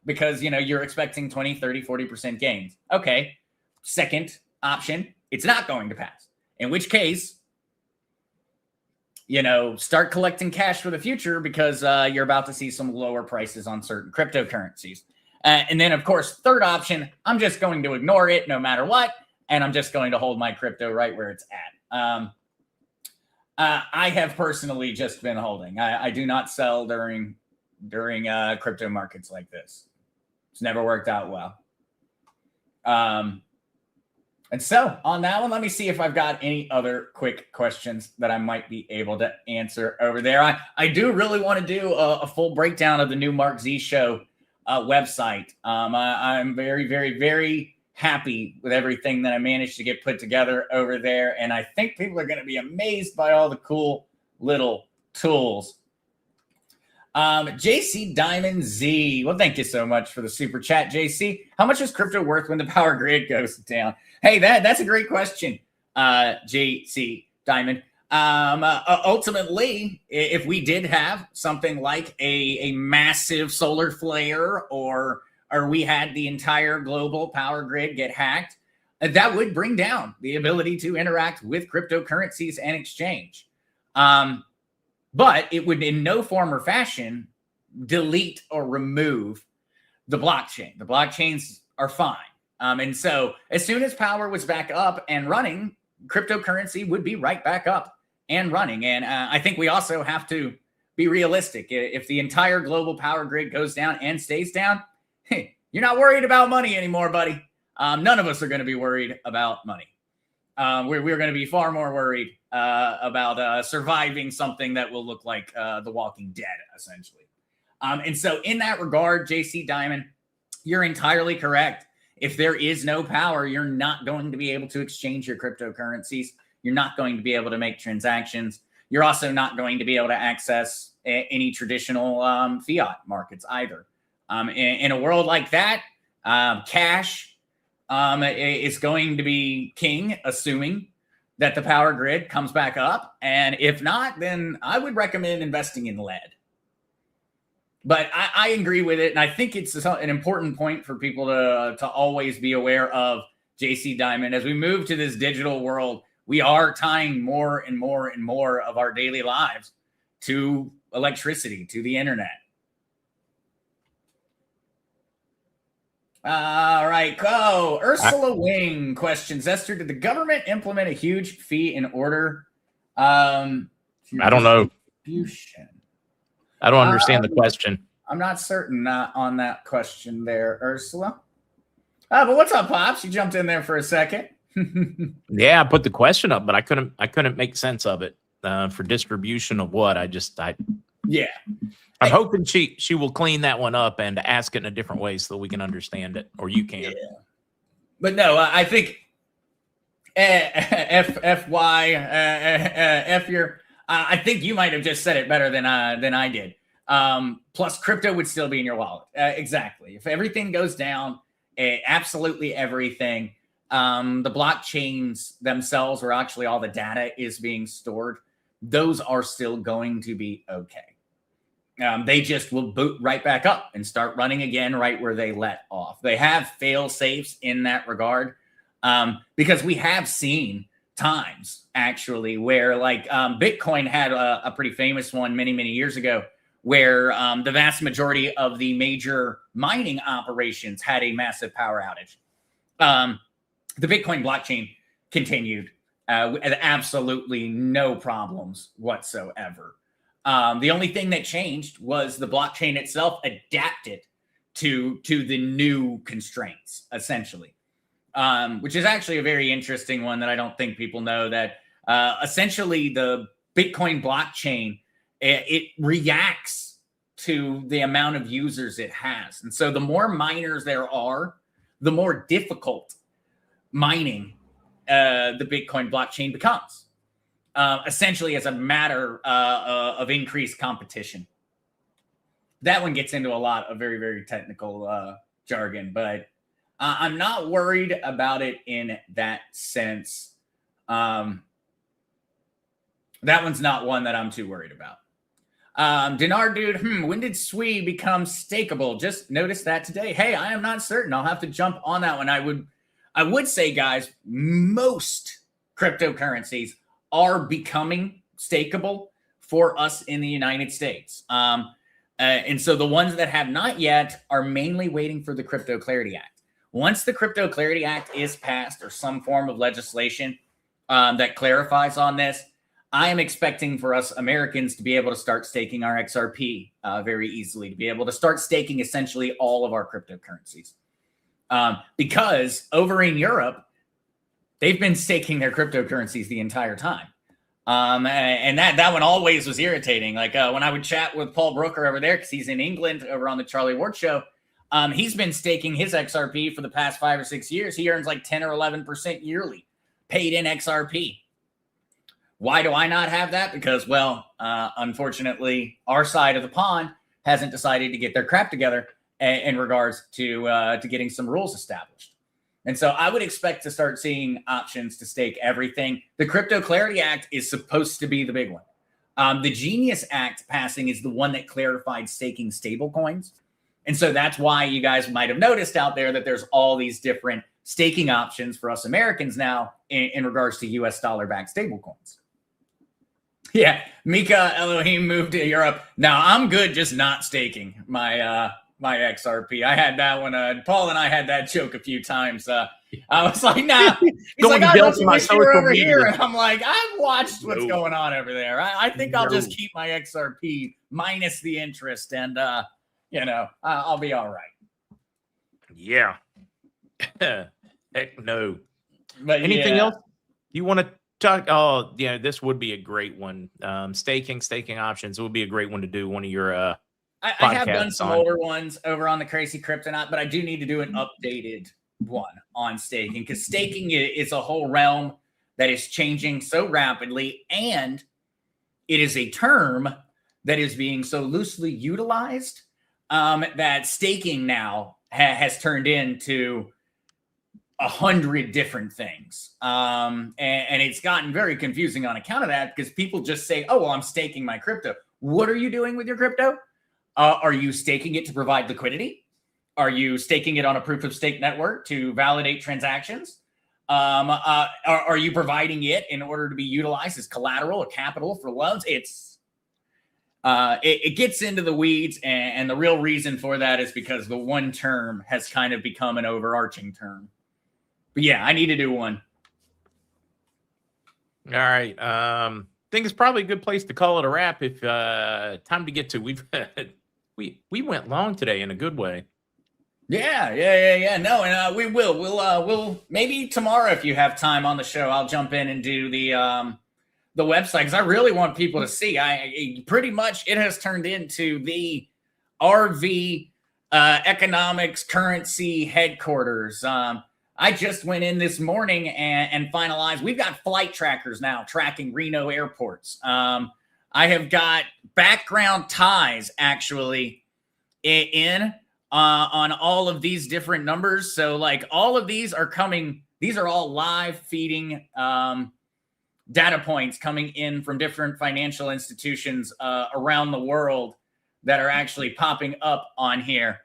because, you're expecting 20, 30, 40% gains. Okay. Second option, it's not going to pass, in which case, start collecting cash for the future because you're about to see some lower prices on certain cryptocurrencies. And then, of course, third option, I'm just going to ignore it no matter what, and I'm just going to hold my crypto right where it's at. I have personally just been holding. I do not sell during crypto markets like this. It's never worked out well. And so on that one, let me see if I've got any other quick questions that I might be able to answer over there. I do really want to do a full breakdown of the new MarkZ show website. I'm very, very, very happy with everything that I managed to get put together over there. And I think people are going to be amazed by all the cool little tools. JC Diamond Z. Well, thank you so much for the super chat, JC. How much is crypto worth when the power grid goes down? Hey, that's a great question, JC Diamond. Ultimately, if we did have something like a massive solar flare, or we had the entire global power grid get hacked, that would bring down the ability to interact with cryptocurrencies and exchange. But it would in no form or fashion delete or remove the blockchain. The blockchains are fine. And so as soon as power was back up and running, cryptocurrency would be right back up and running. And I think we also have to be realistic. If the entire global power grid goes down and stays down, hey, you're not worried about money anymore, buddy. None of us are going to be worried about money. We're going to be far more worried about surviving something that will look like The Walking Dead, essentially. And so in that regard, JC Diamond, you're entirely correct. If there is no power, you're not going to be able to exchange your cryptocurrencies. You're not going to be able to make transactions. You're also not going to be able to access any traditional fiat markets either. In a world like that, cash is going to be king, assuming that the power grid comes back up. And if not, then I would recommend investing in lead. But I agree with it. And I think it's an important point for people to always be aware of, JC Diamond. As we move to this digital world, we are tying more and more and more of our daily lives to electricity, to the internet. All right. Ursula Wing questions, Zester, did the government implement a huge fee in order? I don't know. I don't understand the question. I'm not certain on that question there, Ursula. But what's up, Pops? You jumped in there for a second. Yeah, I put the question up, but I couldn't make sense of it. For distribution of what? Yeah. I'm hoping she will clean that one up and ask it in a different way so that we can understand it, or you can. Yeah. But no, I think I think you might have just said it better than I did. Plus, crypto would still be in your wallet. Exactly. If everything goes down, absolutely everything, the blockchains themselves, where actually all the data is being stored, those are still going to be okay. They just will boot right back up and start running again right where they let off. They have fail safes in that regard, because we have seen times actually where Bitcoin had a pretty famous one many, many years ago where the vast majority of the major mining operations had a massive power outage. The Bitcoin blockchain continued with absolutely no problems whatsoever. The only thing that changed was the blockchain itself adapted to the new constraints, essentially, which is actually a very interesting one that I don't think people know, that essentially the Bitcoin blockchain, it reacts to the amount of users it has. And so the more miners there are, the more difficult mining the Bitcoin blockchain becomes. Essentially as a matter of increased competition. That one gets into a lot of very, very technical jargon, but I'm not worried about it in that sense. That one's not one that I'm too worried about. Dinar dude, when did SWI become stakeable? Just noticed that today. Hey, I am not certain. I'll have to jump on that one. I would say, guys, most cryptocurrencies are becoming stakeable for us in the United States. And so the ones that have not yet are mainly waiting for the Crypto Clarity Act. Once the Crypto Clarity Act is passed, or some form of legislation that clarifies on this, I am expecting for us Americans to be able to start staking our XRP very easily, to be able to start staking essentially all of our cryptocurrencies. Because over in Europe, they've been staking their cryptocurrencies the entire time. And that one always was irritating. Like when I would chat with Paul Brooker over there, because he's in England over on the Charlie Ward Show, he's been staking his XRP for the past 5 or 6 years. He earns like 10 or 11% yearly paid in XRP. Why do I not have that? Because, well, unfortunately, our side of the pond hasn't decided to get their crap together in regards to getting some rules established. And so I would expect to start seeing options to stake everything. The Crypto Clarity Act is supposed to be the big one. The Genius Act passing is the one that clarified staking stablecoins. And so that's why you guys might have noticed out there that there's all these different staking options for us Americans now in regards to US dollar-backed stablecoins. Yeah, Mika Elohim moved to Europe. Now I'm good just not staking my my XRP. I had that one. Paul and I had that joke a few times. I was like, nah. He's like, I to my wish you were social over media. here. And I'm like, I've watched what's No. going on over there. I think I'll just No. keep my XRP minus the interest, and I'll be all right. Yeah. Heck no. But Anything yeah. else you want to talk? Oh, yeah, this would be a great one. Staking options would be a great one to do. One of your I have done podcasts some on. older ones over on the Crazy Kryptonite, but I do need to do an updated one on staking, because staking is a whole realm that is changing so rapidly, and it is a term that is being so loosely utilized that staking now has turned into 100 different things. And it's gotten very confusing on account of that, because people just say, oh, well, I'm staking my crypto. What are you doing with your crypto? Are you staking it to provide liquidity? Are you staking it on a proof of stake network to validate transactions? Are you providing it in order to be utilized as collateral or capital for loans? It gets into the weeds, and the real reason for that is because the one term has kind of become an overarching term. But yeah, I need to do one. All right. Think it's probably a good place to call it a wrap. If time to get to, we went long today in a good way. Yeah. No, and we will. We'll maybe tomorrow, if you have time on the show, I'll jump in and do the website, because I really want people to see. Pretty much it has turned into the RV economics currency headquarters. I just went in this morning and finalized. We've got flight trackers now tracking Reno airports. I have got background ties actually in on all of these different numbers. So like all of these are coming. These are all live feeding data points coming in from different financial institutions around the world that are actually popping up on here.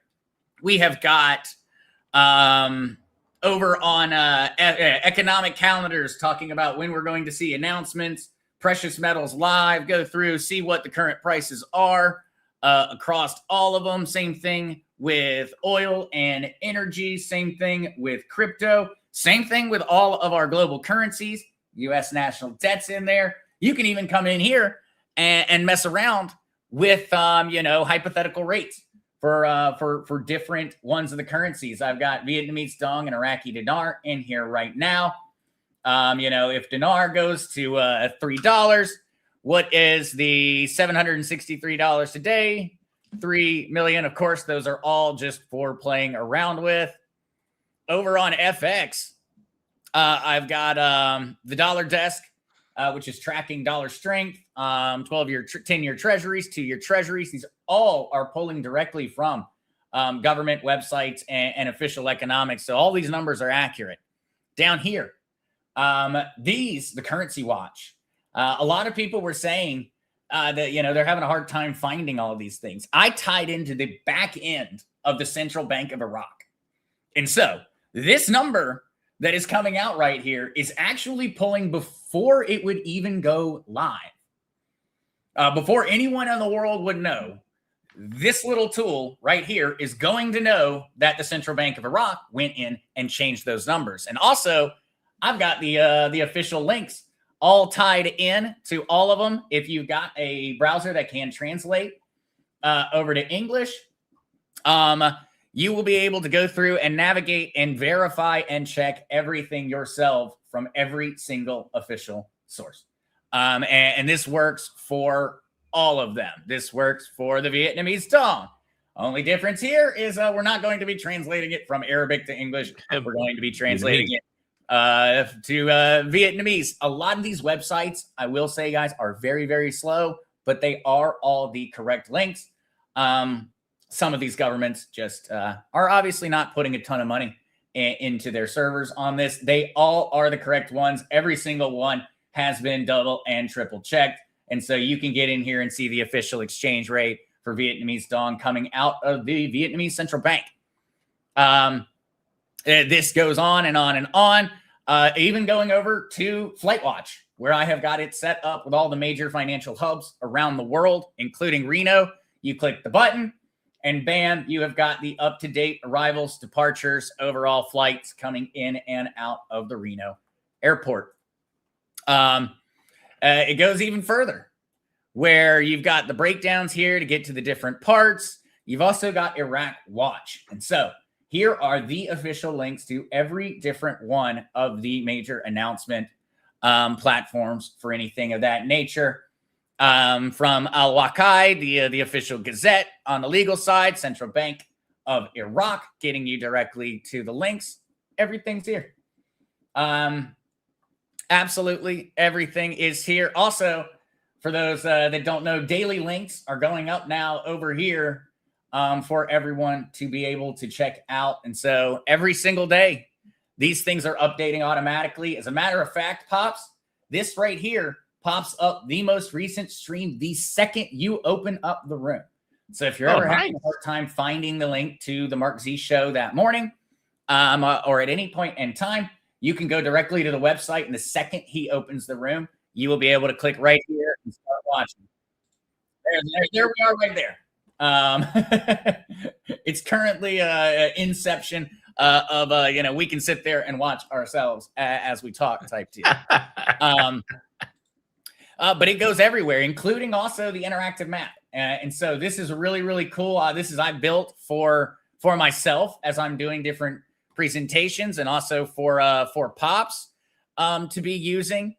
We have got over on economic calendars talking about when we're going to see announcements, precious metals live, go through, see what the current prices are across all of them. Same thing with oil and energy. Same thing with crypto. Same thing with all of our global currencies. U.S. national debt's in there. You can even come in here and mess around with, hypothetical rates for different ones of the currencies. I've got Vietnamese dong and Iraqi dinar in here right now. If dinar goes to $3, what is the $763 today? 3 million. Of course, those are all just for playing around with. Over on FX, I've got the dollar desk, which is tracking dollar strength, 12-year, 10-year treasuries, 2-year treasuries. These all are pulling directly from government websites and official economics. So all these numbers are accurate. Down here, the Currency Watch. A lot of people were saying that, they're having a hard time finding all of these things. I tied into the back end of the Central Bank of Iraq. And so this number that is coming out right here is actually pulling before it would even go live. Before anyone in the world would know, this little tool right here is going to know that the Central Bank of Iraq went in and changed those numbers. And also, I've got the official links all tied in to all of them. If you've got a browser that can translate over to English, you will be able to go through and navigate and verify and check everything yourself from every single official source. And this works for all of them. This works for the Vietnamese dong. Only difference here is we're not going to be translating it from Arabic to English. We're going to be translating it to Vietnamese. A lot of these websites, I will say, guys, are very, very slow, but they are all the correct links. Some of these governments just are obviously not putting a ton of money into their servers on this. They all are the correct ones. Every single one has been double and triple checked. And so you can get in here and see the official exchange rate for Vietnamese dong coming out of the Vietnamese central bank. This goes on and on and on, even going over to FlightWatch, where I have got it set up with all the major financial hubs around the world, including Reno. You click the button and bam, you have got the up-to-date arrivals, departures, overall flights coming in and out of the Reno airport. It goes even further, where you've got the breakdowns here to get to the different parts. You've also got Iraq Watch. And so here are the official links to every different one of the major announcement platforms for anything of that nature. From Al-Waqai, the official gazette on the legal side, Central Bank of Iraq, getting you directly to the links. Everything's here. Absolutely everything is here. Also, for those that don't know, daily links are going up now over here for everyone to be able to check out. And so every single day, these things are updating automatically. As a matter of fact, Pops, this right here pops up the most recent stream the second you open up the room. So if you're ever having a hard time finding the link to the MarkZ show that morning or at any point in time, you can go directly to the website. And the second he opens the room, you will be able to click right here and start watching. There we are right there. It's currently inception of, we can sit there and watch ourselves as we talk type deal. But it goes everywhere, including also the interactive map. And so this is really, really cool. I built for myself as I'm doing different presentations and also for Pops to be using.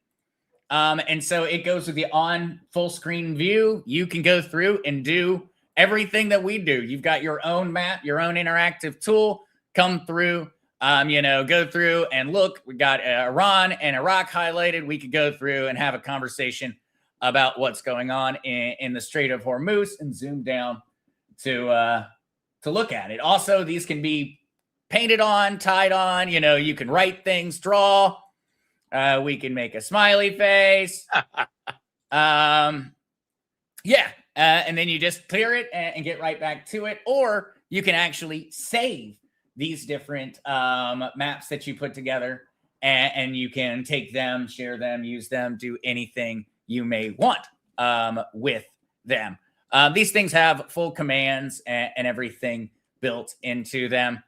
And so it goes with the on full screen view. You can go through and do everything that we do. You've got your own map, your own interactive tool, come through, go through and look. We got Iran and Iraq highlighted. We could go through and have a conversation about what's going on in the Strait of Hormuz and zoom down to look at it. Also, these can be painted on, tied on. You can write things, draw. We can make a smiley face. And then you just clear it and get right back to it. Or you can actually save these different maps that you put together, and you can take them, share them, use them, do anything you may want with them. These things have full commands and everything built into them.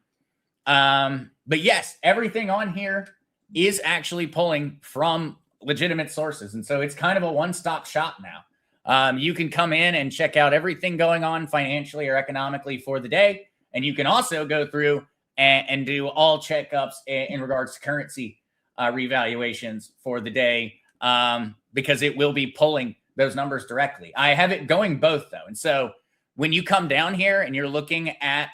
But yes, everything on here is actually pulling from legitimate sources. And so it's kind of a one-stop shop now. You can come in and check out everything going on financially or economically for the day. And you can also go through and do all checkups in regards to currency revaluations for the day, because it will be pulling those numbers directly. I have it going both, though. And so when you come down here and you're looking at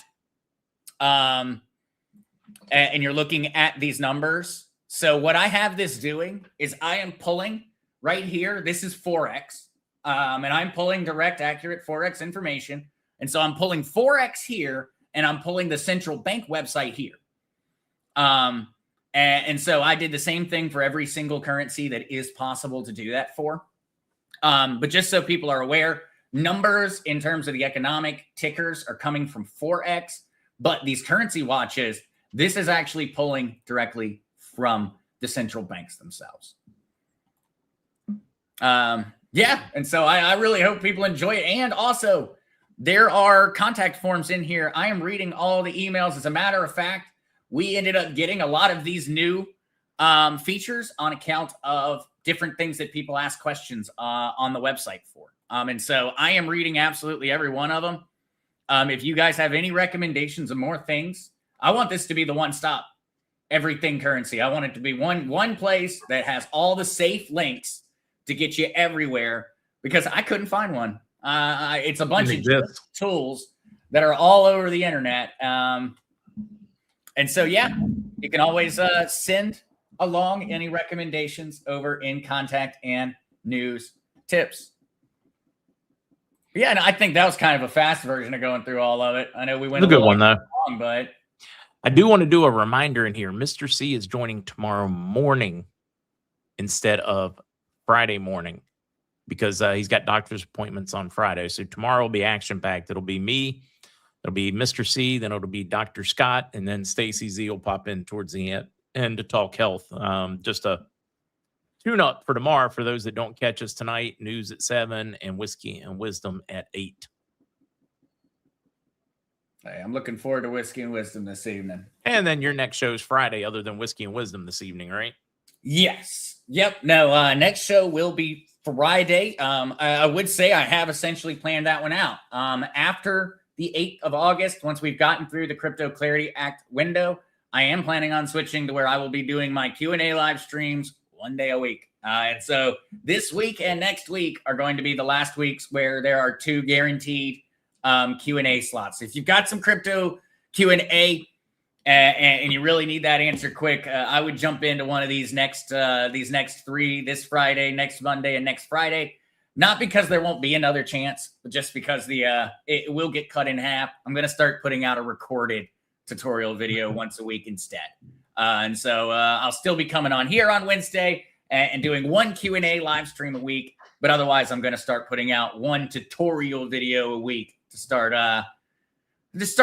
these numbers, so what I have this doing is I am pulling right here. This is Forex, and I'm pulling direct, accurate Forex information. And so I'm pulling Forex here, and I'm pulling the central bank website here. And so I did the same thing for every single currency that is possible to do that for. But just so people are aware, numbers in terms of the economic tickers are coming from Forex, but these currency watches, this is actually pulling directly from the central banks themselves. And so I really hope people enjoy it. And also, there are contact forms in here. I am reading all the emails. As a matter of fact, we ended up getting a lot of these new features on account of different things that people ask questions on the website for. And so I am reading absolutely every one of them. If you guys have any recommendations of more things, I want this to be the one-stop everything currency. I want it to be one place that has all the safe links to get you everywhere, because I couldn't find one. It's a bunch of tools that are all over the internet. And so, you can always send along any recommendations over in contact and news tips. But and I think that was kind of a fast version of going through all of it. I know we went a good one, though. Long, but I do want to do a reminder in here. Mr. C is joining tomorrow morning instead of Friday morning, because he's got doctor's appointments on Friday. So tomorrow will be action-packed. It'll be me, it'll be Mr. C, then it'll be Dr. Scott, and then Stacy Z will pop in towards the end to talk health. Just a tune up for tomorrow for those that don't catch us tonight. News at 7 and Whiskey and Wisdom at 8. Hey, I'm looking forward to Whiskey and Wisdom this evening. And then your next show is Friday, other than Whiskey and Wisdom this evening, right? Yes. Yep. No, next show will be Friday. I would say I have essentially planned that one out. After the 8th of August, once we've gotten through the Crypto Clarity Act window, I am planning on switching to where I will be doing my Q&A live streams 1 day a week. And so this week and next week are going to be the last weeks where there are 2 guaranteed Q&A slots. If you've got some crypto Q&A and you really need that answer quick, I would jump into one of these next 3, this Friday, next Monday, and next Friday. Not because there won't be another chance, but just because it will get cut in half. I'm going to start putting out a recorded tutorial video once a week instead. And so I'll still be coming on here on Wednesday and doing 1 Q&A live stream a week. But otherwise, I'm going to start putting out 1 tutorial video a week to start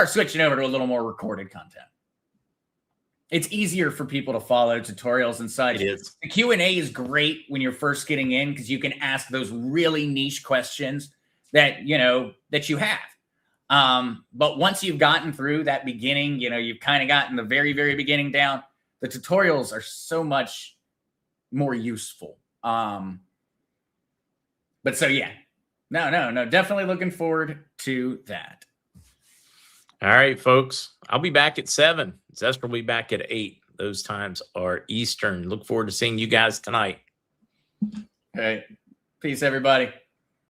switching over to a little more recorded content. It's easier for people to follow tutorials and such. It is. The Q&A is great when you're first getting in because you can ask those really niche questions that you have. But once you've gotten through that beginning, you've kind of gotten the very, very beginning down, the tutorials are so much more useful. But so, yeah, no, definitely looking forward to that. All right, folks. I'll be back at 7. Zester will be back at 8. Those times are Eastern. Look forward to seeing you guys tonight. All right. Peace, everybody.